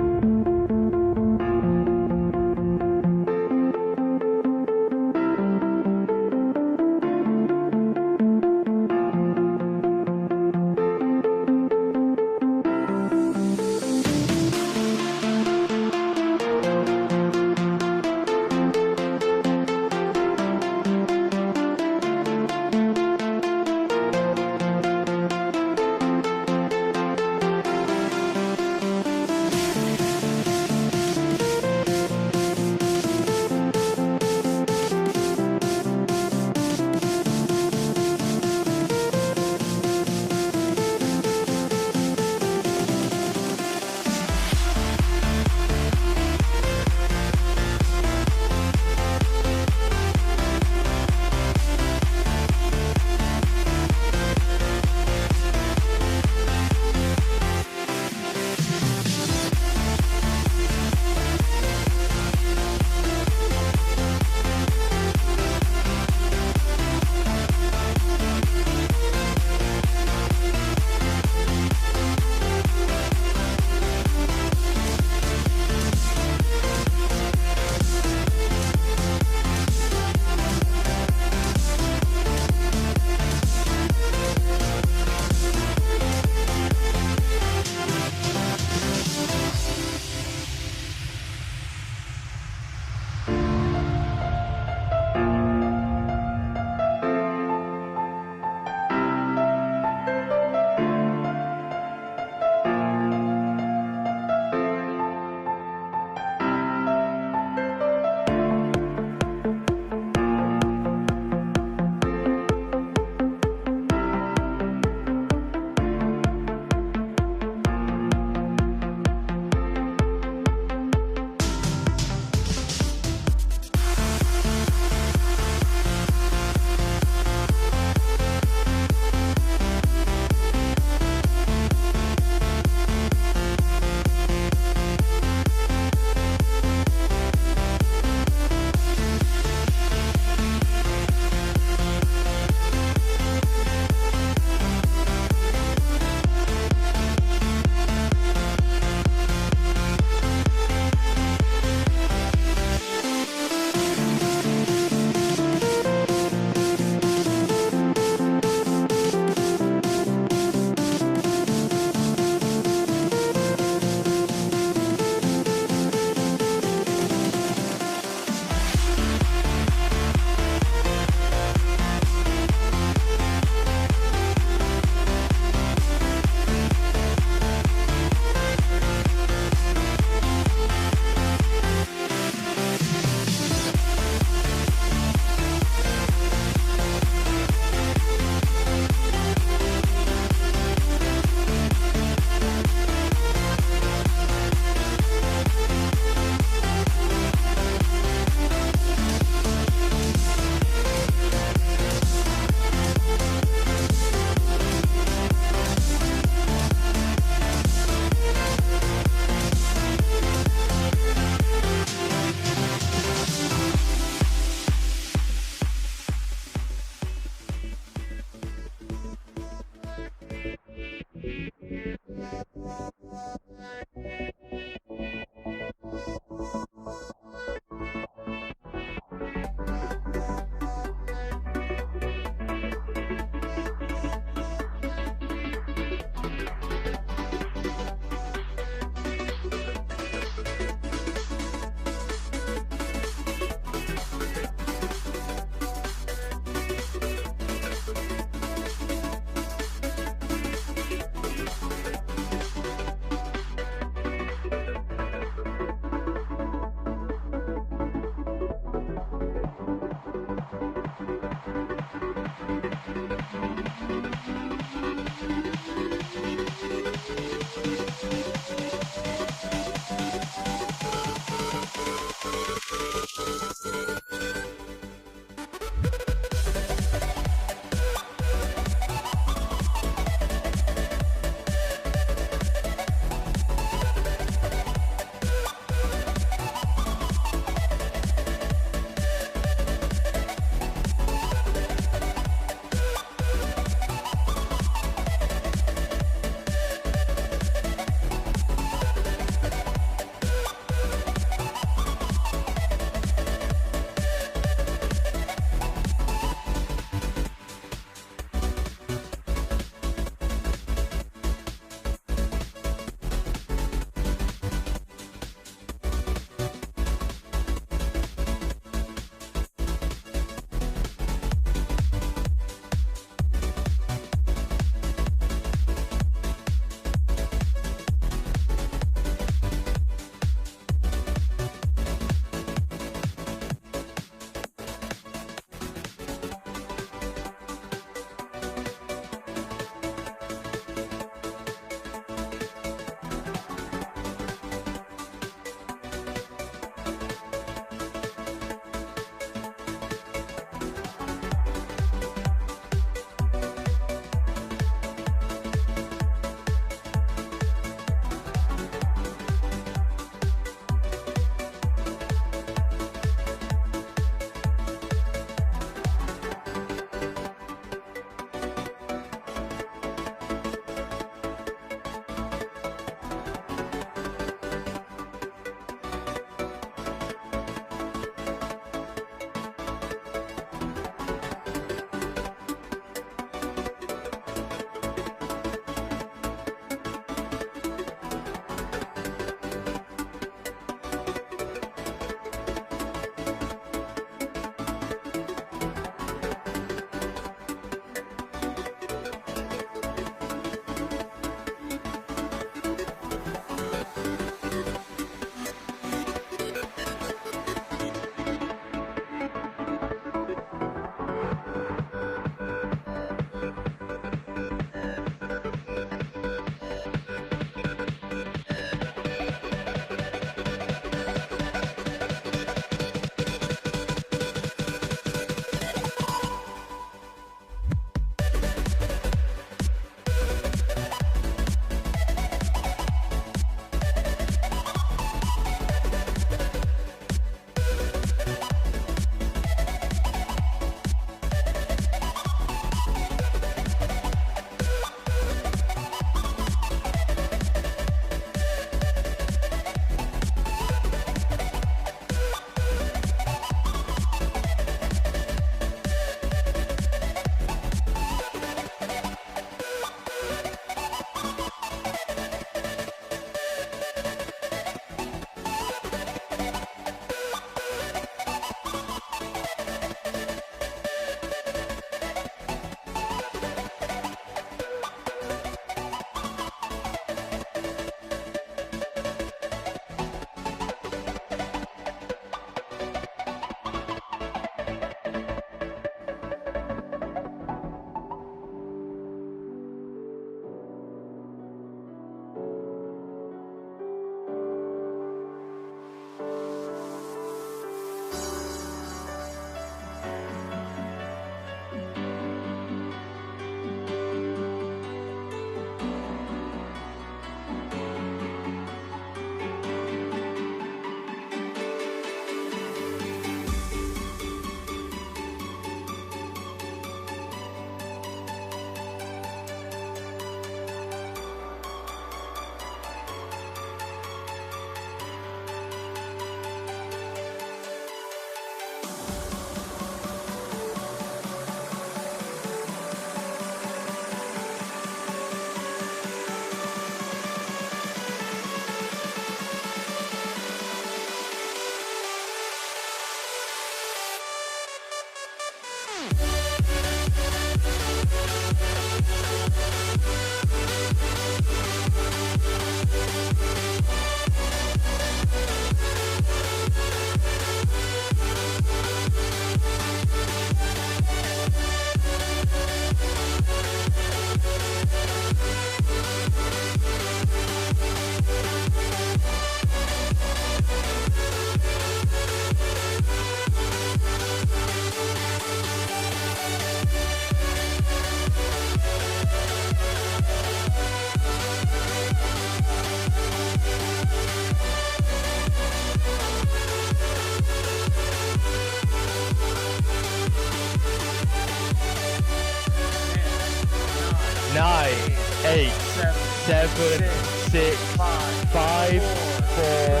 7, 6, 5, 4,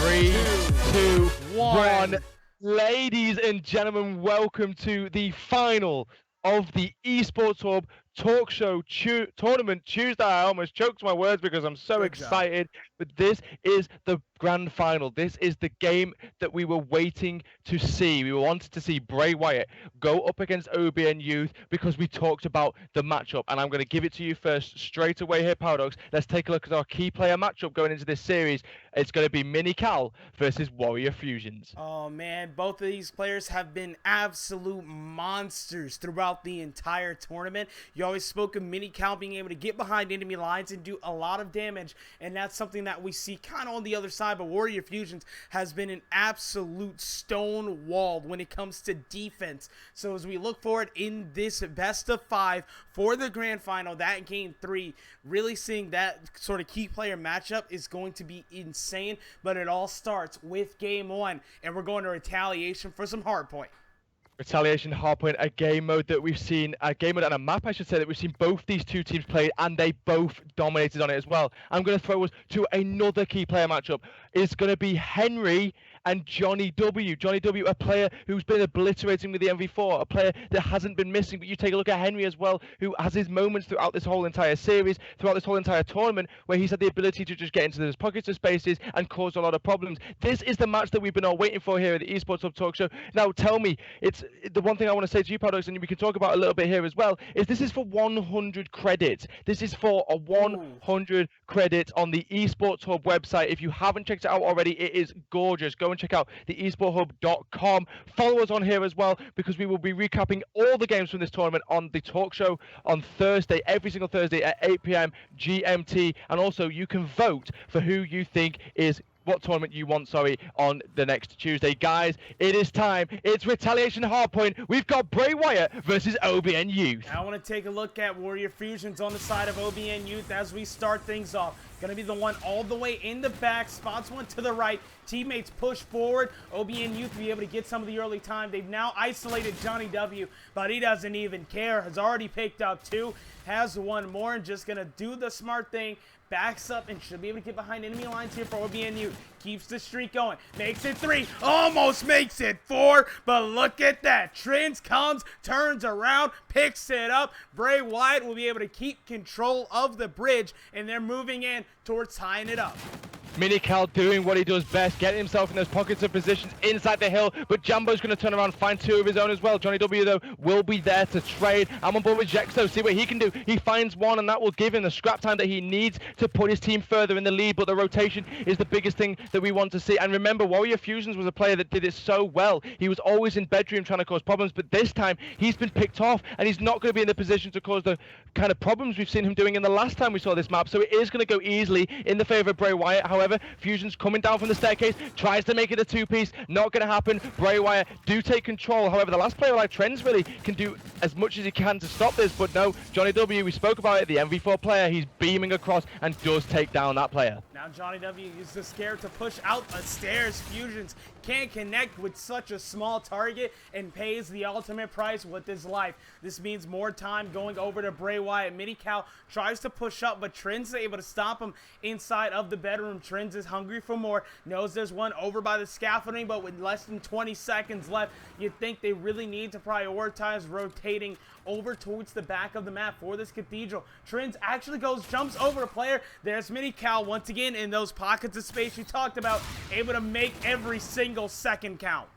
3, 2, 1. Ladies and gentlemen, welcome to the final of the Esports Hub Talk Show Tournament Tuesday. I almost choked my words because I'm so excited. But this is the grand final. This is the game that we were waiting to see. We wanted to see Bray Wyatt go up against OBN Youth because we talked about the matchup. And I'm going to give it to you first straight away here, Paradox. Let's take a look at our key player matchup going into this series. It's going to be Mini Cal versus Warrior Fusions. Oh, man. Both of these players have been absolute monsters throughout the entire tournament. You always spoke of Mini Cal being able to get behind enemy lines and do a lot of damage. And that's something that we see kind of on the other side. But Warrior Fusions has been an absolute stone wall when it comes to defense. So as we look forward in this best of 5 for the grand final, that game 3, really seeing that sort of key player matchup is going to be insane. But it all starts with game 1, and we're going to retaliation for some hardpoint. Retaliation Hardpoint, a game mode that we've seen, a game mode and a map, I should say, that we've seen both these two teams play, and they both dominated on it as well. I'm going to throw us to another key player matchup. It's going to be Henry and Johnny W. Johnny W, a player who's been obliterating with the MV4, a player that hasn't been missing. But you take a look at Henry as well, who has his moments throughout this whole entire series, throughout this whole entire tournament, where he's had the ability to just get into those pockets of spaces and cause a lot of problems. This is the match that we've been all waiting for here at the Esports Hub Talk Show. Now, tell me, it's the one thing I want to say to you, Paradox, and we can talk about a little bit here as well, is this is for 100 credits. This is for a 100 credit on the Esports Hub website. If you haven't checked it out already, it is gorgeous. Go and check out the esporthub.com. Follow us on here as well, because we will be recapping all the games from this tournament on the talk show on Thursday, every single Thursday at 8 p.m. GMT. And also, you can vote for who you think is what tournament you want, on the next Tuesday. Guys, it is time. It's Retaliation Hardpoint. We've got Bray Wyatt versus OBN Youth. I want to take a look at Warrior Fusions on the side of OBN Youth as we start things off. Going to be the one all the way in the back. Spots one to the right. Teammates push forward. OBN Youth will be able to get some of the early time. They've now isolated Johnny W, but he doesn't even care. Has already picked up 2. Has one more and just going to do the smart thing. Backs up and should be able to get behind enemy lines here for OBNU. Keeps the streak going. Makes it 3. Almost makes it 4. But look at that. Trins comes, turns around, picks it up. Bray Wyatt will be able to keep control of the bridge. And they're moving in towards tying it up. Mini Cal doing what he does best, getting himself in those pockets of positions inside the hill, but Jambo's going to turn around and find 2 of his own as well. Johnny W, though, will be there to trade. I'm on board with Jex, though, see what he can do. He finds 1, and that will give him the scrap time that he needs to put his team further in the lead, but the rotation is the biggest thing that we want to see. And remember, Warrior Fusions was a player that did it so well. He was always in bedroom trying to cause problems, but this time, he's been picked off, and he's not going to be in the position to cause the kind of problems we've seen him doing in the last time we saw this map, so it is going to go easily in the favor of Bray Wyatt. However, Fusions coming down from the staircase, tries to make it a 2-piece, not going to happen. Bray Wyatt do take control. However, the last player like Trends really can do as much as he can to stop this, but no, Johnny W, we spoke about it, the MV4 player, he's beaming across and does take down that player. Now Johnny W uses the scare to push out the stairs. Fusions can't connect with such a small target and pays the ultimate price with his life. This means more time going over to Bray Wyatt. Mini Cal tries to push up, but Trins is able to stop him inside of the bedroom. Trins is hungry for more, knows there's one over by the scaffolding, but with less than 20 seconds left, you'd think they really need to prioritize rotating over towards the back of the map for this cathedral. Trins actually jumps over a player. There's Mini Cal once again in those pockets of space you talked about, able to make every single second count.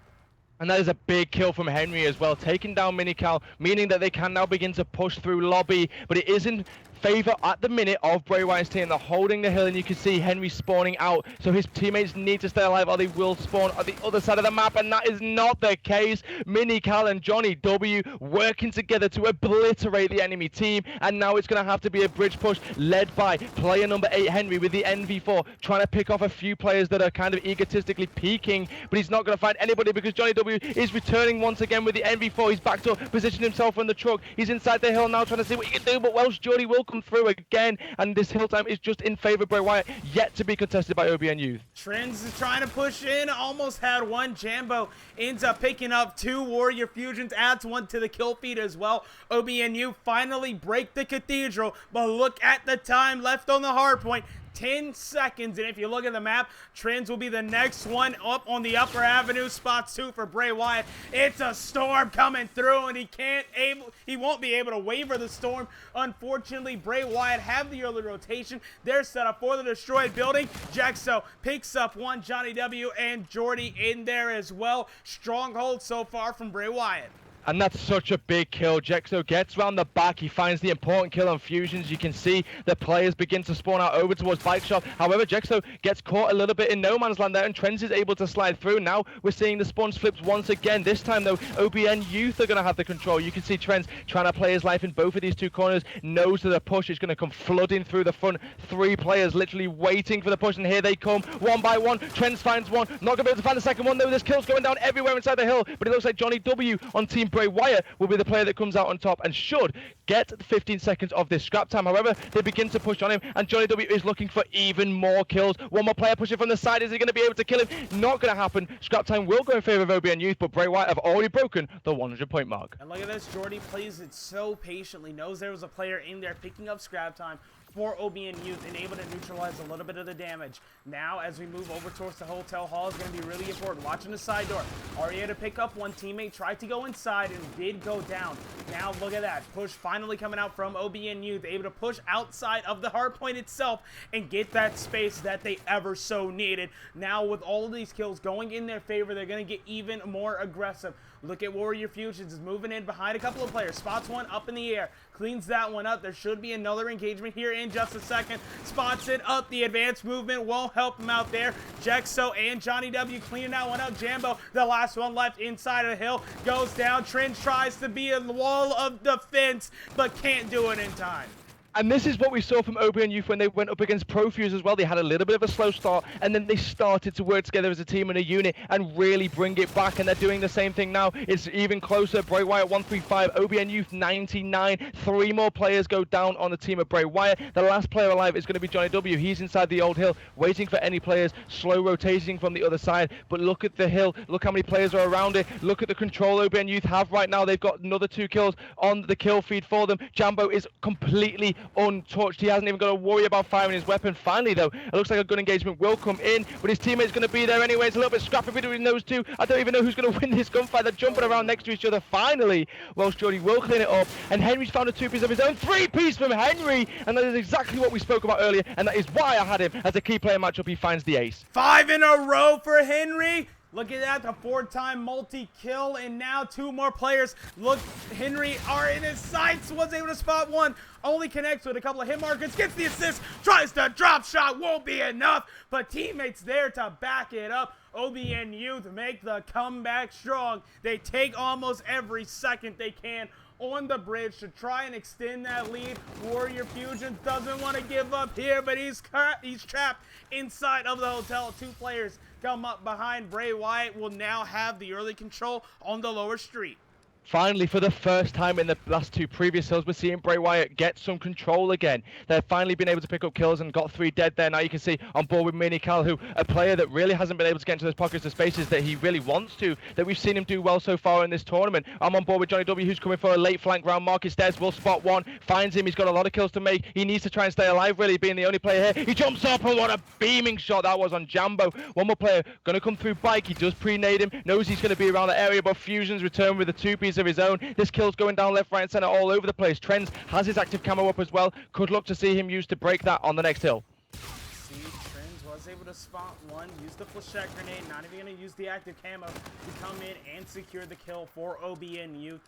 And that is a big kill from Henry as well, taking down Mini Cal, meaning that they can now begin to push through lobby, but it isn't favor at the minute of Bray Wyatt's team. They're holding the hill, and you can see Henry spawning out, so his teammates need to stay alive or they will spawn at the other side of the map, and that is not the case. Mini Cal and Johnny W working together to obliterate the enemy team, and now it's going to have to be a bridge push led by player number 8 Henry with the NV4, trying to pick off a few players that are kind of egotistically peeking, but he's not going to find anybody because Johnny W is returning once again with the NV4. He's backed up, positioned himself on the truck. He's inside the hill now trying to see what he can do, but Welsh Jordy will come through again, and this hill time is just in favor of Bray Wyatt, yet to be contested by OBN Youth. Trends is trying to push in, almost had one. Jambo ends up picking up 2 Warrior Fusions, adds 1 to the kill feed as well. OBNU finally break the Cathedral, but look at the time left on the hard point. 10 seconds, and if you look at the map, Trends will be the next one up on the upper avenue. Spots 2 for Bray Wyatt. It's a storm coming through, and he won't be able to waver the storm. Unfortunately, Bray Wyatt have the early rotation. They're set up for the destroyed building. Jexo picks up 1, Johnny W and Jordy in there as well. Stronghold so far from Bray Wyatt. And that's such a big kill. Jexo gets around the back. He finds the important kill on Fusions. You can see the players begin to spawn out over towards Bike Shop. However, Jexo gets caught a little bit in no man's land there, and Trends is able to slide through. Now we're seeing the spawns flipped once again. This time, though, OBN Youth are going to have the control. You can see Trends trying to play his life in both of these 2 corners. Knows that the push is going to come flooding through the front. 3 players literally waiting for the push, and here they come one by one. Trends finds one. Not going to be able to find the second one, though. This kill's going down everywhere inside the hill, but it looks like Johnny W on Team Bray Wyatt will be the player that comes out on top and should get 15 seconds of this scrap time. However, they begin to push on him, and Johnny W is looking for even more kills. One more player pushing from the side. Is he going to be able to kill him? Not going to happen. Scrap time will go in favor of OBN Youth, but Bray Wyatt have already broken the 100-point mark. And look at this. Jordy plays it so patiently. Knows there was a player in there picking up scrap time for OBN Youth and able to neutralize a little bit of the damage. Now, as we move over towards the hotel hall, is going to be really important. Watching the side door. Aria to pick up one. Teammate tried to go inside and did go down. Now, look at that. Push finally coming out from OBN Youth. Able to push outside of the hard point itself and get that space that they ever so needed. Now, with all of these kills going in their favor, they're going to get even more aggressive. Look at Warrior Fusions is moving in behind a couple of players. Spots one up in the air. Cleans that one up. There should be another engagement here in just a second. Spots it up. The advanced movement won't help him out there. Jexo and Johnny W cleaning that one up. Jambo, the last one left inside of the hill, goes down. Trent tries to be a wall of defense, but can't do it in time. And this is what we saw from OBN Youth when they went up against Profuse as well. They had a little bit of a slow start, and then they started to work together as a team and a unit and really bring it back, and they're doing the same thing now. It's even closer. Bray Wyatt 135, OBN Youth 99. 3 more players go down on the team of Bray Wyatt. The last player alive is going to be Johnny W. He's inside the old hill, waiting for any players, slow rotating from the other side. But look at the hill. Look how many players are around it. Look at the control OBN Youth have right now. They've got another 2 kills on the kill feed for them. Jambo is completely untouched. He hasn't even got to worry about firing his weapon. Finally, though, it looks like a good engagement will come in, but his teammate's going to be there anyway. It's a little bit scrappy between those 2. I don't even know who's going to win this gunfight. They're jumping around next to each other. Finally, Welsh Jordy will clean it up, and Henry's found a 2-piece of his own. 3-piece from Henry, and that is exactly what we spoke about earlier, and that is why I had him as a key player matchup. He finds the ace. 5 in a row for Henry. Look at that, the 4-time multi-kill, and now 2 more players. Look, Henry are in his sights, was able to spot one. Only connects with a couple of hit markers, gets the assist, tries to drop shot, won't be enough, but teammates there to back it up. OBN Youth make the comeback strong. They take almost every second they can on the bridge to try and extend that lead. Warrior Fusion doesn't want to give up here, but he's trapped inside of the hotel. 2 players come up behind. Bray Wyatt will now have the early control on the lower street. Finally, for the first time in the last 2 previous hills, we're seeing Bray Wyatt get some control again. They've finally been able to pick up kills and got 3 dead there. Now you can see on board with Mini Cal, who a player that really hasn't been able to get into those pockets of spaces that he really wants to, that we've seen him do well so far in this tournament. I'm on board with Johnny W, who's coming for a late flank round. Marcus Des will spot one, finds him. He's got a lot of kills to make. He needs to try and stay alive, really, being the only player here. He jumps up, and what a beaming shot that was on Jambo. One more player going to come through Bike. He does pre-nade him, knows he's going to be around the area, but Fusion's return with a 2-piece of his own. This kills going down left, right, and center all over the place. Trends has his active camo up as well. Could look to see him use to break that on the next hill. See, Trends was able to spot one, use the flechette grenade, not even going to use the active camo to come in and secure the kill for OBN Youth.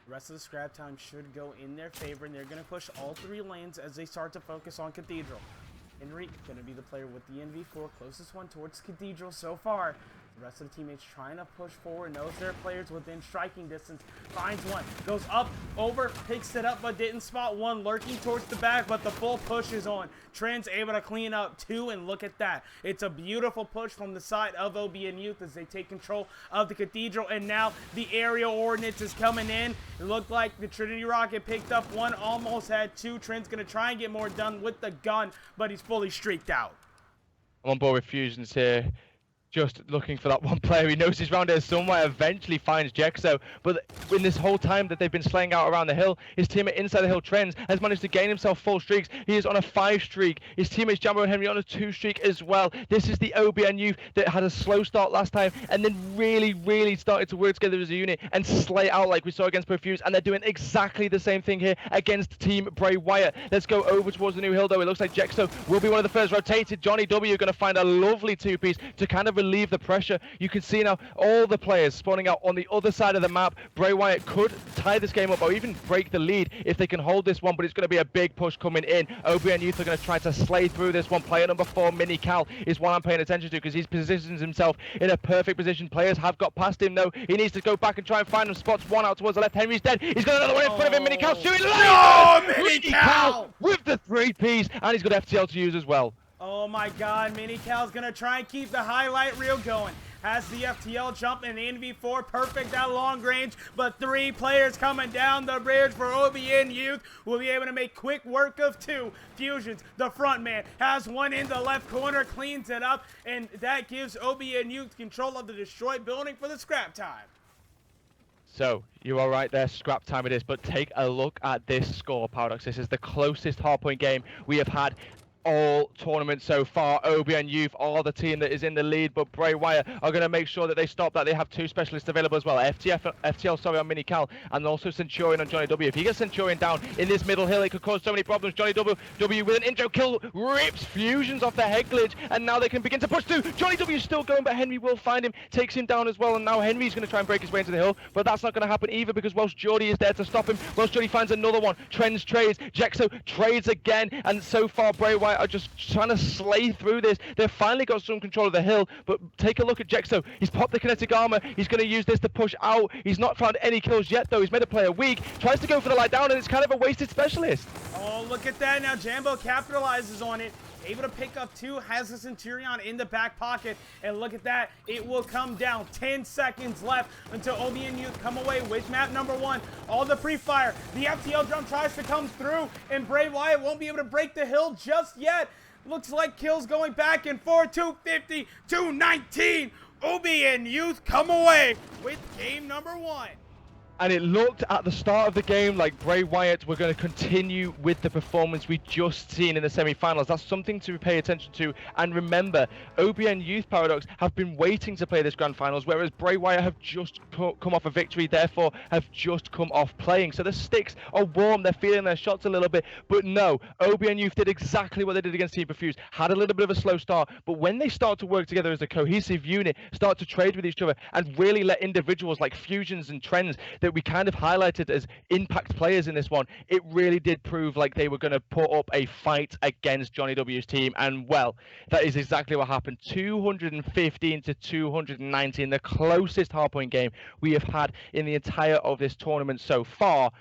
The rest of the scrap time should go in their favor, and they're going to push all 3 lanes as they start to focus on Cathedral. Henry going to be the player with the NV4, closest one towards Cathedral so far. The rest of the teammates trying to push forward, knows their players within striking distance, finds one, goes up, over, picks it up, but didn't spot one lurking towards the back, but the full push is on. Trent's able to clean up two, and look at that. It's a beautiful push from the side of OBN Youth as they take control of the Cathedral, and now the aerial ordnance is coming in. It looked like the Trinity Rocket picked up one, almost had two. Trent's going to try and get more done with the gun, but he's fully streaked out. I'm on board with Fusions here. Just looking for that one player. He knows he's around here somewhere, eventually finds Jexo. But in this whole time that they've been slaying out around the hill, his teammate inside the hill, Trends, has managed to gain himself 4 streaks. He is on a 5 streak. His teammates Jambo and Henry on a 2 streak as well. This is the OBN Youth that had a slow start last time and then really started to work together as a unit and slay out like we saw against Perfuse. And they're doing exactly the same thing here against Team Bray Wyatt. Let's go over towards the new hill though. It looks like Jexo will be one of the first rotated. Johnny W going to find a lovely 2-piece to kind of relieve the pressure. You can see now all the players spawning out on the other side of the map. Bray Wyatt could tie this game up or even break the lead if they can hold this one, but it's going to be a big push coming in. OBN Youth are going to try to slay through this one. Player number 4, Mini Cal, is one I'm paying attention to because he positions himself in a perfect position. Players have got past him though. He needs to go back and try and find them spots. One out towards the left. Henry's dead. He's got another one in front of him. Mini Cal shooting live. Oh, Mini Cal with the 3-piece, and he's got FTL to use as well. Oh my god, Mini Cal's gonna try and keep the highlight reel going. Has the FTL jump in the NV4, perfect at long range, but 3 players coming down the bridge for OBN Youth will be able to make quick work of 2. Fusions, the front man, has one in the left corner, cleans it up, and that gives OBN Youth control of the destroyed building for the scrap time. So, you are right there, scrap time it is, but take a look at this score, Paradox. This is the closest hardpoint game we have had all tournament so far. OBN Youth are the team that is in the lead, but Bray Wyatt are going to make sure that they stop that. They have 2 specialists available as well. FTL, sorry, on Mini Cal, and also Centurion on Johnny W. If he gets Centurion down in this middle hill, it could cause so many problems. Johnny W with an intro kill rips Fusions off the head glitch, and now they can begin to push through. Johnny W is still going, but Henry will find him, takes him down as well, and now Henry's going to try and break his way into the hill, but that's not going to happen either because Welsh Geordie is there to stop him. Welsh Geordie finds another one. Trends trades. Jexo trades again, and so far Bray Wyatt are just trying to slay through this. They've finally got some control of the hill, but take a look at Jexo. He's popped the kinetic armor. He's going to use this to push out. He's not found any kills yet, though. He's made a player weak. Tries to go for the light down, and it's kind of a wasted specialist. Oh, look at that. Now Jambo capitalizes on it. Able to pick up 2, has the Centurion in the back pocket, and look at that, it will come down. 10 seconds left until OBN Youth come away with map number 1. All the pre-fire, the FTL drum tries to come through, and Bray Wyatt won't be able to break the hill just yet. Looks like kills going back and forth. 250, 219. OBN Youth come away with game number 1. And it looked at the start of the game like Bray Wyatt were going to continue with the performance we just seen in the semi-finals. That's something to pay attention to. And remember, OBN Youth Paradox have been waiting to play this grand finals, whereas Bray Wyatt have just come off a victory, therefore have just come off playing. So the sticks are warm, they're feeling their shots a little bit. But no, OBN Youth did exactly what they did against Team Perfuse. Had a little bit of a slow start, but when they start to work together as a cohesive unit, start to trade with each other, and really let individuals like Fusions and Trends that we kind of highlighted as impact players in this one, it really did prove like they were going to put up a fight against Johnny W's team, and well, that is exactly what happened. 215 to 219, the closest hardpoint game we have had in the entire of this tournament so far.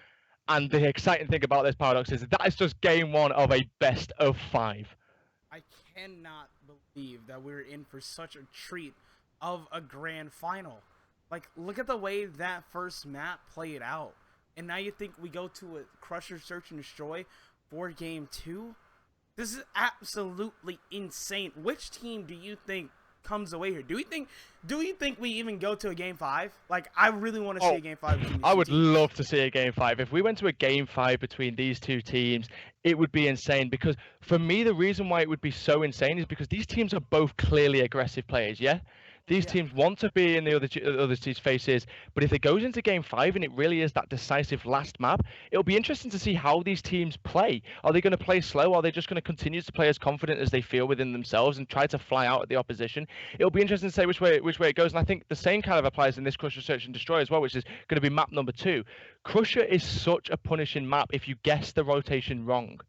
And the exciting thing about this, Paradox, is that is just game 1 of a best of 5. I cannot believe that we're in for such a treat of a grand final. Like, look at the way that first map played out. And now you think we go to a Crusher Search and Destroy for game 2? This is absolutely insane. Which team do you think comes away here? Do you think we even go to a game 5? Like, I really want to see a game 5 between these I would two teams. love to see a game 5. If we went to a game 5 between these 2 teams, it would be insane, because for me the reason why it would be so insane is because these teams are both clearly aggressive players, yeah? These teams want to be in the other team's faces, but if it goes into game 5 and it really is that decisive last map, it'll be interesting to see how these teams play. Are they going to play slow? Are they just going to continue to play as confident as they feel within themselves and try to fly out at the opposition? It'll be interesting to say which way it goes, and I think the same kind of applies in this Crusher Search and Destroy as well, which is going to be map number 2. Crusher is such a punishing map if you guess the rotation wrong.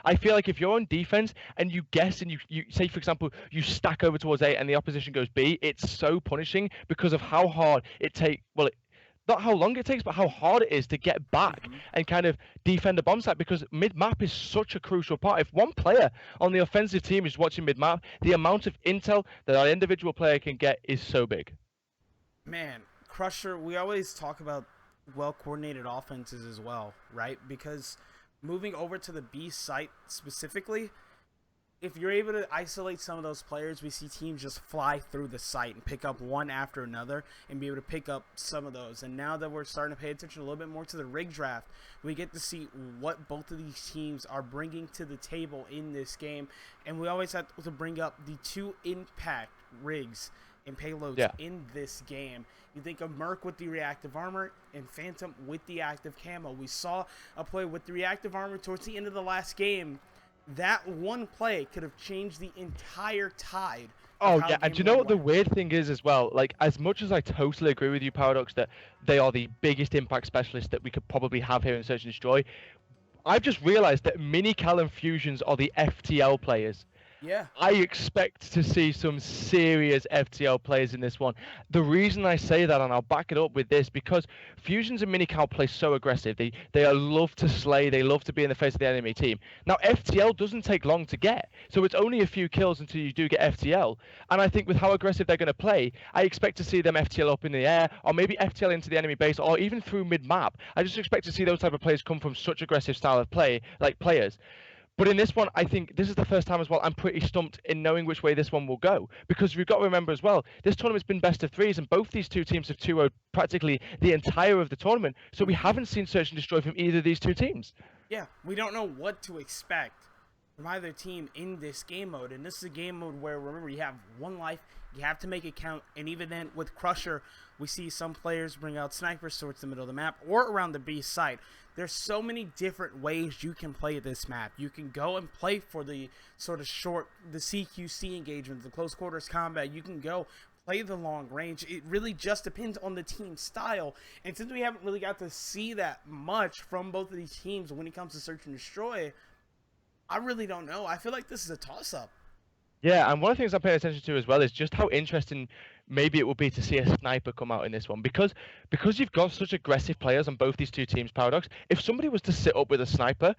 I feel like if you're on defense and you guess and you say, for example, you stack over towards A and the opposition goes B, it's so punishing because of how hard it takes. Well, not how long it takes, but how hard it is to get back and kind of defend a bomb site, because mid-map is such a crucial part. If one player on the offensive team is watching mid-map, the amount of intel that an individual player can get is so big. Man, Crusher, we always talk about well-coordinated offenses as well, right? Because moving over to the B site specifically, if you're able to isolate some of those players, we see teams just fly through the site and pick up one after another and be able to pick up some of those. And now that we're starting to pay attention a little bit more to the rig draft, we get to see what both of these teams are bringing to the table in this game. And we always have to bring up the 2 impact rigs and payloads in this game. You think of Merc with the reactive armor and Phantom with the active camo. We saw a play with the reactive armor towards the end of the last game. That one play could have changed the entire tide. Oh, yeah, and do you know what the weird thing is as well? Like, as much as I totally agree with you, Paradox, that they are the biggest impact specialists that we could probably have here in Search and Destroy, I've just realized that Mini-Cal and Fusions are the FTL players. Yeah. I expect to see some serious FTL players in this one. The reason I say that, and I'll back it up with this, because Fusions and Mini-Cal play so aggressive. They love to slay. They love to be in the face of the enemy team. Now, FTL doesn't take long to get, so it's only a few kills until you do get FTL. And I think with how aggressive they're going to play, I expect to see them FTL up in the air, or maybe FTL into the enemy base, or even through mid-map. I just expect to see those type of players come from such aggressive style of play, like players. But in this one, I think this is the first time as well I'm pretty stumped in knowing which way this one will go. Because we've got to remember as well, this tournament's been best of threes, and both these two teams have 2-0'd practically the entire of the tournament. So we haven't seen Search and Destroy from either of these two teams. Yeah, we don't know what to expect from either team in this game mode. And this is a game mode where, remember, you have one life, you have to make it count. And even then, with Crusher, we see some players bring out snipers towards the middle of the map or around the B site. There's so many different ways you can play this map. You can go and play for the sort of the CQC engagement, the close quarters combat. You can go play the long range. It really just depends on the team style. And since we haven't really got to see that much from both of these teams when it comes to Search and Destroy, I really don't know. I feel like this is a toss-up. Yeah, and one of the things I pay attention to as well is just how interesting maybe it will be to see a sniper come out in this one, because you've got such aggressive players on both these two teams, Paradox. If somebody was to sit up with a sniper,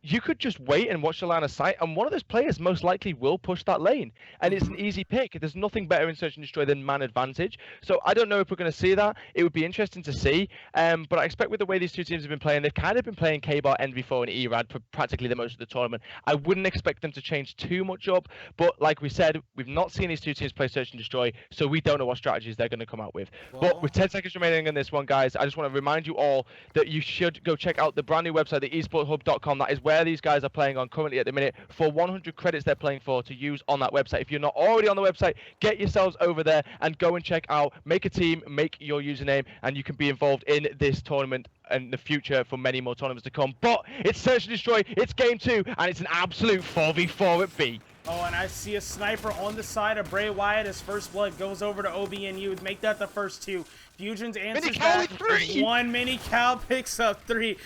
you could just wait and watch the line of sight, and one of those players most likely will push that lane, and it's an easy pick. There's nothing better in Search and Destroy than man advantage, so I don't know if we're going to see that. It would be interesting to see, but I expect with the way these two teams have been playing, they've kind of been playing K-Bar, NV4, and ERAD for practically the most of the tournament. I wouldn't expect them to change too much up, but like we said, we've not seen these two teams play Search and Destroy, so we don't know what strategies they're going to come out with. Whoa. But with 10 seconds remaining in this one, guys, I just want to remind you all that you should go check out the brand new website, the esporthub.com. That is where these guys are playing on currently at the minute. For 100 credits they're playing for to use on that website. If you're not already on the website, get yourselves over there and go and check out, make a team, make your username, and you can be involved in this tournament and the future for many more tournaments to come. But it's Search and Destroy, it's game 2, and it's an absolute 4v4 at B. Oh, and I see a sniper on the side of Bray Wyatt. His first blood goes over to OBNU. Make that the first 2. Fusions answers back. One Mini-Cal picks up 3.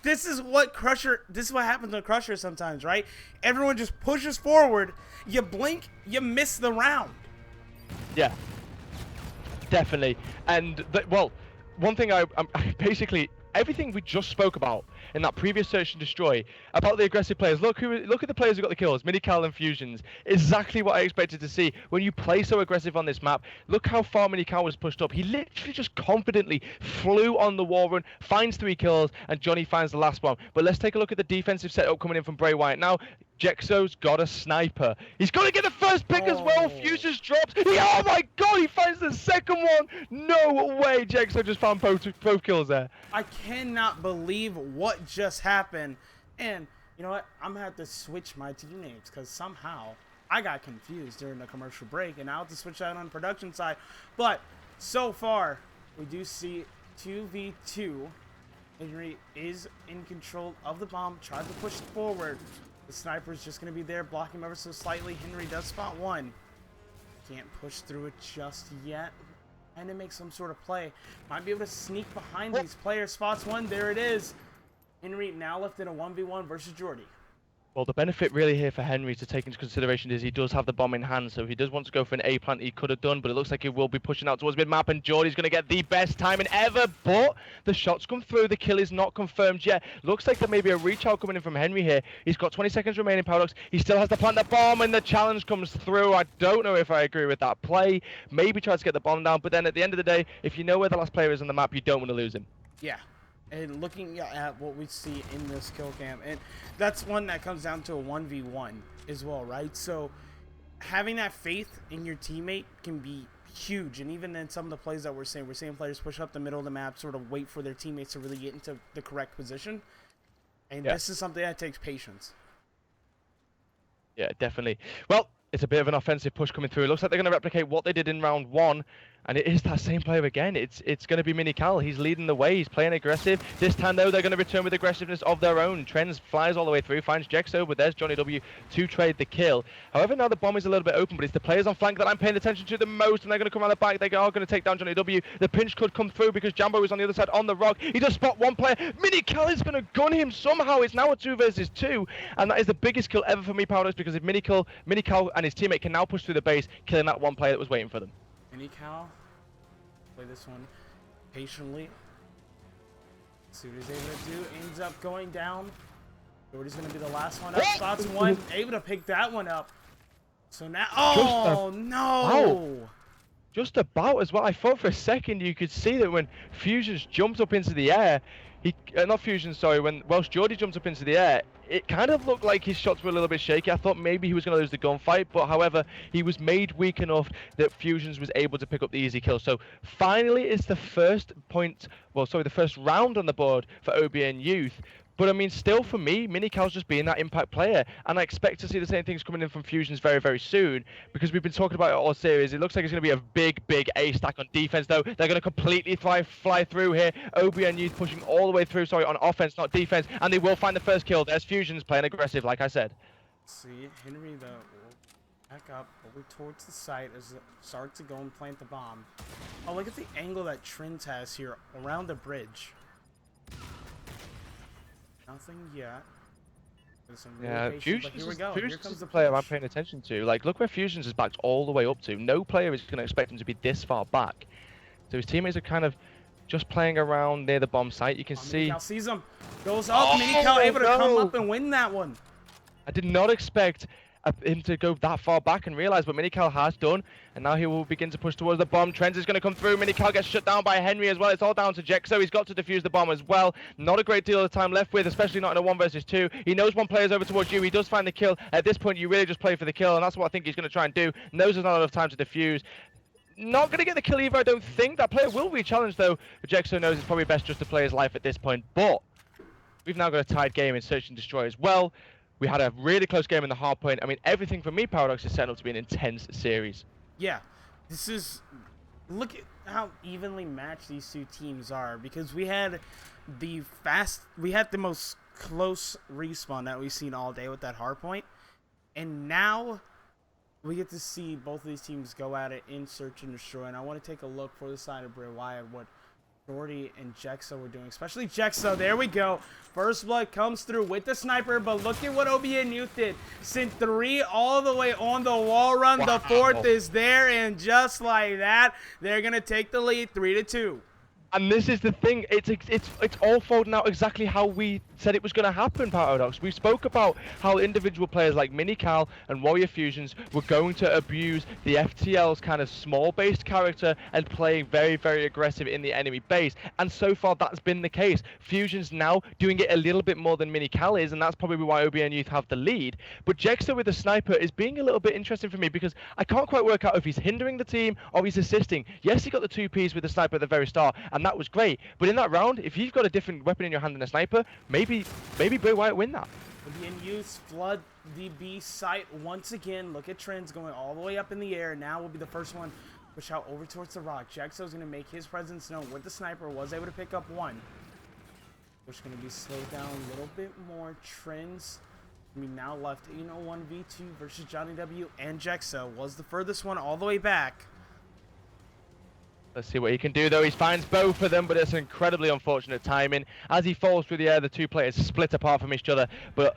This is what happens to Crusher sometimes, right? Everyone just pushes forward. You blink, you miss the round. Yeah, definitely. And one thing I'm basically everything we just spoke about in that previous Search and Destroy about the aggressive players. Look at the players who got the kills, Mini-Cal and Fusions. Exactly what I expected to see when you play so aggressive on this map. Look how far Mini-Cal was pushed up. He literally just confidently flew on the wall run, finds 3 kills, and Johnny finds the last one. But let's take a look at the defensive setup coming in from Bray Wyatt now. Jexo's got a sniper. He's got to get the first pick as well. Fusions drops. Oh my god, he finds the second one. No way, Jexo just found both kills there. I cannot believe what just happened. And you know what? I'm going to have to switch my team names because somehow I got confused during the commercial break. And I'll have to switch that on the production side. But so far, we do see 2v2. Henry is in control of the bomb. Tries to push forward. The sniper's just going to be there, blocking him ever so slightly. Henry does spot one. Can't push through it just yet. And to make some sort of play. Might be able to sneak behind these players. Spots one. There it is. Henry now left in a 1v1 versus Jordy. Well, the benefit really here for Henry to take into consideration is he does have the bomb in hand, so if he does want to go for an A plant, he could have done, but it looks like he will be pushing out towards mid-map, and Geordie's going to get the best timing ever, but the shots come through, the kill is not confirmed yet. Looks like there may be a reach out coming in from Henry here. He's got 20 seconds remaining, Paradox. He still has to plant the bomb, and the challenge comes through. I don't know if I agree with that play. Maybe try to get the bomb down, but then at the end of the day, if you know where the last player is on the map, you don't want to lose him. Yeah. And looking at what we see in this kill cam, and that's one that comes down to a 1v1 as well, right? So having that faith in your teammate can be huge. And even then, some of the plays that we're seeing players push up the middle of the map, sort of wait for their teammates to really get into the correct position. And this is something that takes patience. Yeah, definitely. Well, it's a bit of an offensive push coming through. It looks like they're going to replicate what they did in round 1. And it is that same player again. It's going to be Minical. He's leading the way. He's playing aggressive. This time, though, they're going to return with aggressiveness of their own. Trends flies all the way through, finds Jexo, but there's Johnny W to trade the kill. However, now the bomb is a little bit open, but it's the players on flank that I'm paying attention to the most, and they're going to come around the back. They are going to take down Johnny W. The pinch could come through because Jambo is on the other side on the rock. He does spot one player. Minical is going to gun him somehow. It's now a 2 versus 2, and that is the biggest kill ever for me, Paradox, because if Minical and his teammate can now push through the base, killing that one player that was waiting for them. Minical. Play this one patiently. See what he's able to do. Ends up going down. Jordy's going to be the last one up. Spots one. Able to pick that one up. So now... Oh, no! Just about as well. I thought for a second you could see that when Fusions jumped up into the air, not Fusion, sorry, when Welsh Geordie jumped up into the air, it kind of looked like his shots were a little bit shaky. I thought maybe he was going to lose the gunfight, but however, he was made weak enough that Fusions was able to pick up the easy kill. So finally, it's the first round on the board for OBN Youth. But I mean, still for me, Minical's just being that impact player, and I expect to see the same things coming in from Fusions very, very soon, because we've been talking about it all series. It looks like it's going to be a big, big A stack on defense, though. They're going to completely fly through here. OBN Youth pushing all the way through, on offense, not defense, and they will find the first kill. There's Fusions playing aggressive, like I said. See, Henry, though, will back up over towards the site as it starts to go and plant the bomb. Oh, look at the angle that Trent has here around the bridge. Nothing yet. Yeah, Fusions here we go. Fusions Here comes is the the player I'm push. paying attention to. Like, look where Fusions is backed all the way up to. No player is going to expect him to be this far back. So his teammates are kind of just playing around near the bomb site. You can see... Minical sees him. Goes up. Minical able to come up and win that one. I did not expect him to go that far back and realize what Minical has done, and now he will begin to push towards the bomb. Trends is going to come through. Minical gets shut down by Henry as well. It's all down to Jexo. He's got to defuse the bomb as well. Not a great deal of time left with, especially not in a 1 versus 2. He knows one player's over towards you. He does find the kill. At this point, you really just play for the kill, and that's what I think he's going to try and do. Knows there's not enough time to defuse. Not going to get the kill either, I don't think. That player will be challenged, though. But Jexo knows it's probably best just to play his life at this point. But we've now got a tied game in Search and Destroy as well. We had a really close game in the hard point. I mean, everything for me, Paradox, is set up to be an intense series. Yeah, this is... Look at how evenly matched these two teams are, because we had the most close respawn that we've seen all day with that hard point, and now we get to see both of these teams go at it in Search and Destroy. And I want to take a look for the side of Bray Wyatt, what Jordy and Jexo were doing, especially Jexo. There we go. First blood comes through with the sniper, but look at what OBN Youth did. Sent 3 all the way on the wall run. Wow. The 4th is there, and just like that, they're going to take the lead 3-2. And this is the thing, it's all folding out exactly how we said it was going to happen, Paradox. We spoke about how individual players like Minical and Warrior Fusions were going to abuse the FTL's kind of small-based character and playing very, very aggressive in the enemy base. And so far, that's been the case. Fusions now doing it a little bit more than Minical is, and that's probably why OBN Youth have the lead. But Jexo with the sniper is being a little bit interesting for me, because I can't quite work out if he's hindering the team or he's assisting. Yes, he got the 2 Ps with the sniper at the very start, and that was great. But in that round, if you've got a different weapon in your hand than a sniper, maybe Bray Wyatt win that. OBN Youth flood the B site once again. Look at Trends going all the way up in the air. Now will be the first one push out over towards the rock. Jexo's going to make his presence known with the sniper. Was able to pick up 1. Which is going to be slowed down a little bit more. Trends, I mean, now left 1v2 versus Johnny W and Jexo. Was the furthest one all the way back. Let's see what he can do, though. He finds both of them, but it's incredibly unfortunate timing. As he falls through the air, the 2 players split apart from each other. But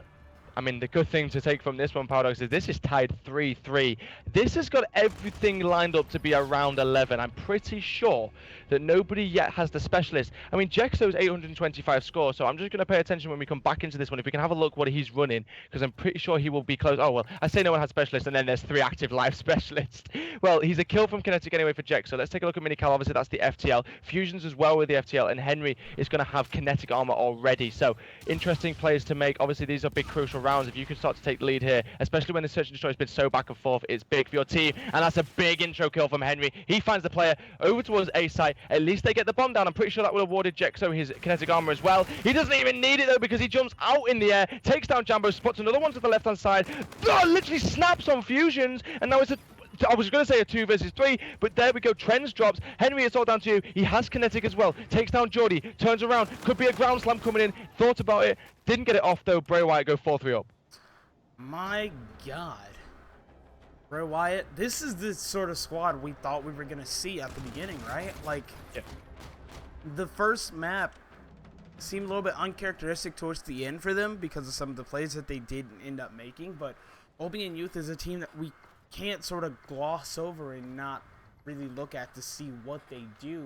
I mean, the good thing to take from this one, Paradox, is this is tied 3-3. This has got everything lined up to be around 11. I'm pretty sure that nobody yet has the specialist. I mean, Jexo's 825 score, so I'm just going to pay attention when we come back into this one. If we can have a look what he's running, because I'm pretty sure he will be close. Oh, well, I say no one has specialists, and then there's 3 active live specialists. Well, he's a kill from Kinetic anyway for Jexo. Let's take a look at Minical. Obviously, that's the FTL. Fusions as well with the FTL, and Henry is going to have Kinetic armor already. So, interesting plays to make. Obviously, these are big crucial rounds. If you can start to take the lead here, especially when the search and destroy has been so back and forth, it's big for your team. And that's a big intro kill from Henry. He finds the player over towards A site. At least they get the bomb down. I'm pretty sure that would have awarded Jexo his kinetic armor as well. He doesn't even need it though, because he jumps out in the air, takes down Jambo, spots another one to the left hand side. Oh, literally snaps on Fusions, and now it's a I was going to say a 2 versus 3, but there we go. Trends drops. Henry, it's all down to you. He has kinetic as well. Takes down Jordy. Turns around. Could be a ground slam coming in. Thought about it. Didn't get it off though. Bray Wyatt go 4-3 up. My God. Bray Wyatt, this is the sort of squad we thought we were going to see at the beginning, right? Like, yeah. The first map seemed a little bit uncharacteristic towards the end for them because of some of the plays that they did end up making, but Obion Youth is a team that we can't sort of gloss over and not really look at to see what they do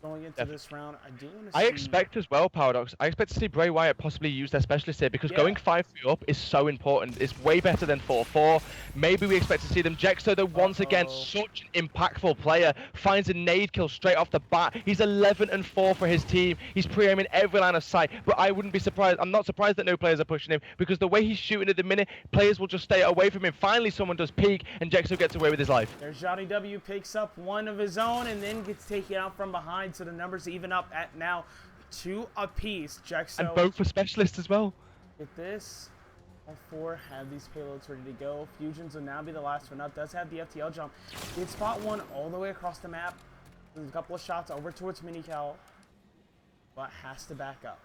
going into this round. I do want to see... I expect as well, Paradox, I expect to see Bray Wyatt possibly use their specialist here, because going 5-3 up is so important. It's way better than 4-4. Maybe we expect to see them. Jexo, though, once again, such an impactful player. Finds a nade kill straight off the bat. He's 11-4 for his team. He's pre-aiming every line of sight, but I wouldn't be surprised. I'm not surprised that no players are pushing him, because the way he's shooting at the minute, players will just stay away from him. Finally, someone does peek, and Jexo gets away with his life. There's Johnny W, picks up one of his own, and then gets taken out from behind, so the numbers even up at now 2 apiece. Jexo, and both for specialists as well. Get this. All 4 have these payloads ready to go. Fusions will now be the last one up. Does have the FTL jump. Did spot one all the way across the map. There's a couple of shots over towards Minical, but has to back up.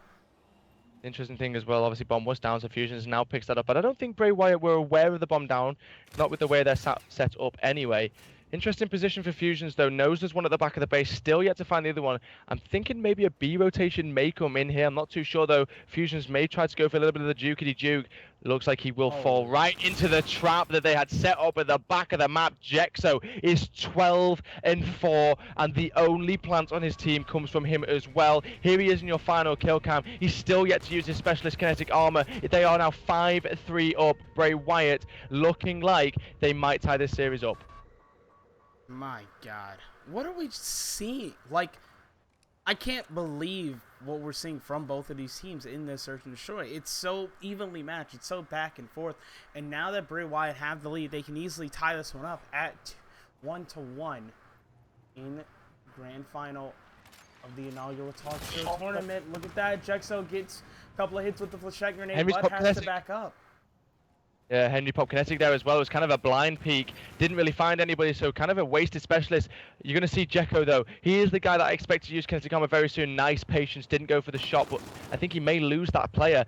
Interesting thing as well, obviously bomb was down, so Fusions now picks that up, but I don't think Bray Wyatt were aware of the bomb down, not with the way they're set up anyway. Interesting position for Fusions though. Knows there's one at the back of the base, still yet to find the other one. I'm thinking maybe a B rotation may come in here. I'm not too sure though. Fusions may try to go for a little bit of the jukety juke. Looks like he will fall right into the trap that they had set up at the back of the map. Jexo is 12-4, and the only plant on his team comes from him as well. Here he is in your final kill cam. He's still yet to use his specialist kinetic armor. They are now 5-3 up. Bray Wyatt looking like they might tie this series up. My God, what are we seeing? Like, I can't believe what we're seeing from both of these teams in this search and destroy. It's so evenly matched. It's so back and forth. And now that Bray Wyatt have the lead, they can easily tie this one up at 1-1 in grand final of the inaugural Talkshow tournament. Look at that. Jexo gets a couple of hits with the flechette grenade, but has to back up. Yeah, Henry popped kinetic there as well. It was kind of a blind peek. Didn't really find anybody, so kind of a wasted specialist. You're going to see Jekko, though. He is the guy that I expect to use kinetic armor very soon. Nice patience. Didn't go for the shot, but I think he may lose that player.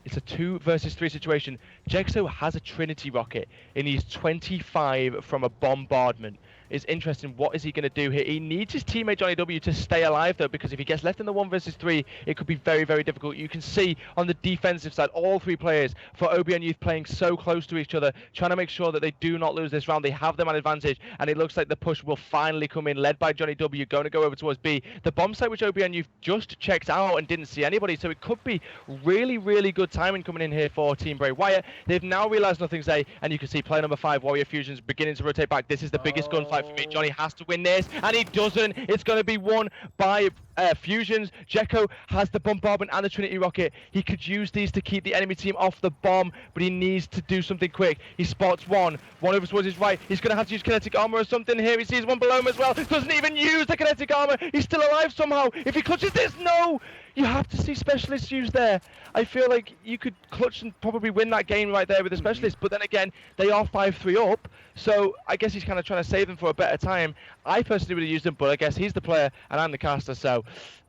It's a 2 versus 3 situation. Jexo has a Trinity rocket, and he's 25 from a bombardment. It's interesting. What is he going to do here? He needs his teammate Johnny W to stay alive, though, because if he gets left in the 1 versus 3, it could be very, very difficult. You can see on the defensive side, all 3 players for OBN Youth playing so close to each other, trying to make sure that they do not lose this round. They have them at advantage, and it looks like the push will finally come in, led by Johnny W, going to go over towards B. The bomb site which OBN Youth just checked out and didn't see anybody, so it could be really, really good timing coming in here for Team Bray Wyatt. They've now realized nothing's A, and you can see player number 5, Warrior Fusions, beginning to rotate back. This is the biggest gunfight for me. Johnny has to win this, and he doesn't. It's going to be won by Fusions. Jekko has the bombardment and the Trinity rocket. He could use these to keep the enemy team off the bomb, but he needs to do something quick. He spots one over towards his right. He's going to have to use kinetic armor or something here. He sees one below him as well. Doesn't even use the kinetic armor. He's still alive somehow. If he clutches this, no! You have to see specialists used there. I feel like you could clutch and probably win that game right there with the specialist, but then again, they are 5-3 up, so I guess he's kind of trying to save them for a better time. I personally would have used him, but I guess he's the player and I'm the caster, so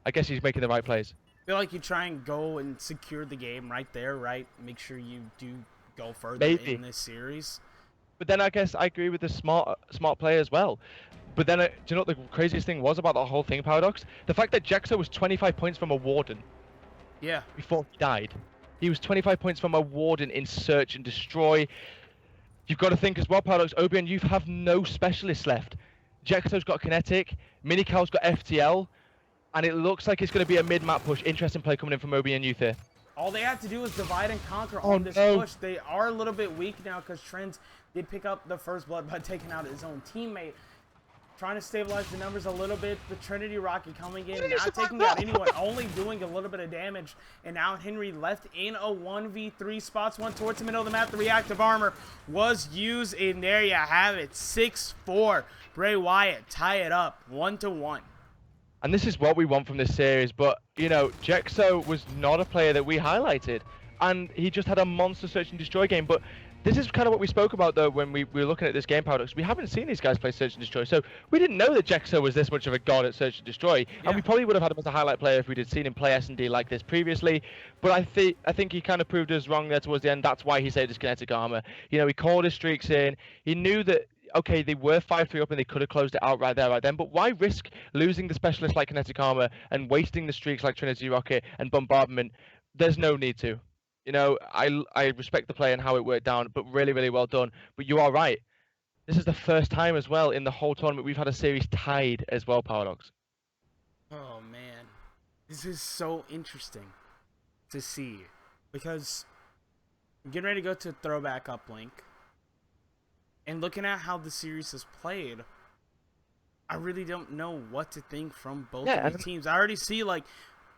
I guess he's making the right plays. I feel like you try and go and secure the game right there, right? Make sure you do go further in this series. But then I guess I agree with the smart play as well. But then, do you know what the craziest thing was about the whole thing, Paradox? The fact that Jexo was 25 points from a Warden. Yeah. Before he died. He was 25 points from a Warden in Search and Destroy. You've got to think as well, Paradox, Obion, you have no specialists left. Jexo's got Kinetic, Minical's got FTL, and it looks like it's going to be a mid-map push. Interesting play coming in from Obion Youth here. All they have to do is divide and conquer on this push. They are a little bit weak now because Trends did pick up the first blood by taking out his own teammate. Trying to stabilize the numbers a little bit. The Trinity Rocket coming in, not taking out anyone, only doing a little bit of damage. And now Henry left in a 1v3. Spots one towards the middle of the map. The reactive armor was used, and there you have it. 6-4. Bray Wyatt tie it up 1-1. And this is what we want from this series, but, you know, Jexo was not a player that we highlighted. And he just had a monster Search and Destroy game, but this is kind of what we spoke about, though, when we were looking at this game, Paradox. We haven't seen these guys play Search and Destroy, so we didn't know that Jexo was this much of a god at Search and Destroy. Yeah. And we probably would have had him as a highlight player if we'd had seen him play S&D like this previously. But I think he kind of proved us wrong there towards the end. That's why he saved his kinetic armor. You know, he called his streaks in. He knew that, okay, they were 5-3 up and they could have closed it out right there, right then. But why risk losing the specialist like kinetic armor and wasting the streaks like Trinity Rocket and Bombardment? There's no need to. You know, I respect the play and how it worked down, but really, really well done. But you are right. This is the first time as well in the whole tournament we've had a series tied as well, Paradox. Oh, man. This is so interesting to see. Because I'm getting ready to go to Throwback Uplink. And looking at how the series has played, I really don't know what to think from both of the teams. I already see, like,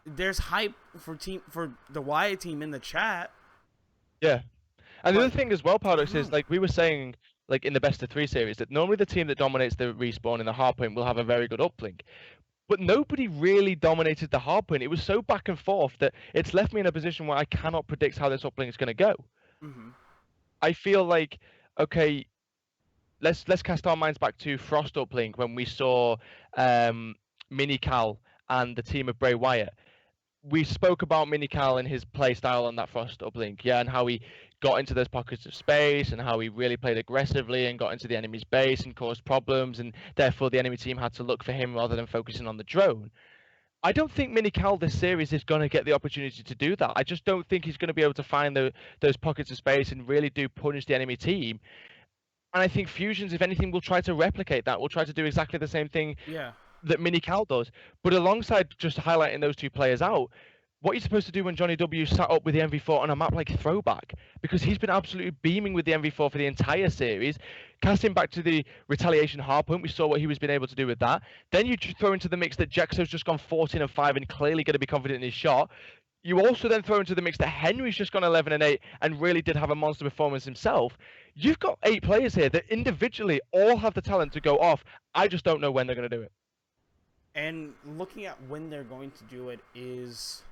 there's hype for the Wyatt team in the chat. Yeah. And the other thing as well, Paradox, is like we were saying, like in the best of 3 series, that normally the team that dominates the respawn in the hardpoint will have a very good uplink. But nobody really dominated the hardpoint. It was so back and forth that it's left me in a position where I cannot predict how this uplink is going to go. I feel like, okay, let's cast our minds back to Frost uplink when we saw Minical and the team of Bray Wyatt. We spoke about Minical and his play style on that Frost uplink, yeah, and how he got into those pockets of space and how he really played aggressively and got into the enemy's base and caused problems, and therefore the enemy team had to look for him rather than focusing on the drone. I don't think Minical this series is going to get the opportunity to do that. I just don't think he's going to be able to find those pockets of space and really do punish the enemy team. And I think Fusions, if anything, will try to replicate that. We'll try to do exactly the same thing that Minical does. But alongside just highlighting those 2 players out, what you're supposed to do when Johnny W sat up with the MV4 on a map like Throwback, because he's been absolutely beaming with the MV4 for the entire series, casting back to the retaliation hardpoint, we saw what he was been able to do with that. Then you throw into the mix that Jexo's just gone 14-5 and clearly going to be confident in his shot. You also then throw into the mix that Henry's just gone 11-8 and really did have a monster performance himself. You've got 8 players here that individually all have the talent to go off. I just don't know when they're going to do it. And looking at when they're going to do it is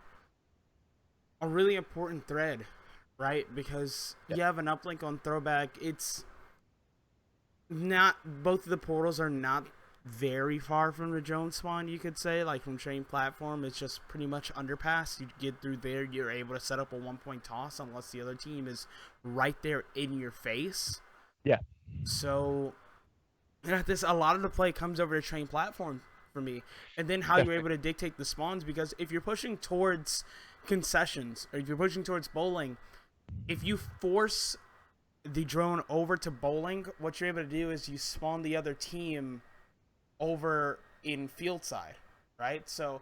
a really important thread, right? Because you have an uplink on Throwback. It's not, both of the portals are not very far from the drone spawn, you could say. Like from train platform, it's just pretty much underpass. You get through there, you're able to set up a 1-point toss unless the other team is right there in your face. Yeah. So at this, a lot of the play comes over to train platform for me, and then how you're able to dictate the spawns. Because if you're pushing towards concessions or if you're pushing towards bowling, if you force the drone over to bowling, what you're able to do is you spawn the other team over in field side, right? So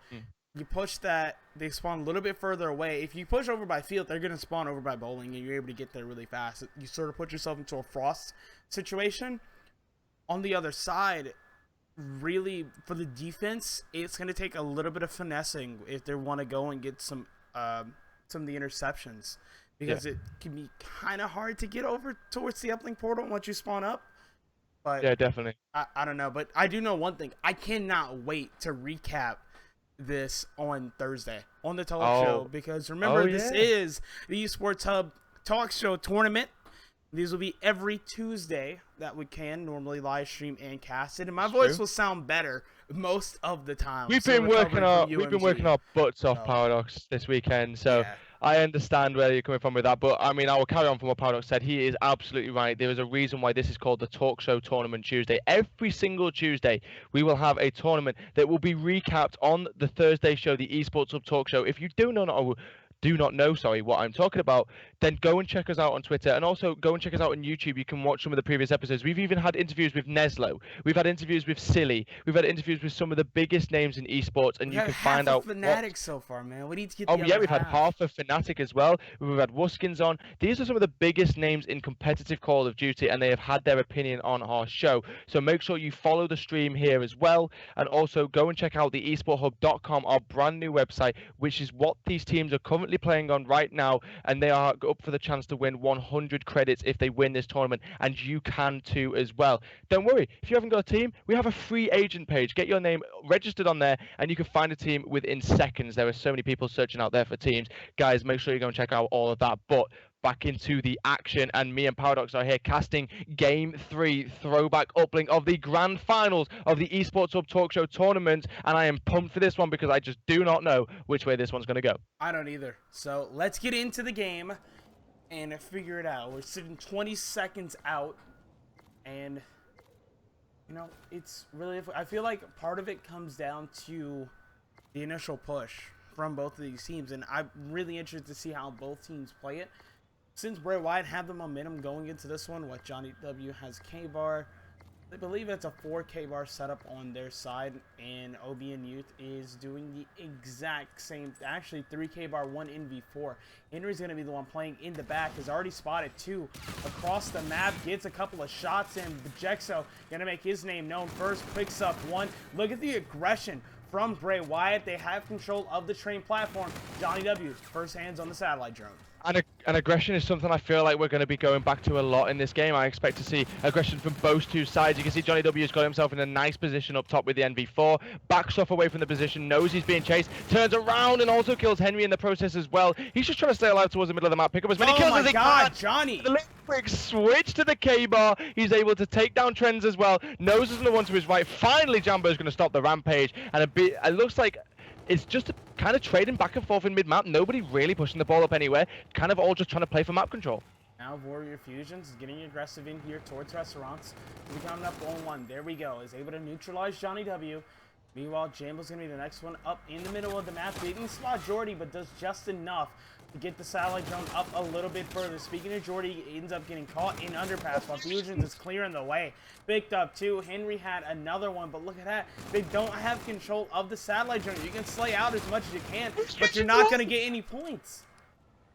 you push that, they spawn a little bit further away. If you push over by field, they're going to spawn over by bowling, and you're able to get there really fast. You sort of put yourself into a Frost situation. On the other side, really, for the defense, it's going to take a little bit of finessing if they want to go and get some of the interceptions, because it can be kind of hard to get over towards the uplink portal once you spawn up. But yeah, definitely. I don't know, but I do know one thing. I cannot wait to recap this on Thursday on the Talkshow, because remember, this is the Esports Hub Talkshow tournament. These will be every Tuesday that we can normally live stream and cast it, and my voice will sound better most of the time. We've been working our butts off, Paradox, this weekend, so I understand where you're coming from with that. But I mean, I will carry on from what Paradox said. He is absolutely right. There is a reason why this is called the Talkshow Tournament Tuesday. Every single Tuesday, we will have a tournament that will be recapped on the Thursday show, the Esports Hub Talk Show. If you do not know do not know, sorry, what I'm talking about, then go and check us out on Twitter, and also go and check us out on YouTube. You can watch some of the previous episodes. We've even had interviews with Neslo. We've had interviews with Silly. We've had interviews with some of the biggest names in esports, and We you have can half find a out Fnatic so far, man. We need to get Oh the yeah, other we've had half. half of Fnatic as well. We've had Wuskins on. These are some of the biggest names in competitive Call of Duty, and they have had their opinion on our show. So make sure you follow the stream here as well, and also go and check out the esporthub.com, our brand new website, which is what these teams are currently playing on right now, and they are up for the chance to win 100 credits if they win this tournament, and you can too as well. Don't worry, if you haven't got a team, we have a free agent page. Get your name registered on there, and you can find a team within seconds. There are so many people searching out there for teams. Guys, make sure you go and check out all of that. But back into the action, and me and Paradox are here casting Game 3 throwback uplink of the grand finals of the Esports Hub Talk Show tournament, and I am pumped for this one because I just do not know which way this one's going to go. I don't either. So let's get into the game and figure it out. We're sitting 20 seconds out, and you know, it's really, I feel like part of it comes down to the initial push from both of these teams, and I'm really interested to see how both teams play it. Since Bray Wyatt had the momentum going into this one, what Johnny W has K-Bar, I believe it's a 4 K-Bar setup on their side, and OBN Youth is doing the exact same, actually 3 K-Bar, 1 NV4. Henry's going to be the one playing in the back, has already spotted 2 across the map, gets a couple of shots in. Jexo going to make his name known first, picks up 1. Look at the aggression from Bray Wyatt. They have control of the train platform. Johnny W, first hands on the satellite drone. And aggression is something I feel like we're going to be going back to a lot in this game. I expect to see aggression from both two sides. You can see Johnny W has got himself in a nice position up top with the NV4. Backs off away from the position, knows he's being chased, turns around and also kills Henry in the process as well. He's just trying to stay alive towards the middle of the map, pick up as many kills as he can. Johnny! The little quick switch to the K-Bar. He's able to take down Trends as well. Knows there's no one to his right. Finally, Jambo's going to stop the rampage. And it looks like it's just kind of trading back and forth in mid-map. Nobody really pushing the ball up anywhere. Kind of all just trying to play for map control. Now Warrior Fusions is getting aggressive in here towards restaurants. We're coming up on 1. There we go. Is able to neutralize Johnny W. Meanwhile, Jambo's going to be the next one up in the middle of the map. Didn't spot Jordy, but does just enough to get the satellite drone up a little bit further. Speaking of Jordy, he ends up getting caught in underpass while Fusions is clearing the way. Picked up 2. Henry had another one, but look at that. They don't have control of the satellite drone. You can slay out as much as you can, but you're not going to get any points.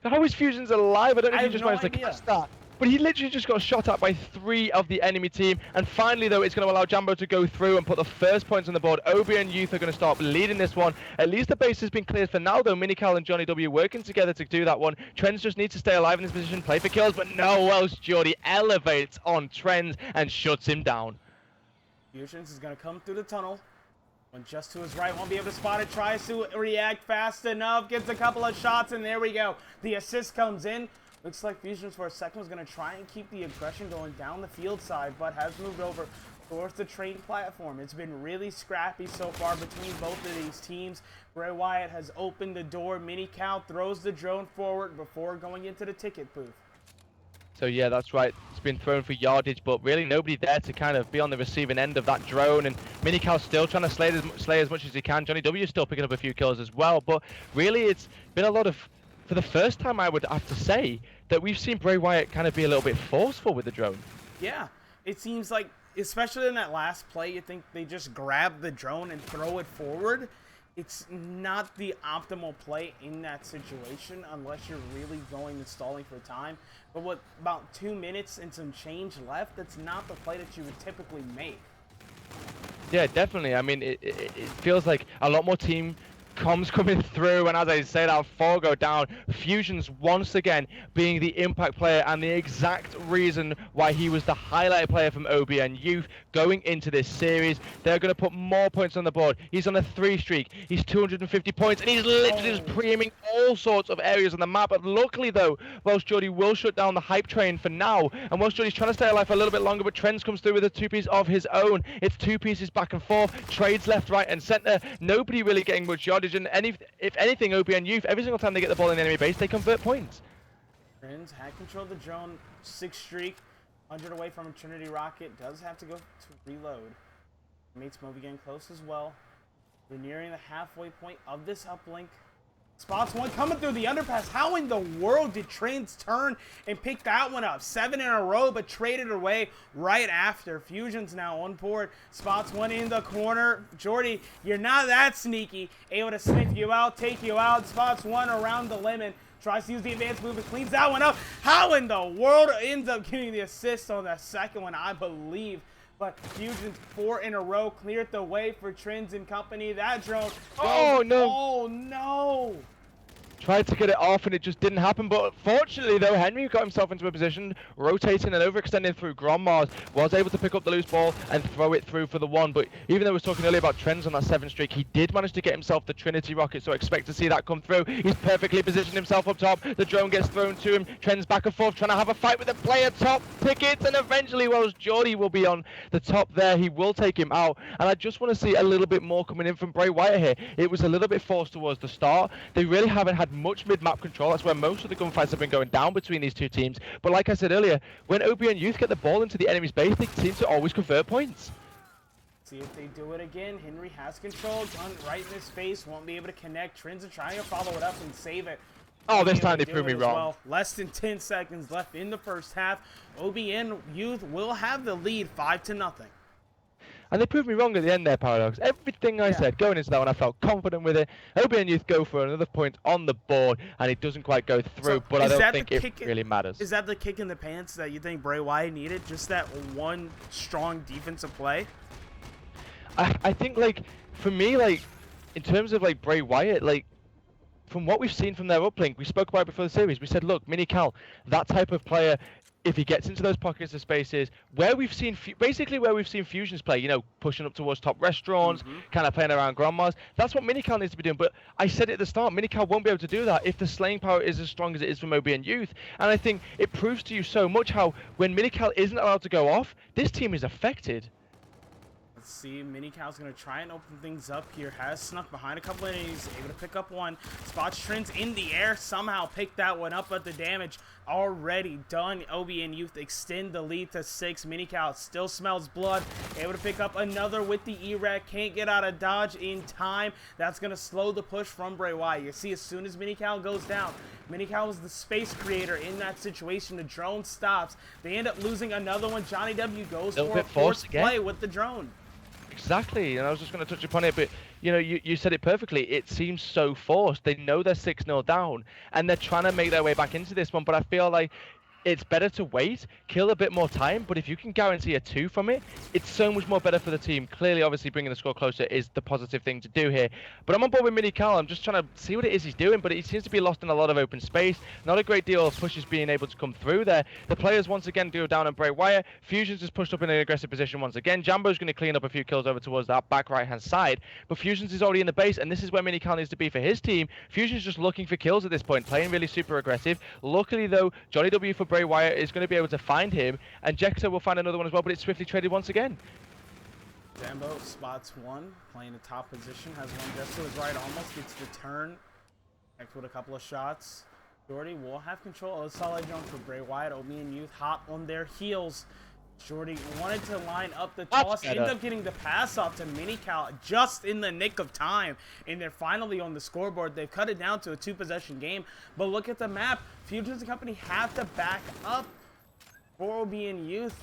How is Fusions alive? I don't know if he just managed to idea. catch that. But he literally just got shot at by 3 of the enemy team. And finally, though, it's going to allow Jambo to go through and put the first points on the board. Obi and Youth are going to start leading this one. At least the base has been cleared for now, though. Minical and Johnny W working together to do that one. Trends just needs to stay alive in this position, play for kills. But no, Welsh Jordy elevates on Trends and shuts him down. Fusions is going to come through the tunnel. One just to his right, won't be able to spot it. Tries to react fast enough. Gets a couple of shots, and there we go. The assist comes in. Looks like Fusions for a second was going to try and keep the aggression going down the field side, but has moved over towards the train platform. It's been really scrappy so far between both of these teams. Bray Wyatt has opened the door. Minical throws the drone forward before going into the ticket booth. So yeah, that's right. It's been thrown for yardage, but really nobody there to kind of be on the receiving end of that drone. And Minical's still trying to slay as much as he can. Johnny W is still picking up a few kills as well. But really, it's been a lot of, for the first time, I would have to say that we've seen Bray Wyatt kind of be a little bit forceful with the drone. Yeah, it seems like, especially in that last play, you think they just grab the drone and throw it forward. It's not the optimal play in that situation unless you're really going and stalling for time. But with about 2 minutes and some change left, that's not the play that you would typically make. Yeah, definitely. I mean, it feels like a lot more team comms coming through, and as I say, that 4 go down. Fusions once again being the impact player and the exact reason why he was the highlight player from OBN Youth going into this series. They're going to put more points on the board. He's on a 3 streak. He's 250 points, and he's literally just preeming all sorts of areas on the map. But luckily, though, Welsh Jordy will shut down the hype train for now, and Welsh Jordy's trying to stay alive for a little bit longer, but Trends comes through with a 2-piece of his own. It's 2 pieces back and forth, trades left, right, and center. Nobody really getting much yardage. And if anything, OBN Youth, every single time they get the ball in the enemy base, they convert points. Trends had control of the drone, 6 streak, 100 away from a Trinity Rocket, does have to go to reload. Mates move again close as well. We're nearing the halfway point of this uplink. Spots one coming through the underpass. How in the world did Trends turn and pick that one up? 7 in a row, but traded away right after. Fusion's now on board. Spots one in the corner. Jordy, you're not that sneaky. Able to sniff you out, take you out. Spots one around the lemon. Tries to use the advanced move and cleans that one up. How in the world ends up getting the assist on that second one, I believe. But Fusion's 4 in a row cleared the way for Trends and company. That drone goes, Oh, no. Oh, no. Tried to get it off and it just didn't happen, but fortunately though, Henry got himself into a position, rotating and overextending through Grandma's, was able to pick up the loose ball and throw it through for the one. But even though I was talking earlier about Trends on that 7 streak, he did manage to get himself the Trinity Rocket, so expect to see that come through. He's perfectly positioned himself up top, the drone gets thrown to him, Trends back and forth trying to have a fight with the player, top tickets, and eventually, well, Geordie will be on the top there, he will take him out. And I just want to see a little bit more coming in from Bray Wyatt here. It was a little bit forced towards the start. They really haven't had much mid-map control. That's where most of the gunfights have been going down between these two teams. But like I said earlier, when OBN Youth get the ball into the enemy's base, they seem to always convert points. See if they do it again. Henry has control. Gun right in his face. Won't be able to connect. Trends are trying to follow it up and save it. Oh, this time they proved me wrong. Well. Less than 10 seconds left in the first half. OBN Youth will have the lead 5-0. And they proved me wrong at the end there, Paradox. Everything I said going into that one, I felt confident with it. OBN Youth go for another point on the board, and it doesn't quite go through, So but I don't think it really matters. Is that the kick in the pants that you think Bray Wyatt needed? Just that one strong defensive play? I think, like, for me, like, in terms of, like, Bray Wyatt, like, from what we've seen from their uplink, we spoke about it before the series, we said, look, Mini Cal, that type of player, if he gets into those pockets of spaces, where we've seen, basically where we've seen Fusions play, you know, pushing up towards top restaurants, kind of playing around Grandmas, that's what Mini Cal needs to be doing. But I said it at the start, Mini Cal won't be able to do that if the slaying power is as strong as it is from OBN Youth. And I think it proves to you so much how when Mini Cal isn't allowed to go off, this team is affected. Let's see, Mini Cal's going to try and open things up here. Has snuck behind a couple enemies, able to pick up one. Spots Trends in the air, somehow picked that one up, but the damage already done. OBN Youth extend the lead to 6. Mini Cal still smells blood, able to pick up another with the E-Rack. Can't get out of dodge in time. That's going to slow the push from Bray Wyatt. You see, as soon as Mini Cal goes down, Mini Cal was the space creator in that situation. The drone stops. They end up losing another one. Johnny W goes for a forced play with the drone. Exactly, and I was just going to touch upon it, but you know, you said it perfectly. It seems so forced. They know they're 6-0 down, and they're trying to make their way back into this one, but I feel like it's better to wait, kill a bit more time, but if you can guarantee a 2 from it, it's so much more better for the team. Clearly, obviously, bringing the score closer is the positive thing to do here. But I'm on board with Mini Cal. I'm just trying to see what it is he's doing, but he seems to be lost in a lot of open space. Not a great deal of pushes being able to come through there. The players, once again, go down on Bray Wyatt. Fusion's just pushed up in an aggressive position once again. Jambo's going to clean up a few kills over towards that back right-hand side, but Fusion's is already in the base, and this is where Mini Cal needs to be for his team. Fusion's just looking for kills at this point, playing really super aggressive. Luckily, though, Johnny W for Bray Wyatt is going to be able to find him, and Jexo will find another one as well, but it's swiftly traded once again. Jambo spots one, playing the top position, has one just to his right, almost gets the turn. Next with a couple of shots. Jordy will have control. A solid jump for Bray Wyatt. OBN Youth hot on their heels. Jordy wanted to line up the toss, ended up getting the pass off to Mini Cal just in the nick of time, and they're finally on the scoreboard. They've cut it down to a 2-possession game, but look at the map. Fusions and company have to back up for OBN Youth.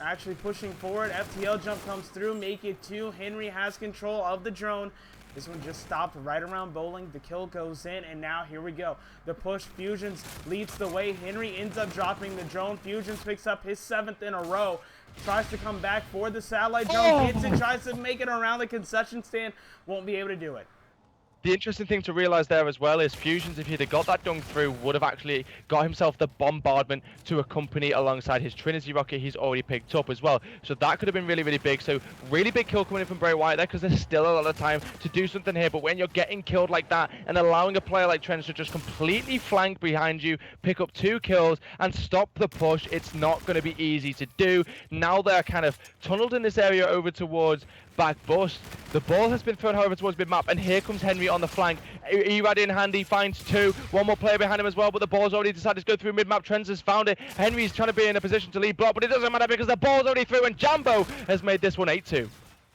Actually pushing forward. FTL jump comes through, make it 2. Henry has control of the drone. This one just stopped right around bowling. The kill goes in, and now here we go. The push, Fusions leads the way. Henry ends up dropping the drone. Fusions picks up his 7th in a row. Tries to come back for the satellite drone. Hits it, tries to make it around the concession stand. Won't be able to do it. The interesting thing to realize there as well is Fusions, if he'd have got that dunk through, would have actually got himself the bombardment to accompany alongside his Trinity Rocket he's already picked up as well. So that could have been really, really big. So really big kill coming in from Bray Wyatt there, because there's still a lot of time to do something here. But when you're getting killed like that and allowing a player like Trent to just completely flank behind you, pick up 2 kills and stop the push, it's not going to be easy to do. Now they're kind of tunneled in this area over towards back bust. The ball has been thrown, however, towards mid-map, and here comes Henry on the flank. Erad in hand, he finds 2. One more player behind him as well, but the ball's already decided to go through mid-map. Trends has found it. Henry's trying to be in a position to lead block, but it doesn't matter because the ball's already through, and Jambo has made this one 8-2.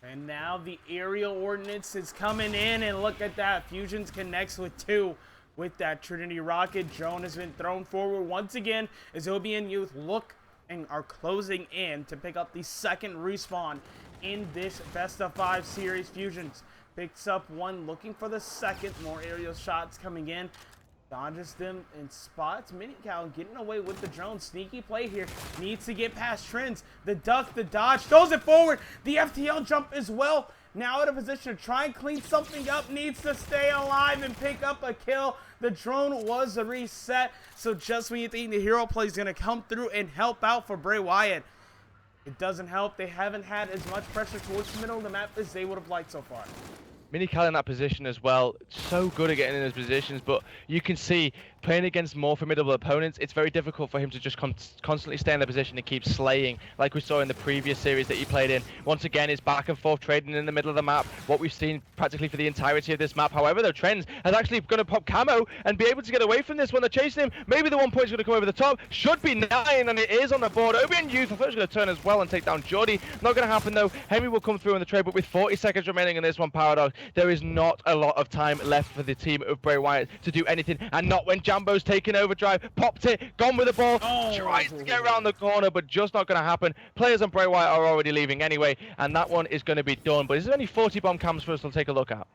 And now the aerial ordnance is coming in, and look at that. Fusions connects with 2. with that Trinity rocket. Drone has been thrown forward once again as OBN Youth look and are closing in to pick up the second respawn in this best of 5 series. Fusions picks up one, looking for the second. More aerial shots coming in. Dodges them and spots Minical getting away with the drone. Sneaky play here. Needs to get past Trends. The duck, the dodge, throws it forward. The FTL jump as well. Now in a position to try and clean something up. Needs to stay alive and pick up a kill. The drone was a reset. So just when you think the hero play is going to come through and help out for Bray Wyatt, it doesn't help. They haven't had as much pressure towards the middle of the map as they would have liked so far. Minical in that position as well, so good at getting in those positions, but you can see playing against more formidable opponents, it's very difficult for him to just constantly stay in the position and keep slaying, like we saw in the previous series that he played in. Once again, it's back and forth trading in the middle of the map, what we've seen practically for the entirety of this map. However, though, Trends is actually going to pop camo and be able to get away from this when they're chasing him. Maybe the 1 point's going to come over the top, should be 9, and it is on the board. OBN Youth, I thought it was going to turn as well and take down Jordy. Not going to happen though. Henry will come through in the trade, but with 40 seconds remaining in this one, Paradox, there is not a lot of time left for the team of Bray Wyatt to do anything, and not when Jambo's taken overdrive, popped it, gone with the ball, tries to get around the corner, but just not going to happen. Players on Bray Wyatt are already leaving anyway, and that one is going to be done. But is there only 40 bomb cams for us to take a look at?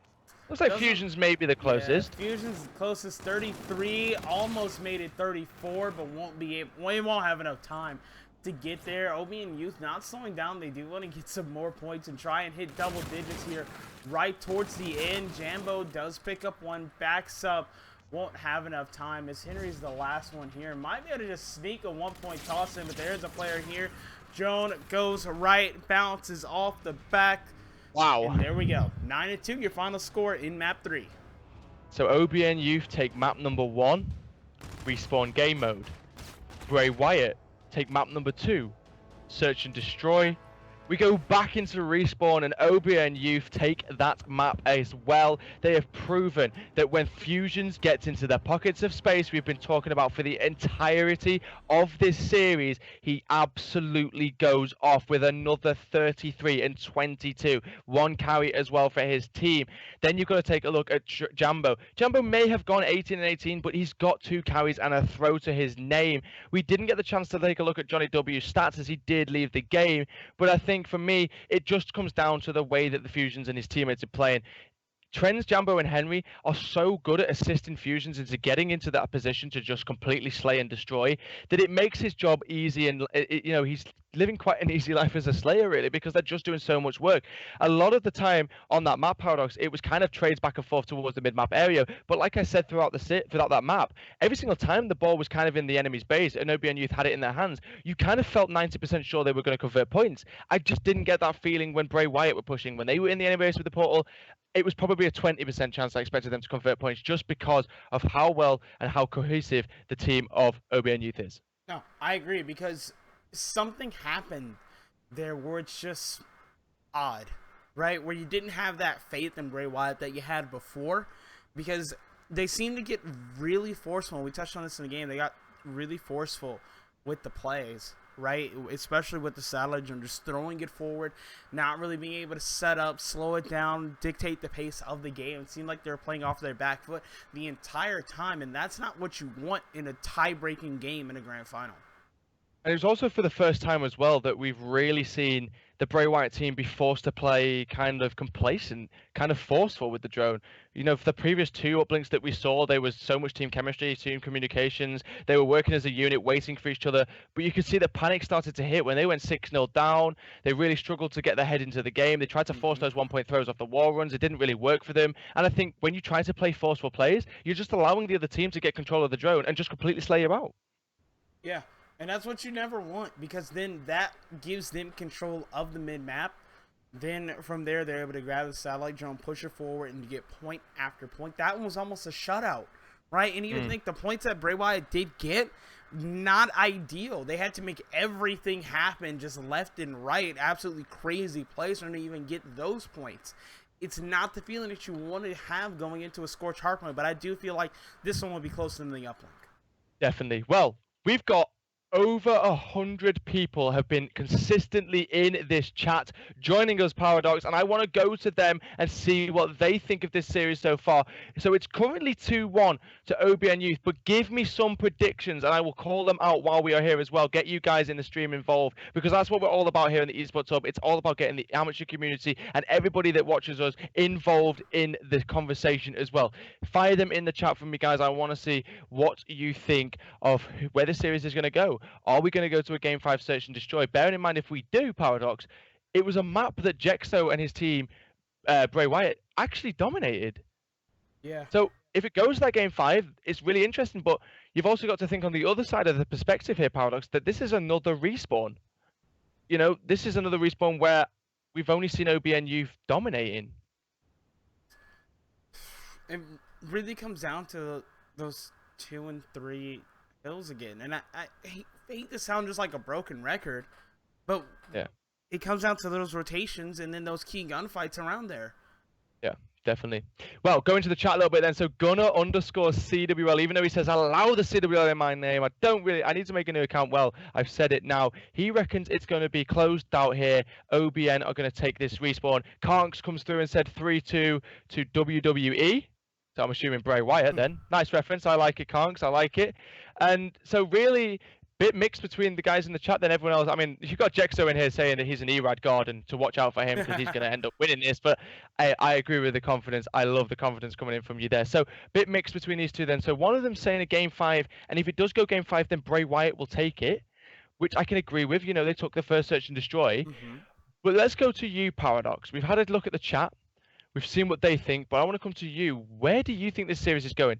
Looks like Fusion's maybe the closest. Yeah, Fusion's the closest, 33, almost made it 34, but we won't have enough time to get there. OBN Youth not slowing down. They do want to get some more points and try and hit double digits here right towards the end. Jambo does pick up one, backs up, won't have enough time as Henry's the last one here. Might be able to just sneak a 1 point toss in, but there's a player here. Drone goes right, bounces off the back. Wow. And there we go. 9-2, your final score in map 3. So OBN Youth take map number 1, respawn game mode. Bray Wyatt take map number 2, search and destroy. We go back into respawn, and OBN Youth take that map as well. They have proven that when Fusions gets into the pockets of space we've been talking about for the entirety of this series, he absolutely goes off with another 33 and 22. One carry as well for his team. Then you've got to take a look at Jambo. Jambo may have gone 18 and 18, but he's got 2 carries and a throw to his name. We didn't get the chance to take a look at Johnny W's stats as he did leave the game, but I think for me, it just comes down to the way that the Fusions and his teammates are playing. Trends, Jambo, and Henry are so good at assisting Fusions into getting into that position to just completely slay and destroy that it makes his job easy, and you know, he's living quite an easy life as a slayer, really, because they're just doing so much work. A lot of the time on that map, Paradox, it was kind of trades back and forth towards the mid-map area, but like I said throughout that map, every single time the ball was kind of in the enemy's base and OBN Youth had it in their hands, you kind of felt 90% sure they were going to convert points. I just didn't get that feeling when Bray Wyatt were pushing. When they were in the enemy base with the portal, it was probably a 20% chance I expected them to convert points, just because of how well and how cohesive the team of OBN Youth is. No, I agree, because something happened there where it's just odd, right? Where you didn't have that faith in Bray Wyatt that you had before, because they seem to get really forceful. We touched on this in the game. They got really forceful with the plays, right? Especially with the satellite drone, just throwing it forward, not really being able to set up, slow it down, dictate the pace of the game. It seemed like they were playing off their back foot the entire time, and that's not what you want in a tie-breaking game in a grand final. And it was also for the first time as well that we've really seen the Bray Wyatt team be forced to play kind of complacent, kind of forceful with the drone. You know, for the previous 2 uplinks that we saw, there was so much team chemistry, team communications. They were working as a unit, waiting for each other. But you could see the panic started to hit when they went 6-0 down. They really struggled to get their head into the game. They tried to force those 1-point throws off the wall runs. It didn't really work for them. And I think when you try to play forceful plays, you're just allowing the other team to get control of the drone and just completely slay you out. Yeah. And that's what you never want, because then that gives them control of the mid-map. Then from there, they're able to grab the satellite drone, push it forward, and get point after point. That one was almost a shutout, right? And even think the points that Bray Wyatt did get, not ideal. They had to make everything happen just left and right. Absolutely crazy plays to even get those points. It's not the feeling that you want to have going into a scorched heart point, but I do feel like this one will be closer than the uplink. Definitely. Well, we've got Over 100 people have been consistently in this chat, joining us, Paradox, and I want to go to them and see what they think of this series so far. So it's currently 2-1 to OBN Youth, but give me some predictions, and I will call them out while we are here as well. Get you guys in the stream involved, because that's what we're all about here in the Esports Hub. It's all about getting the amateur community and everybody that watches us involved in the conversation as well. Fire them in the chat for me, guys. I want to see what you think of where the series is going to go. Are we going to go to a Game 5 search and destroy? Bearing in mind, if we do, Paradox, it was a map that Jexo and his team, Bray Wyatt, actually dominated. Yeah. So if it goes to that Game 5, it's really interesting. But you've also got to think on the other side of the perspective here, Paradox, that this is another respawn. You know, this is another respawn where we've only seen OBN Youth dominating. It really comes down to those 2 and 3 kills again, and I hate to sound just like a broken record, but yeah, it comes down to those rotations and then those key gunfights around there. Yeah, definitely. Well, going to the chat a little bit then. So Gunner_CWL, even though he says allow the CWL in my name, I need to make a new account. Well, I've said it now. He reckons it's going to be closed out here. OBN are going to take this respawn. Konks comes through and said 3-2 to WWE. So I'm assuming Bray Wyatt then. Nice reference. I like it, Konks. I like it. And so really, bit mixed between the guys in the chat than everyone else. I mean, you've got Jexo in here saying that he's an ERAD guard and to watch out for him because he's going to end up winning this. But I agree with the confidence. I love the confidence coming in from you there. So bit mixed between these two then. So one of them saying a Game 5, and if it does go Game 5, then Bray Wyatt will take it, which I can agree with. You know, they took the first search and destroy. But let's go to you, Paradox. We've had a look at the chat. We've seen what they think, but I want to come to you. Where do you think this series is going?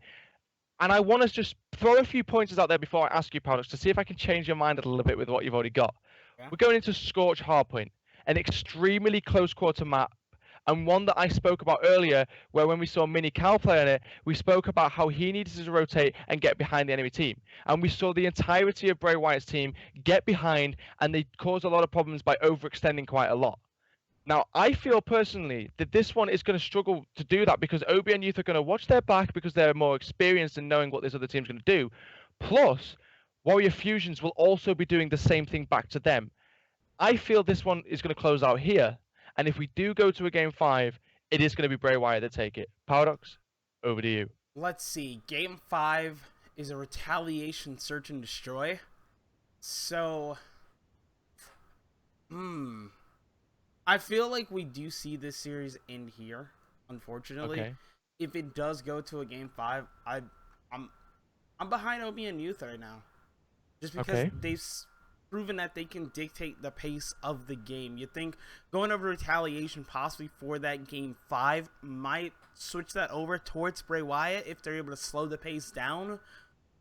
And I want to just throw a few pointers out there before I ask you, Paradox, to see if I can change your mind a little bit with what you've already got. Yeah. We're going into Scorch Hardpoint, an extremely close quarter map, and one that I spoke about earlier, where when we saw Mini Cal play on it, we spoke about how he needed to rotate and get behind the enemy team. And we saw the entirety of Bray Wyatt's team get behind, and they caused a lot of problems by overextending quite a lot. Now, I feel personally that this one is going to struggle to do that because OBN Youth are going to watch their back because they're more experienced in knowing what this other team's going to do. Plus, Warrior Fusions will also be doing the same thing back to them. I feel this one is going to close out here. And if we do go to a Game 5, it is going to be Bray Wyatt that take it. Paradox, over to you. Let's see. Game 5 is a retaliation search and destroy. So, I feel like we do see this series end here, unfortunately. Okay. If it does go to a Game 5, I'm behind OBN Youth right now. Just because they've proven that they can dictate the pace of the game. You think going over retaliation possibly for that Game 5 might switch that over towards Bray Wyatt if they're able to slow the pace down?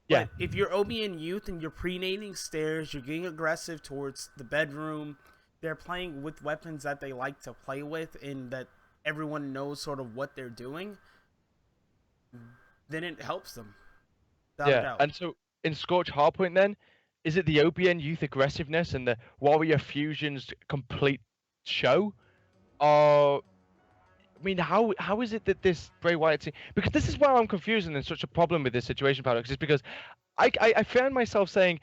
Yeah. But if you're OBN Youth and you're pre-nading stairs, you're getting aggressive towards the bedroom, they're playing with weapons that they like to play with and that everyone knows sort of what they're doing, then it helps them. Yeah, and so in Scorch Hardpoint then, is it the OBN Youth aggressiveness and the Warrior Fusions complete show? Or, I mean, how is it that this Bray Wyatt team... Because this is where I'm confused and there's such a problem with this situation, Paradox, is because I find myself saying,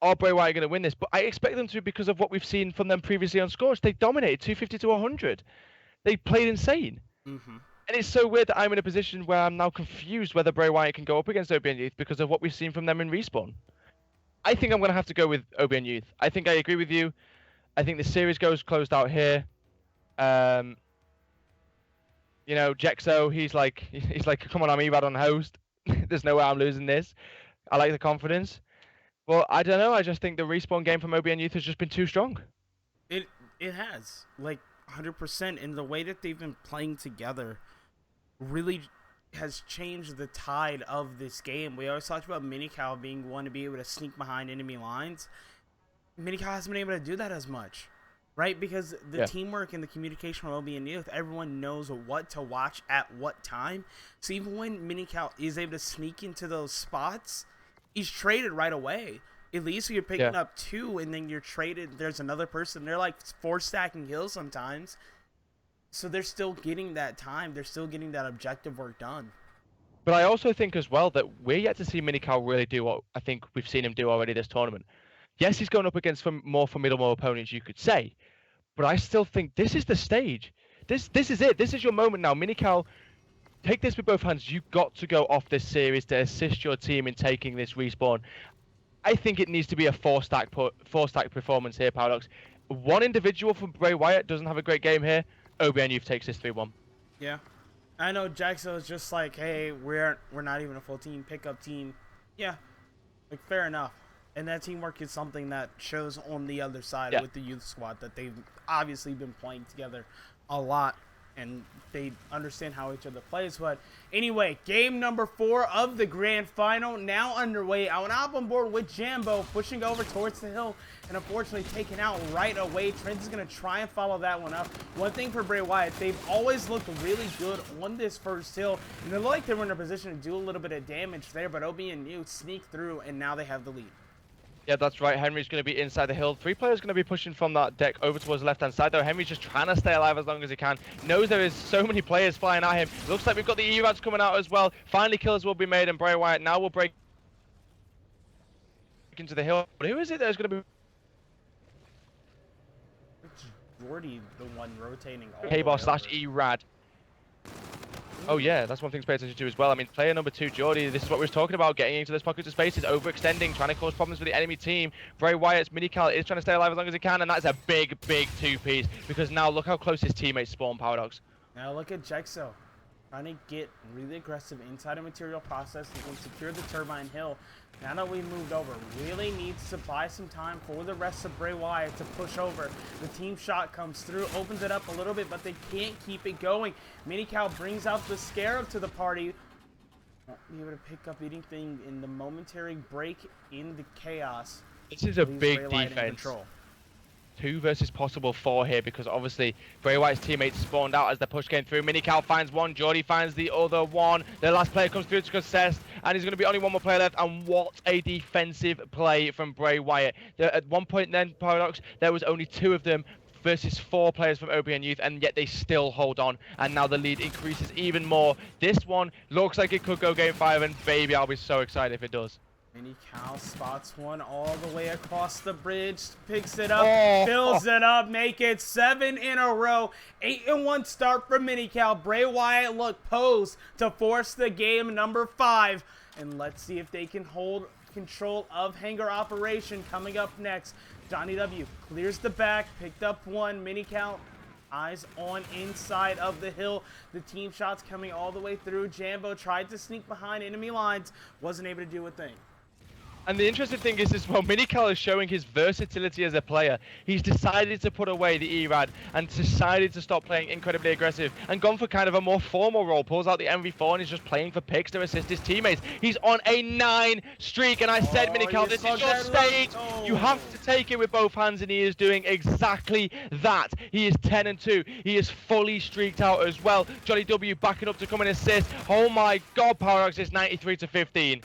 are Bray Wyatt going to win this? But I expect them to because of what we've seen from them previously on Scorch. They dominated 250 to 100. They played insane. And it's so weird that I'm in a position where I'm now confused whether Bray Wyatt can go up against OBN Youth because of what we've seen from them in Respawn. I think I'm going to have to go with OBN Youth. I think I agree with you. I think the series goes closed out here. You know, Jexo, he's like, come on, I'm ERAD on host. There's no way I'm losing this. I like the confidence. Well, I don't know. I just think the Respawn game from OBN Youth has just been too strong. It has, like, 100%. And the way that they've been playing together really has changed the tide of this game. We always talked about Minical being one to be able to sneak behind enemy lines. Minical hasn't been able to do that as much, right? Because the teamwork and the communication from OBN Youth, everyone knows what to watch at what time. So even when Minical is able to sneak into those spots, he's traded right away. At least you're picking up 2 and then you're traded. There's another person. They're like 4 stacking kills sometimes. So they're still getting that time. They're still getting that objective work done. But I also think as well that we're yet to see Minical really do what I think we've seen him do already this tournament. Yes, he's going up against more formidable opponents, you could say, but I still think this is the stage. This is it. This is your moment now. Minical, take this with both hands. You've got to go off this series to assist your team in taking this respawn. I think it needs to be a four-stack performance here, Paradox. One individual from Bray Wyatt doesn't have a great game here. OBN Youth takes this 3-1. Yeah. I know Jaxo is just like, hey, we're not even a full team, pickup team. Yeah. Like, fair enough. And that teamwork is something that shows on the other side with the youth squad, that they've obviously been playing together a lot, and they understand how each other plays. But anyway, game number 4 of the grand final now underway. I went up on board with Jambo, pushing over towards the hill, and unfortunately taken out right away. Trent is going to try and follow that one up. One thing for Bray Wyatt, they've always looked really good on this first hill, and they look like they were in a position to do a little bit of damage there, but Obi and Newt sneak through, and now they have the lead. Yeah, that's right. Henry's going to be inside the hill. 3 players going to be pushing from that deck over towards the left-hand side, though. Henry's just trying to stay alive as long as he can. Knows there is so many players flying at him. Looks like we've got the E-Rads coming out as well. Finally, kills will be made, and Bray Wyatt now will break into the hill. But who is it that is going to be... It's Jordy, the one rotating all K-Bar the way / over. E-Rad. Oh yeah, that's one thing to pay attention to as well. I mean, player number 2, Jordy, this is what we were talking about, getting into those pockets of spaces, overextending, trying to cause problems for the enemy team. Bray Wyatt's Minical is trying to stay alive as long as he can, and that's a big, big 2-piece, because now look how close his teammates spawn, Paradox. Now look at Jexo, trying to get really aggressive inside a material process. He can secure the turbine hill. Now that we moved over, really needs to buy some time for the rest of Bray Wyatt to push over. The team shot comes through, opens it up a little bit, but they can't keep it going. Minical brings out the Scarab to the party. Won't be able to pick up anything in the momentary break in the chaos. This is a Leaves big Bray Wyatt in defense. control. 2 versus possible 4 here, because obviously Bray Wyatt's teammates spawned out as the push came through. Minical finds one, Jordy finds the other one. The last player comes through to contest, and he's going to be only one more player left. And what a defensive play from Bray Wyatt. At one point then, Paradox, there was only 2 of them versus 4 players from OBN Youth, and yet they still hold on, and now the lead increases even more. This one looks like it could go game 5, and baby, I'll be so excited if it does. Minical spots one all the way across the bridge, picks it up, fills it up, make it 7 in a row. 8-1 start for Minical. Bray Wyatt look posed to force the game number 5. And let's see if they can hold control of hangar operation coming up next. Johnny W clears the back, picked up 1. Minical eyes on inside of the hill. The team shots coming all the way through. Jambo tried to sneak behind enemy lines, wasn't able to do a thing. And the interesting thing is as well, Minical is showing his versatility as a player. He's decided to put away the E-Rad and decided to stop playing incredibly aggressive and gone for kind of a more formal role. Pulls out the MV4 and is just playing for picks to assist his teammates. He's on a 9 streak, and I said, Minical, this is your stage. You have to take it with both hands, and he is doing exactly that. He is 10-2. He is fully streaked out as well. Johnny W backing up to come and assist. Oh my God, Paradox is 93-15.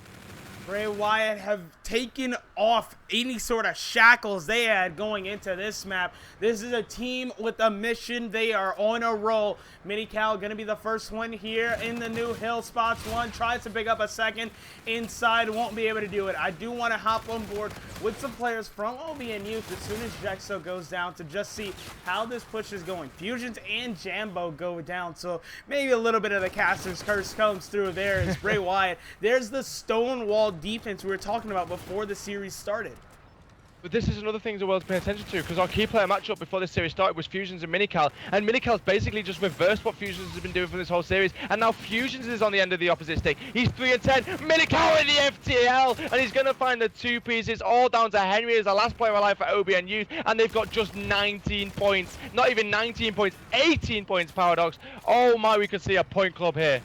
Bray Wyatt have taken off any sort of shackles they had going into this map. This is a team with a mission. They are on a roll. Minical going to be the first one here in the new hill. Spots one, tries to pick up a second inside, won't be able to do it. I do want to hop on board with some players from OBN Youth as soon as Jexo goes down to just see how this push is going. Fusions and Jambo go down, so maybe a little bit of the caster's curse comes through there as Bray Wyatt. There's the stonewall defense we were talking about before the series started. But this is another thing the world's paying attention to, because our key player matchup before this series started was Fusions and Minical, and Minical's basically just reversed what Fusions has been doing for this whole series, and now Fusions is on the end of the opposite stick. He's 3-10, Minical in the FTL, and he's going to find the 2 pieces, all down to Henry as the last player alive for OBN Youth, and they've got just 19 points. Not even 19 points, 18 points, Paradox. Oh my, we could see a point club here.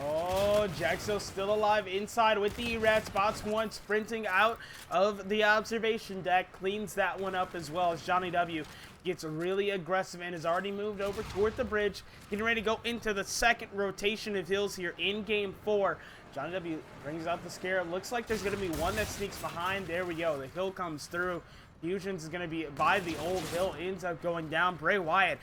Oh, Jaxo still alive inside with the E-Rad. Spots one, sprinting out of the observation deck. Cleans that one up as well as Johnny W gets really aggressive and has already moved over toward the bridge. Getting ready to go into the second rotation of hills here in game 4. Johnny W brings out the Scarab. Looks like there's going to be one that sneaks behind. There we go. The hill comes through. Fusions is going to be by the old hill. Ends up going down. Bray Wyatt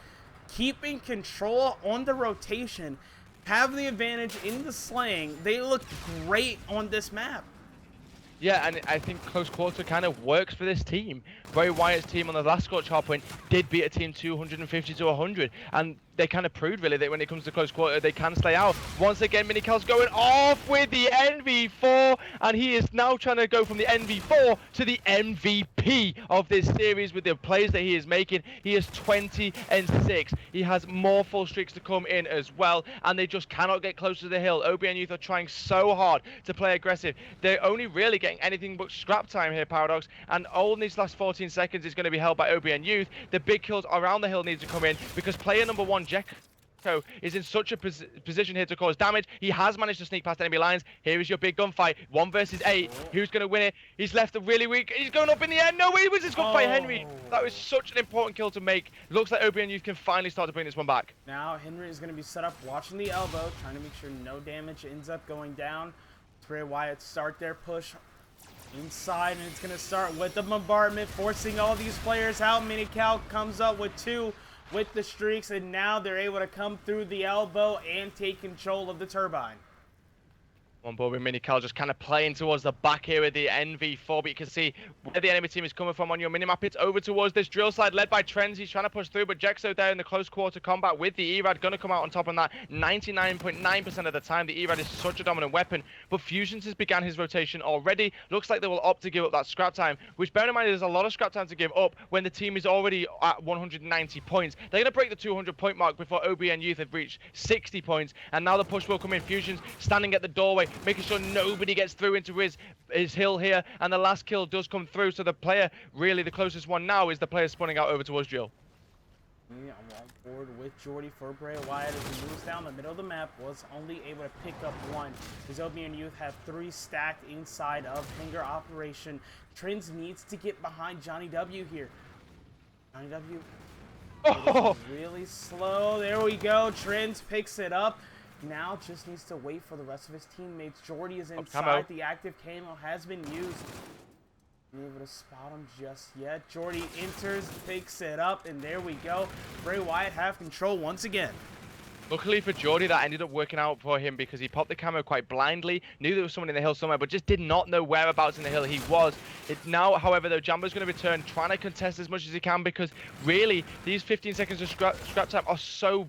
keeping control on the rotation. Have the advantage in the slaying. They look great on this map. Yeah, and I think close quarter kind of works for this team. Bray Wyatt's team on the last scorch hard point did beat a team 250 to 100, and they kind of proved really that when it comes to close quarter, they can slay out. Once again, Minical's going off with the NV4, and he is now trying to go from the NV4 to the MVP of this series with the plays that he is making. He is 20-6. He has more full streaks to come in as well, and they just cannot get close to the hill. OBN Youth are trying so hard to play aggressive. They're only really getting anything but scrap time here, Paradox, and all in these last 14 seconds is going to be held by OBN Youth. The big kills around the hill need to come in because player number 1, Jekko, is in such a position here to cause damage. He has managed to sneak past enemy lines. Here is your big gunfight. 1 versus 8. Who's going to win it? He's left a really weak. He's going up in the end. No, it was his gunfight, Henry. That was such an important kill to make. Looks like OBN Youth can finally start to bring this one back. Now Henry is going to be set up watching the elbow, trying to make sure no damage ends up going down. Bray Wyatt start their push inside, and it's going to start with the bombardment, forcing all these players out. Minical comes up with 2 with the streaks, and now they're able to come through the elbow and take control of the turbine. On board with Minical, just kind of playing towards the back here with the NV4, but you can see where the enemy team is coming from on your minimap. It's over towards this drill slide led by Trends. He's trying to push through, but Jexo there in the close quarter combat with the ERAD going to come out on top on that 99.9% of the time. The ERAD is such a dominant weapon, but Fusions has begun his rotation already. Looks like they will opt to give up that scrap time, which bear in mind there's a lot of scrap time to give up when the team is already at 190 points. They're going to break the 200 point mark before OBN Youth have reached 60 points, and now the push will come in. Fusions standing at the doorway, making sure nobody gets through into his hill here, and the last kill does come through, so the player, really the closest one now, is the player spawning out over towards Jill. Yeah, I'm on board with Jordy for Bray Wyatt as he moves down the middle of the map. Was only able to pick up 1. His OBN Youth have 3 stacked inside of Hanger Operation. Trends needs to get behind Johnny W here. Johnny W really slow. There we go. Trends picks it up. Now just needs to wait for the rest of his teammates. Jordy is inside. The active camo has been used. Not able to spot him just yet. Jordy enters, picks it up, and there we go. Bray Wyatt have control once again. Luckily for Jordy, that ended up working out for him because he popped the camo quite blindly, knew there was someone in the hill somewhere, but just did not know whereabouts in the hill he was. It's now, however, though, Jambo's going to return, trying to contest as much as he can because really, these 15 seconds of scrap time are so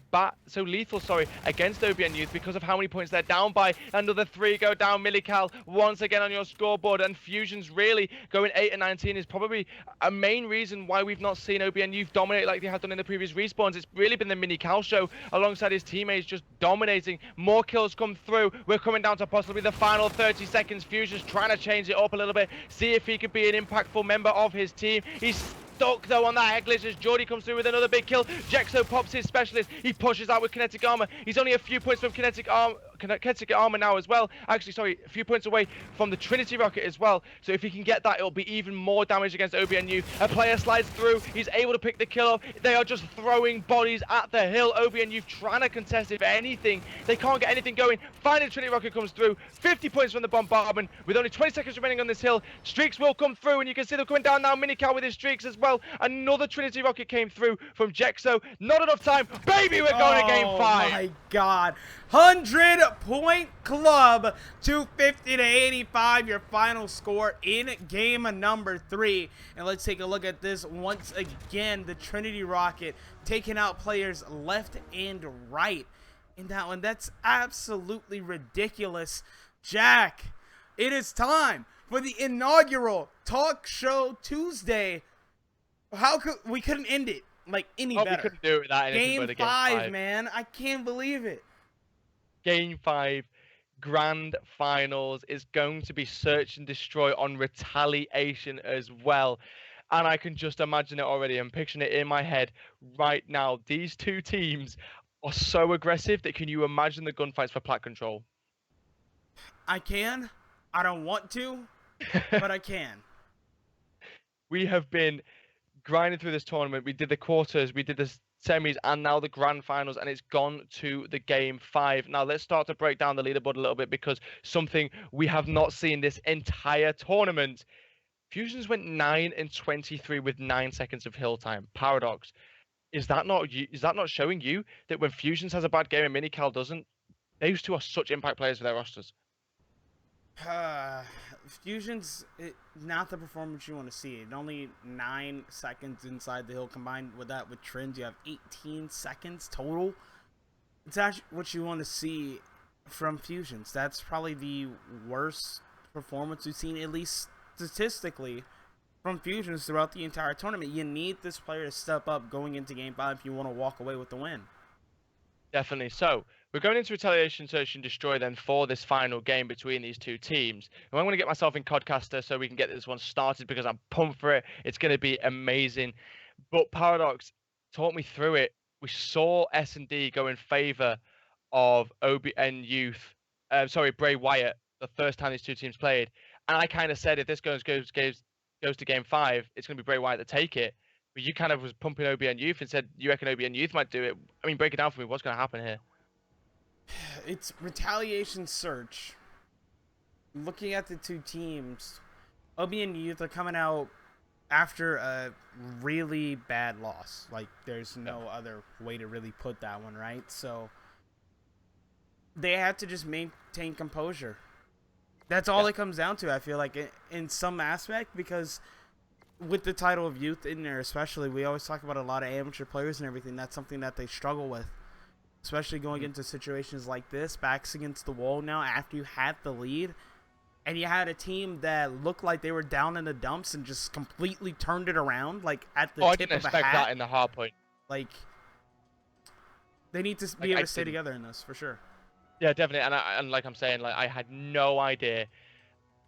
lethal, against OBN Youth because of how many points they're down by. Another 3 go down. Millical once again on your scoreboard, and Fusions really going 8 and 19 is probably a main reason why we've not seen OBN Youth dominate like they have done in the previous respawns. It's really been the Minical show alongside his teammates just dominating. More kills come through. We're coming down to possibly the final 30 seconds. Fusion's trying to change it up a little bit, see if he could be an impactful member of his team. He's stuck though on that head glitch as Jordy comes through with another big kill. Jexo pops his specialist. He pushes out with kinetic armor. He's only a few points from kinetic armor now as well. Actually, sorry, a few points away from the Trinity rocket as well. So if he can get that, it'll be even more damage against OBN Youth. A player slides through. He's able to pick the kill off. They are just throwing bodies at the hill. OBN Youth trying to contest if anything. They can't get anything going. Finally, Trinity rocket comes through. 50 points from the bombardment with only 20 seconds remaining on this hill. Streaks will come through, and you can see they're coming down now. Minical with his streaks as well. Another Trinity rocket came through from Jexo. Not enough time. Baby, we're going to game 5. Oh my God. 100-point club, 250 to 85, your final score in game number 3. And let's take a look at this once again. The Trinity rocket taking out players left and right in that one. That's absolutely ridiculous. Jack, it is time for the inaugural Talk Show Tuesday. How could we couldn't end it like any better? We couldn't do it without anything but a game 5, man. I can't believe it. Game 5, grand finals is going to be search and destroy on retaliation as well. And I can just imagine it already. I'm picturing it in my head right now. These two teams are so aggressive that can you imagine the gunfights for plat control? I can. I don't want to, but I can. We have been grinding through this tournament. We did the quarters, we did the semis, and now the grand finals, and it's gone to the game 5. Now let's start to break down the leaderboard a little bit because something we have not seen this entire tournament. Fusions went 9 and 23 with 9 seconds of hill time. Paradox, is that not showing you that when Fusions has a bad game and Minical doesn't, those two are such impact players for their rosters? Fusion's not the performance you want to see. Only 9 seconds inside the hill. Combined with that with Trends, you have 18 seconds total. It's actually what you want to see from Fusions. That's probably the worst performance we've seen, at least statistically, from Fusions throughout the entire tournament. You need this player to step up going into Game 5 if you want to walk away with the win. Definitely. So we're going into Retaliation, Search and Destroy then for this final game between these two teams. And I'm going to get myself in Codcaster so we can get this one started because I'm pumped for it. It's going to be amazing. But Paradox, talk me through it. We saw S&D go in favor of OBN Youth, Bray Wyatt, the first time these two teams played. And I kind of said if this goes to Game 5, it's going to be Bray Wyatt to take it. But you kind of was pumping OBN Youth and said you reckon OBN Youth might do it. I mean, break it down for me. What's going to happen here? It's Retaliation Search. Looking at the two teams, OBN Youth are coming out after a really bad loss. Like, there's no other way to really put that one, right? So they have to just maintain composure. That's all it comes down to, I feel like, in some aspect, because with the title of Youth in there especially, we always talk about a lot of amateur players and everything. That's something that they struggle with, especially going into situations like this, backs against the wall now after you had the lead, and you had a team that looked like they were down in the dumps and just completely turned it around, like at the tip of a hat. I didn't expect that in the hard point. Like, they need to be able to stay together in this, for sure. Yeah, definitely. And like I'm saying, like I had no idea.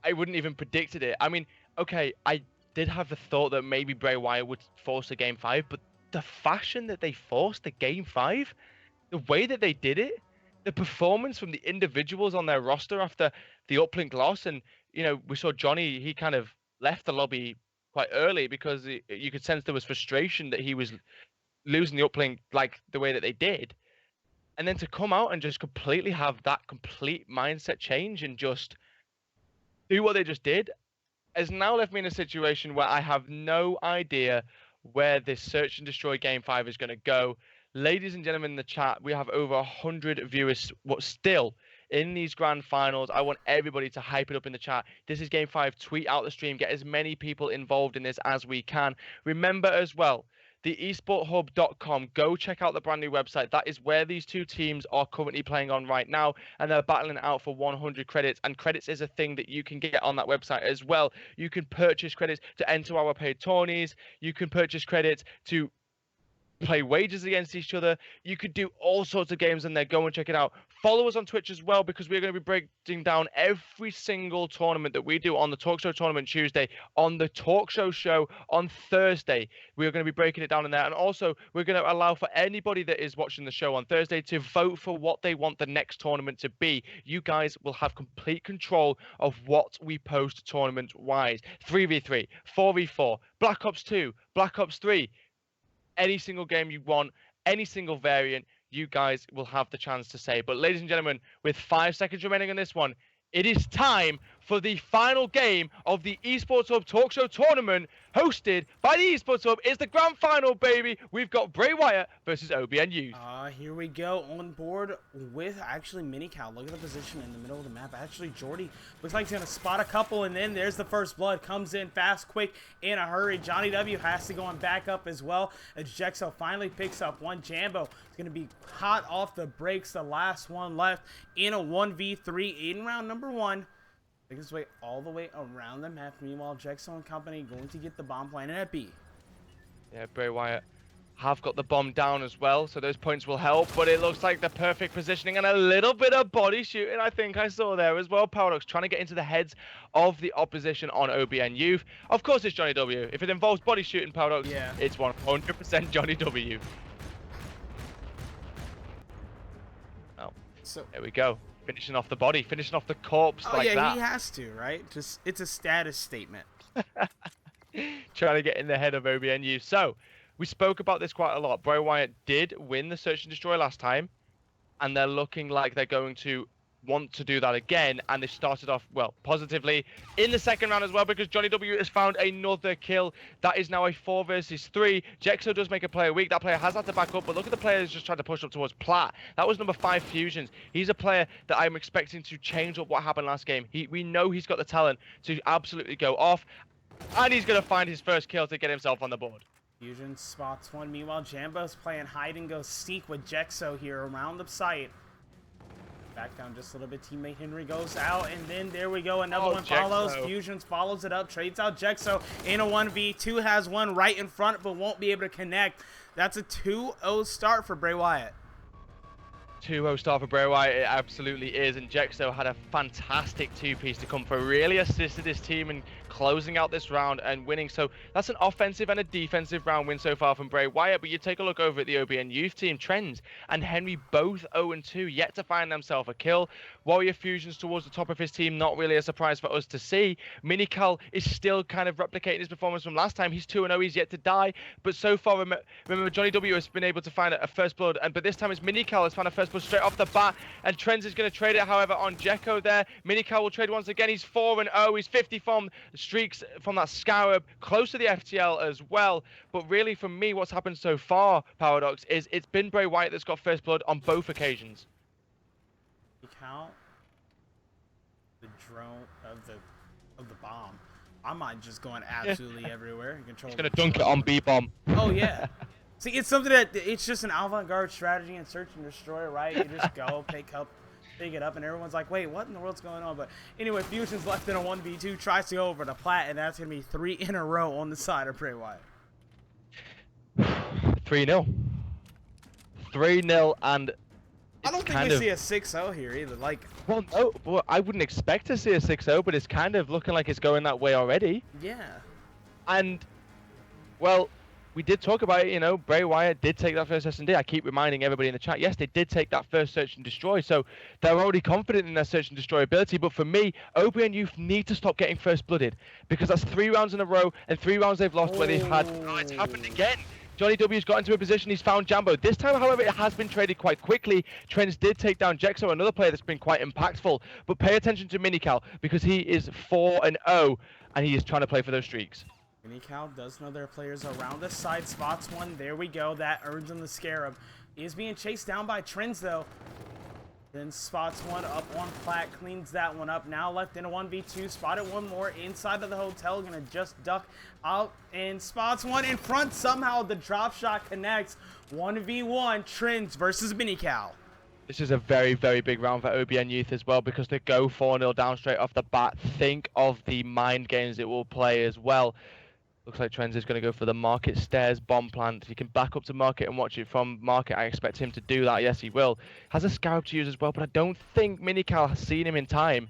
I wouldn't even predicted it. I mean, okay, I did have the thought that maybe Bray Wyatt would force a Game 5, but the fashion that they forced the Game 5, the way that they did it, the performance from the individuals on their roster after the uplink loss, and we saw Johnny, he kind of left the lobby quite early because you could sense there was frustration that he was losing the uplink like the way that they did. And then to come out and just completely have that complete mindset change and just do what they just did has now left me in a situation where I have no idea where this Search and Destroy Game 5 is going to go. Ladies and gentlemen in the chat, we have over 100 viewers still in these grand finals. I want everybody to hype it up in the chat. This is Game 5. Tweet out the stream. Get as many people involved in this as we can. Remember as well, the esporthub.com. Go check out the brand new website. That is where these two teams are currently playing on right now, and they're battling out for 100 credits. And credits is a thing that you can get on that website as well. You can purchase credits to enter our paid tourneys. You can purchase credits to play wagers against each other. You could do all sorts of games in there. Go and check it out. Follow us on Twitch as well, because we're going to be breaking down every single tournament that we do on the Talkshow tournament Tuesday, on the Talkshow show on Thursday. We're going to be breaking it down in there. And also, we're going to allow for anybody that is watching the show on Thursday to vote for what they want the next tournament to be. You guys will have complete control of what we post tournament-wise. 3v3, 4v4, Black Ops 2, Black Ops 3. Any single game you want, any single variant, you guys will have the chance to say. But ladies and gentlemen, with 5 seconds remaining on this one, it is time for the final game of the Esports Hub Talk Show tournament, hosted by the Esports Hub. It's the grand final, baby. We've got Bray Wyatt versus OBN Youth. Here we go, on board with actually Minical. Look at the position in the middle of the map. Actually, Jordy looks like he's going to spot a couple, and then there's the first blood. Comes in fast, quick, in a hurry. Johnny W has to go on back up as well, as Jexo finally picks up one. Jambo is going to be hot off the brakes, the last one left in a 1v3 in round number 1. Make his way all the way around the map. Meanwhile, Jexo and company going to get the bomb planted at B. Yeah, Bray Wyatt have got the bomb down as well, so those points will help, but it looks like the perfect positioning and a little bit of body shooting I think I saw there as well. Paradox trying to get into the heads of the opposition on OBN Youth. Of course it's Johnny W. If it involves body shooting, Paradox, it's 100% Johnny W. Oh, so there we go. Finishing off the body, finishing off the corpse like that. Yeah, he has to, right? Just, it's a status statement. Trying to get in the head of OBN Youth. So, we spoke about this quite a lot. Bray Wyatt did win the Search and Destroy last time, and they're looking like they're going to want to do that again, and they started off, well, positively in the second round as well, because Johnny W has found another kill. That is now a 4 versus 3. Jexo does make a player weak. That player has had to back up, but look at the players just trying to push up towards Plat. That was number 5 Fusions. He's a player that I'm expecting to change up what happened last game. We know he's got the talent to absolutely go off, and he's going to find his first kill to get himself on the board. Fusion spots one. Meanwhile, Jambo's playing hide and go seek with Jexo here around the site. Back down just a little bit. Teammate Henry goes out, and then there we go. Another one follows. Jexo. Fusions follows it up, trades out Jexo in a 1v2. Has one right in front, but won't be able to connect. That's a 2-0 start for Bray Wyatt. 2-0 start for Bray Wyatt, it absolutely is, and Jexo had a fantastic 2-piece to come for, really assisted his team in closing out this round and winning. So that's an offensive and a defensive round win so far from Bray Wyatt. But you take a look over at the OBN youth team, Trends and Henry both 0-2, yet to find themselves a kill. Warrior Fusions towards the top of his team, not really a surprise for us to see. Minical is still kind of replicating his performance from last time. He's 2-0, he's yet to die. But so far, remember Johnny W has been able to find a first blood, but this time it's Minical has found a first blood straight off the bat, and Trends is going to trade it, however, on Jekko there. Minical will trade once again. He's 4-0, he's 50 from streaks from that Scarab, close to the FTL as well. But really, for me, what's happened so far, Paradox, is it's been Bray Wyatt that's got first blood on both occasions. Count the drone of the bomb. I might just going absolutely everywhere. He's gonna dunk it on B-bomb. Oh yeah. See, it's something that it's just an avant-garde strategy in search and destroy, right? You just go pick it up, and everyone's like, "Wait, what in the world's going on?" But anyway, Fusion's left in a 1v2, tries to go over to Plat, and that's gonna be 3 in a row on the side of Bray Wyatt. 3-0. 3-0, and I don't think we see a 6-0 here either. Like, well, no, well, I wouldn't expect to see a 6-0, but it's kind of looking like it's going that way already. yeah. And, well, we did talk about it, you know, Bray Wyatt did take that first S&D. I keep reminding everybody in the chat, yes, they did take that first search and destroy, so they're already confident in their search and destroy ability. But for me, OBN Youth need to stop getting first blooded, because that's 3 rounds in a row, and 3 rounds they've lost where they've had, oh, it's happened again. Johnny W's got into a position, he's found Jambo. This time, however, it has been traded quite quickly. Trends did take down Jexo, another player that's been quite impactful. But pay attention to Minical, because he is 4-0, and he is trying to play for those streaks. Minical does know there are players around the side, spots one. There we go, that earns him the Scarab. He is being chased down by Trends, though. Then spots one up on Plat, cleans that one up. Now left in a 1v2, spotted one more inside of the hotel, gonna just duck out and spots one in front. Somehow the drop shot connects. 1v1, Trends versus Minical. This is a very, very big round for OBN Youth as well, because they go 4-0 down straight off the bat. Think of the mind games it will play as well. Looks like Trends is going to go for the Market Stairs bomb plant. He can back up to Market and watch it from Market. I expect him to do that. Yes, he will. Has a Scarab to use as well, but I don't think Minical has seen him in time.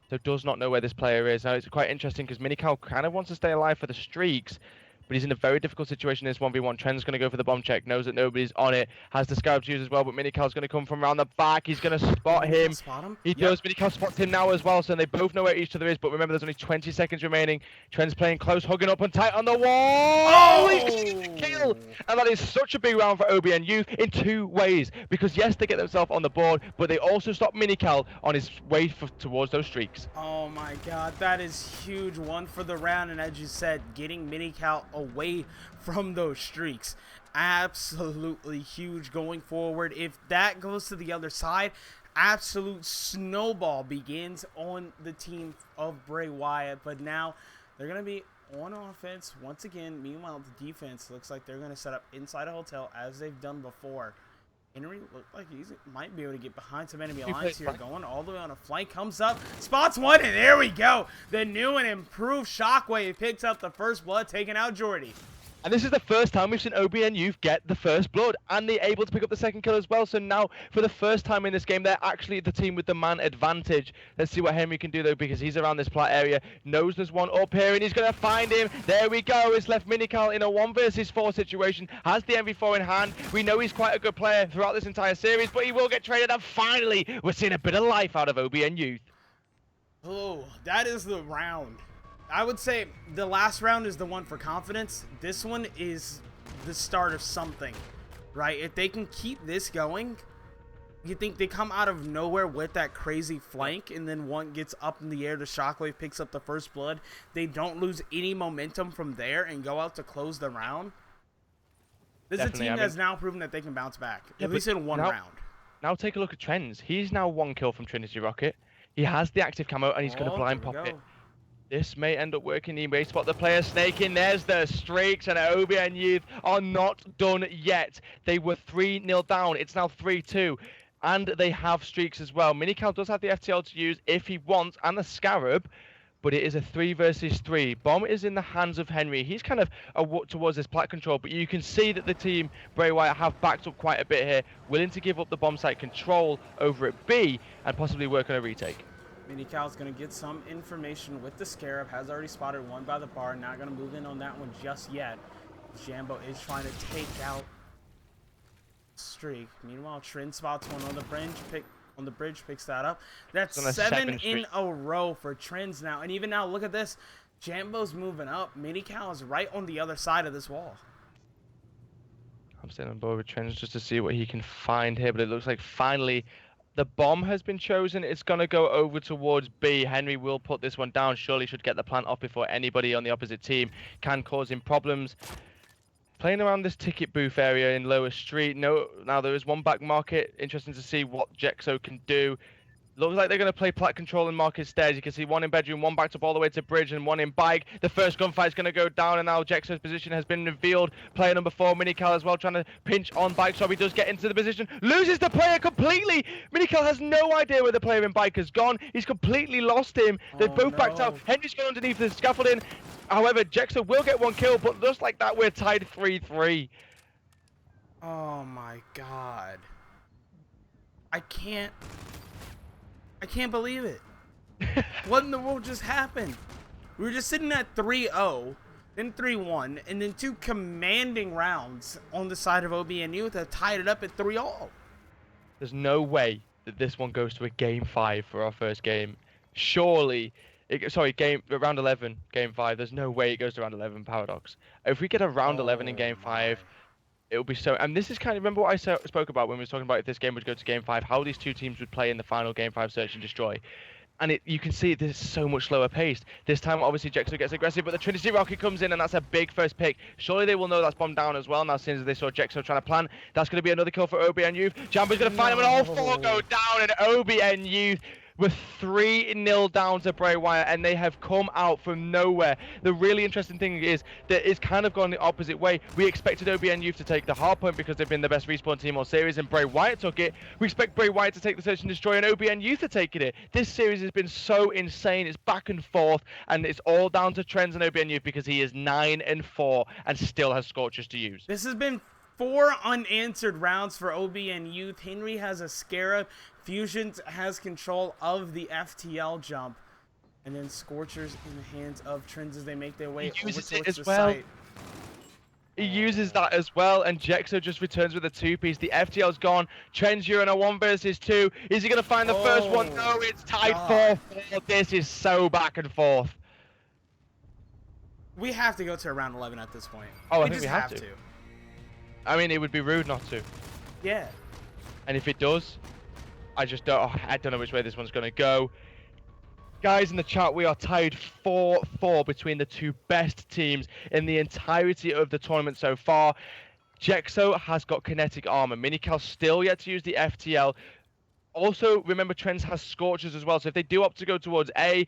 So does not know where this player is. Now, it's quite interesting because Minical kind of wants to stay alive for the streaks, but he's in a very difficult situation in this 1v1. Trend's going to go for the bomb check, knows that nobody's on it, has the Scarab to use as well, but Minical's going to come from around the back. He's going to spot him. He does. Minical spots him now as well, so they both know where each other is, but remember, there's only 20 seconds remaining. Trend's playing close, hugging up and tight on the wall. Oh! He's going to kill! And that is such a big round for OBN Youth in 2 ways, because yes, they get themselves on the board, but they also stop Minical on his way towards those streaks. Oh my god, that is huge. One for the round, and as you said, getting Minical away from those streaks, absolutely huge going forward. If that goes to the other side, absolute snowball begins on the team of Bray Wyatt. But now they're going to be on offense once again. Meanwhile, the defense looks like they're going to set up inside a hotel as they've done before. Henry looked like he might be able to get behind some enemy lines here. Going all the way on a flank, comes up, spots one, and there we go. The new and improved Shockwave picks up the first blood, taking out Jordy. And this is the first time we've seen OBN Youth get the first blood, and they're able to pick up the second kill as well. So now, for the first time in this game, they're actually the team with the man advantage. Let's see what Henry can do, though, because he's around this Plat area, knows there's one up here, and he's going to find him. There we go. It's left Minical in a 1 versus 4 situation, has the MV4 in hand. We know he's quite a good player throughout this entire series, but he will get traded, and finally, we're seeing a bit of life out of OBN Youth. Oh, that is the round. I would say the last round is the one for confidence. This one is the start of something, right? If they can keep this going, You think they come out of nowhere with that crazy flank, and then one gets up in the air, the shockwave picks up the first blood. They don't lose any momentum from there and go out to close the round. This is a team that's now proven that they can bounce back, at least in one round. Now take a look at Trends. He's now 1 kill from Trinity Rocket. He has the active camo, and he's going to blind pop it. This may end up working. He may spot the player snaking. There's the streaks, and OBN Youth are not done yet. They were 3-0 down. It's now 3-2. And they have streaks as well. Minical does have the FTL to use if he wants, and the Scarab, but it is a 3 versus 3. Bomb is in the hands of Henry. He's kind of towards this plat control, but you can see that the team, Bray Wyatt, have backed up quite a bit here, willing to give up the bomb site control over at B and possibly work on a retake. Minical's going to get some information with the Scarab. Has already spotted one by the bar. Not going to move in on that one just yet. Jambo is trying to take out streak. Meanwhile, Trin spots one on the bridge. Picks that up. That's 7 in a row for Trends now. And even now, look at this. Jambo's moving up. Minical is right on the other side of this wall. I'm staying on board with Trends just to see what he can find here, but it looks like finally the bomb has been chosen. It's going to go over towards B. Henry will put this one down. Surely should get the plant off before anybody on the opposite team can cause him problems. Playing around this ticket booth area in Lower Street. Now there is one back market. Interesting to see what Jexo can do. Looks like they're going to play plat control in market stairs. You can see one in bedroom, one backed up all the way to bridge, and one in bike. The first gunfight is going to go down, and now Jexo's position has been revealed. Player number 4, Minical, as well, trying to pinch on bike, so he does get into the position. Loses the player completely. Minical has no idea where the player in bike has gone. He's completely lost him. They've both backed out. Henry's gone underneath the scaffolding. However, Jexo will get 1 kill, but just like that, we're tied 3-3. Oh my god. I can't believe it. What in the world just happened? We were just sitting at 3-0, then 3-1, and then 2 commanding rounds on the side of OBN Youth that tied it up at 3-all. There's no way that this one goes to a game 5 for our first game. Surely, round 11, game 5. There's no way it goes to round 11, Paradox. If we get a round 11 in game 5, it will be so. And this is kind of, remember what I spoke about when we were talking about if this game would go to game 5, how these two teams would play in the final game 5 search and destroy. And you can see this is so much slower paced. This time, obviously, Jexo gets aggressive, but the Trinity Rocket comes in, and that's a big first pick. Surely they will know that's bombed down as well. Now, since they saw Jexo trying to plan, that's going to be another kill for OBN Youth. Jambo's going to find him, and all 4 go down, and OBN Youth were 3-0 down to Bray Wyatt, and they have come out from nowhere. The really interesting thing is that it's kind of gone the opposite way. We expected OBN Youth to take the hard point because they've been the best respawn team all series, and Bray Wyatt took it. We expect Bray Wyatt to take the search and destroy, and OBN Youth are taking it. This series has been so insane. It's back and forth, and it's all down to Trends and OBN Youth because he is 9-4 and still has Scorchers to use. This has been 4 unanswered rounds for OBN Youth. Henry has a Scarab. Fusions has control of the FTL jump. And then Scorchers in the hands of Trends as they make their way over towards the site. He uses that as well, and Jexo just returns with a 2-piece. The FTL's gone. Trends, you're in a 1 versus 2. Is he going to find the first one? No, it's tied 4-4. This is so back and forth. We have to go to around 11 at this point. Oh, I think we have to. I mean, it would be rude not to. Yeah. And if it does, I don't know which way this one's going to go. Guys in the chat, we are tied 4-4 between the 2 best teams in the entirety of the tournament so far. Jexo has got kinetic armor. Minical still yet to use the FTL. Also, remember, Trends has Scorchers as well. So if they do opt to go towards A,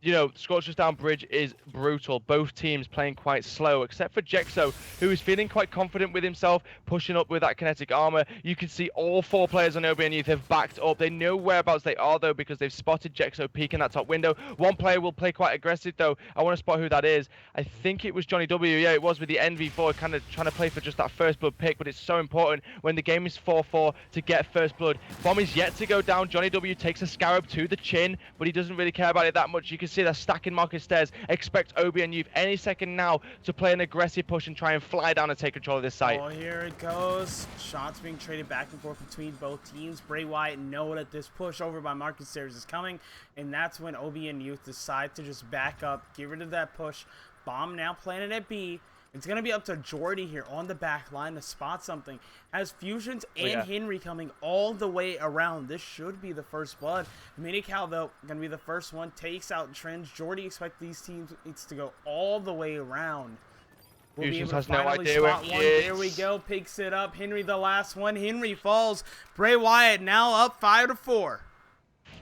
you know, Scorchers down bridge is brutal. Both teams playing quite slow, except for Jexo, who is feeling quite confident with himself, pushing up with that kinetic armor. You can see all 4 players on OBN Youth have backed up. They know whereabouts they are, though, because they've spotted Jexo peeking that top window. One player will play quite aggressive, though. I want to spot who that is. I think it was Johnny W. Yeah, it was with the NV4, kind of trying to play for just that first blood pick, but it's so important when the game is 4-4 to get first blood. Bomb is yet to go down. Johnny W. takes a Scarab to the chin, but he doesn't really care about it that much. You can see they're stacking market stairs. Expect OBN Youth any second now to play an aggressive push and try and fly down and take control of this site. Oh, here it goes. Shots being traded back and forth between both teams. Bray Wyatt know that this push over by market stairs is coming, and that's when OBN Youth decide to just back up, get rid of that push. Bomb now planted at B. It's going to be up to Jordy here on the back line to spot something. As Fusions and Henry coming all the way around, this should be the first blood. Mini-Cal, though, going to be the first one. Takes out Trends. Jordy expects these teams to go all the way around. We'll Fusions be able to has no finally idea spot where one. he is. There we go. Picks it up. Henry the last one. Henry falls. Bray Wyatt now up 5-4.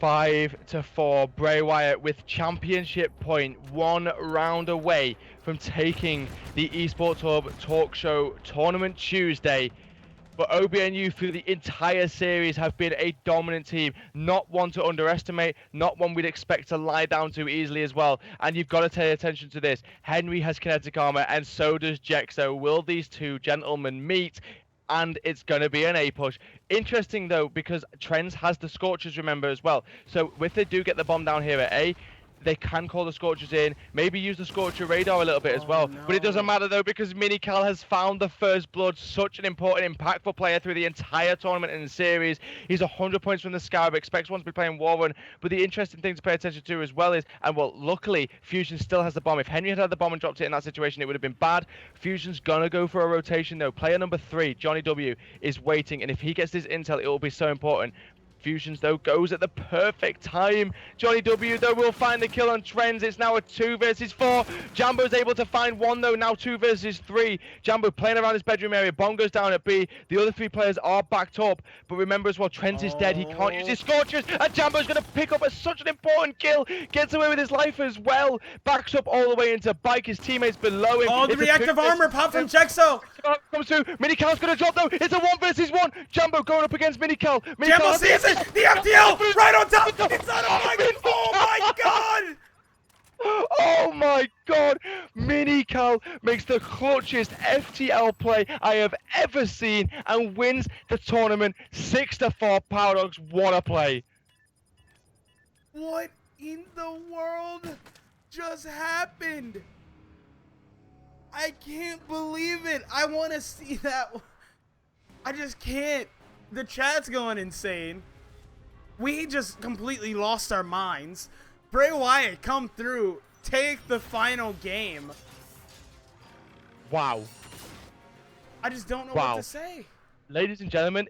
5-4. Bray Wyatt with championship point, 1 round away from taking the Esports Hub Talk Show Tournament Tuesday. But OBNU through the entire series have been a dominant team, not one to underestimate, not one we'd expect to lie down to easily as well. And you've got to pay attention to this. Henry has kinetic armor and so does Jexo. Will these two gentlemen meet? And it's going to be an A push. Interesting though, because Trends has the Scorchers, remember, as well. So if they do get the bomb down here at A, they can call the Scorchers in, maybe use the Scorcher radar a little bit as well. No. But it doesn't matter though, because Mini-Cal has found the first blood, such an important, impactful player through the entire tournament and series. He's 100 points from the Scarab, expects one to be playing War Run. But the interesting thing to pay attention to as well is, and well, luckily, Fusion still has the bomb. If Henry had the bomb and dropped it in that situation, it would have been bad. Fusion's gonna go for a rotation though. Player number 3, Johnny W, is waiting, and if he gets this intel, it will be so important. Fusions though goes at the perfect time. Johnny W though will find the kill on Trends. It's now a 2 versus 4. Jambo's able to find 1 though, now 2 versus 3. Jambo playing around his bedroom area. Bomb goes down at B. The other 3 players are backed up. But remember as well, Trends is dead. He can't use his Scorchers. And Jambo's going to pick up such an important kill. Gets away with his life as well. Backs up all the way into Bike. His teammates below him. Oh, the reactive armor pop from Jexo. Comes through. Mini-Cal's going to drop though. It's a 1 versus 1. Jambo going up against Mini-Cal. Jambo sees it. The FTL right on top. It's not a mic. Oh my god. Oh my god! Mini-Cal makes the clutchest FTL play I have ever seen and wins the tournament 6-4. Paradox, what a play! What in the world just happened? I can't believe it. I want to see that. I just can't. The chat's going insane. We just completely lost our minds. Bray Wyatt come through, take the final game. Wow. I just don't know what to say. Ladies and gentlemen,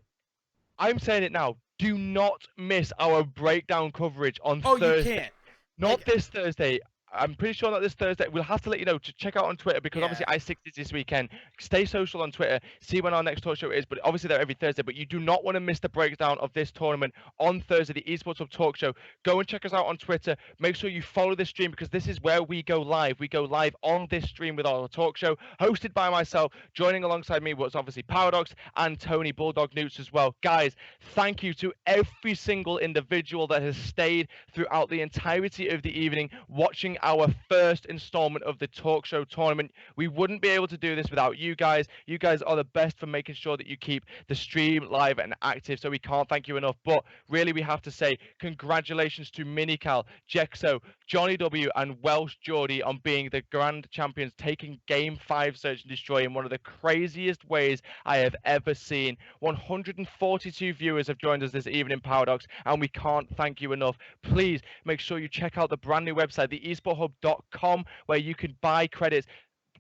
I'm saying it now. Do not miss our breakdown coverage on Thursday. Oh, you can't. Not this Thursday. I'm pretty sure not this Thursday. We'll have to let you know to check out on Twitter because obviously I-6 is this weekend. Stay social on Twitter. See when our next talk show is. But obviously they're every Thursday. But you do not want to miss the breakdown of this tournament on Thursday, the Esports Hub Talk Show. Go and check us out on Twitter. Make sure you follow this stream because this is where we go live. We go live on this stream with our talk show, hosted by myself. Joining alongside me was obviously Paradox and Tony Bulldog Newts as well. Guys, thank you to every single individual that has stayed throughout the entirety of the evening watching our first installment of the talk show tournament. We wouldn't be able to do this without you guys. You guys are the best for making sure that you keep the stream live and active, so we can't thank you enough. But really we have to say congratulations to Mini-Cal, Jexo, Johnny W and Welsh Geordie on being the grand champions, taking game 5 Search and Destroy in one of the craziest ways I have ever seen. 142 viewers have joined us this evening, Paradox, and we can't thank you enough. Please make sure you check out the brand new website, the esporthub.com, where you can buy credits.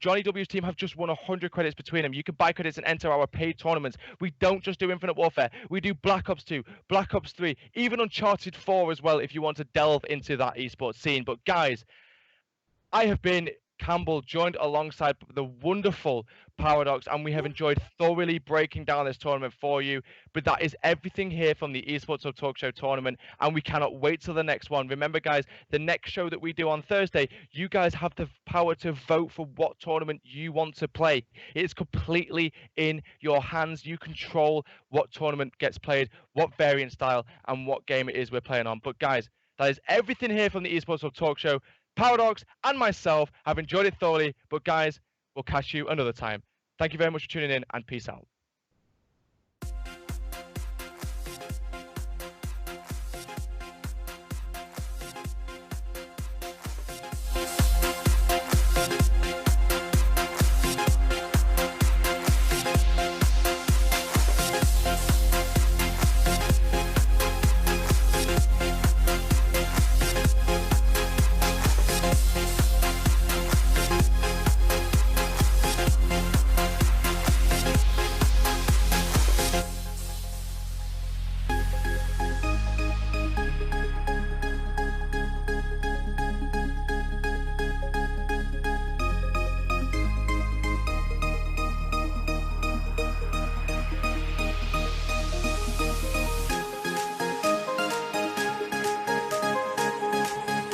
Johnny W's team have just won 100 credits between them. You can buy credits and enter our paid tournaments. We don't just do Infinite Warfare. We do Black Ops 2, Black Ops 3, even Uncharted 4 as well if you want to delve into that esports scene. But guys, I have been Campbell, joined alongside the wonderful Paradox, and we have enjoyed thoroughly breaking down this tournament for you. But that is everything here from the Esports Hub Talk Show tournament, and we cannot wait till the next one. Remember, guys, the next show that we do on Thursday, you guys have the power to vote for what tournament you want to play. It's completely in your hands. You control what tournament gets played, what variant style, and what game it is we're playing on. But guys, that is everything here from the Esports Hub Talk Show. Paradox and myself have enjoyed it thoroughly, but guys, we'll catch you another time. Thank you very much for tuning in, and peace out.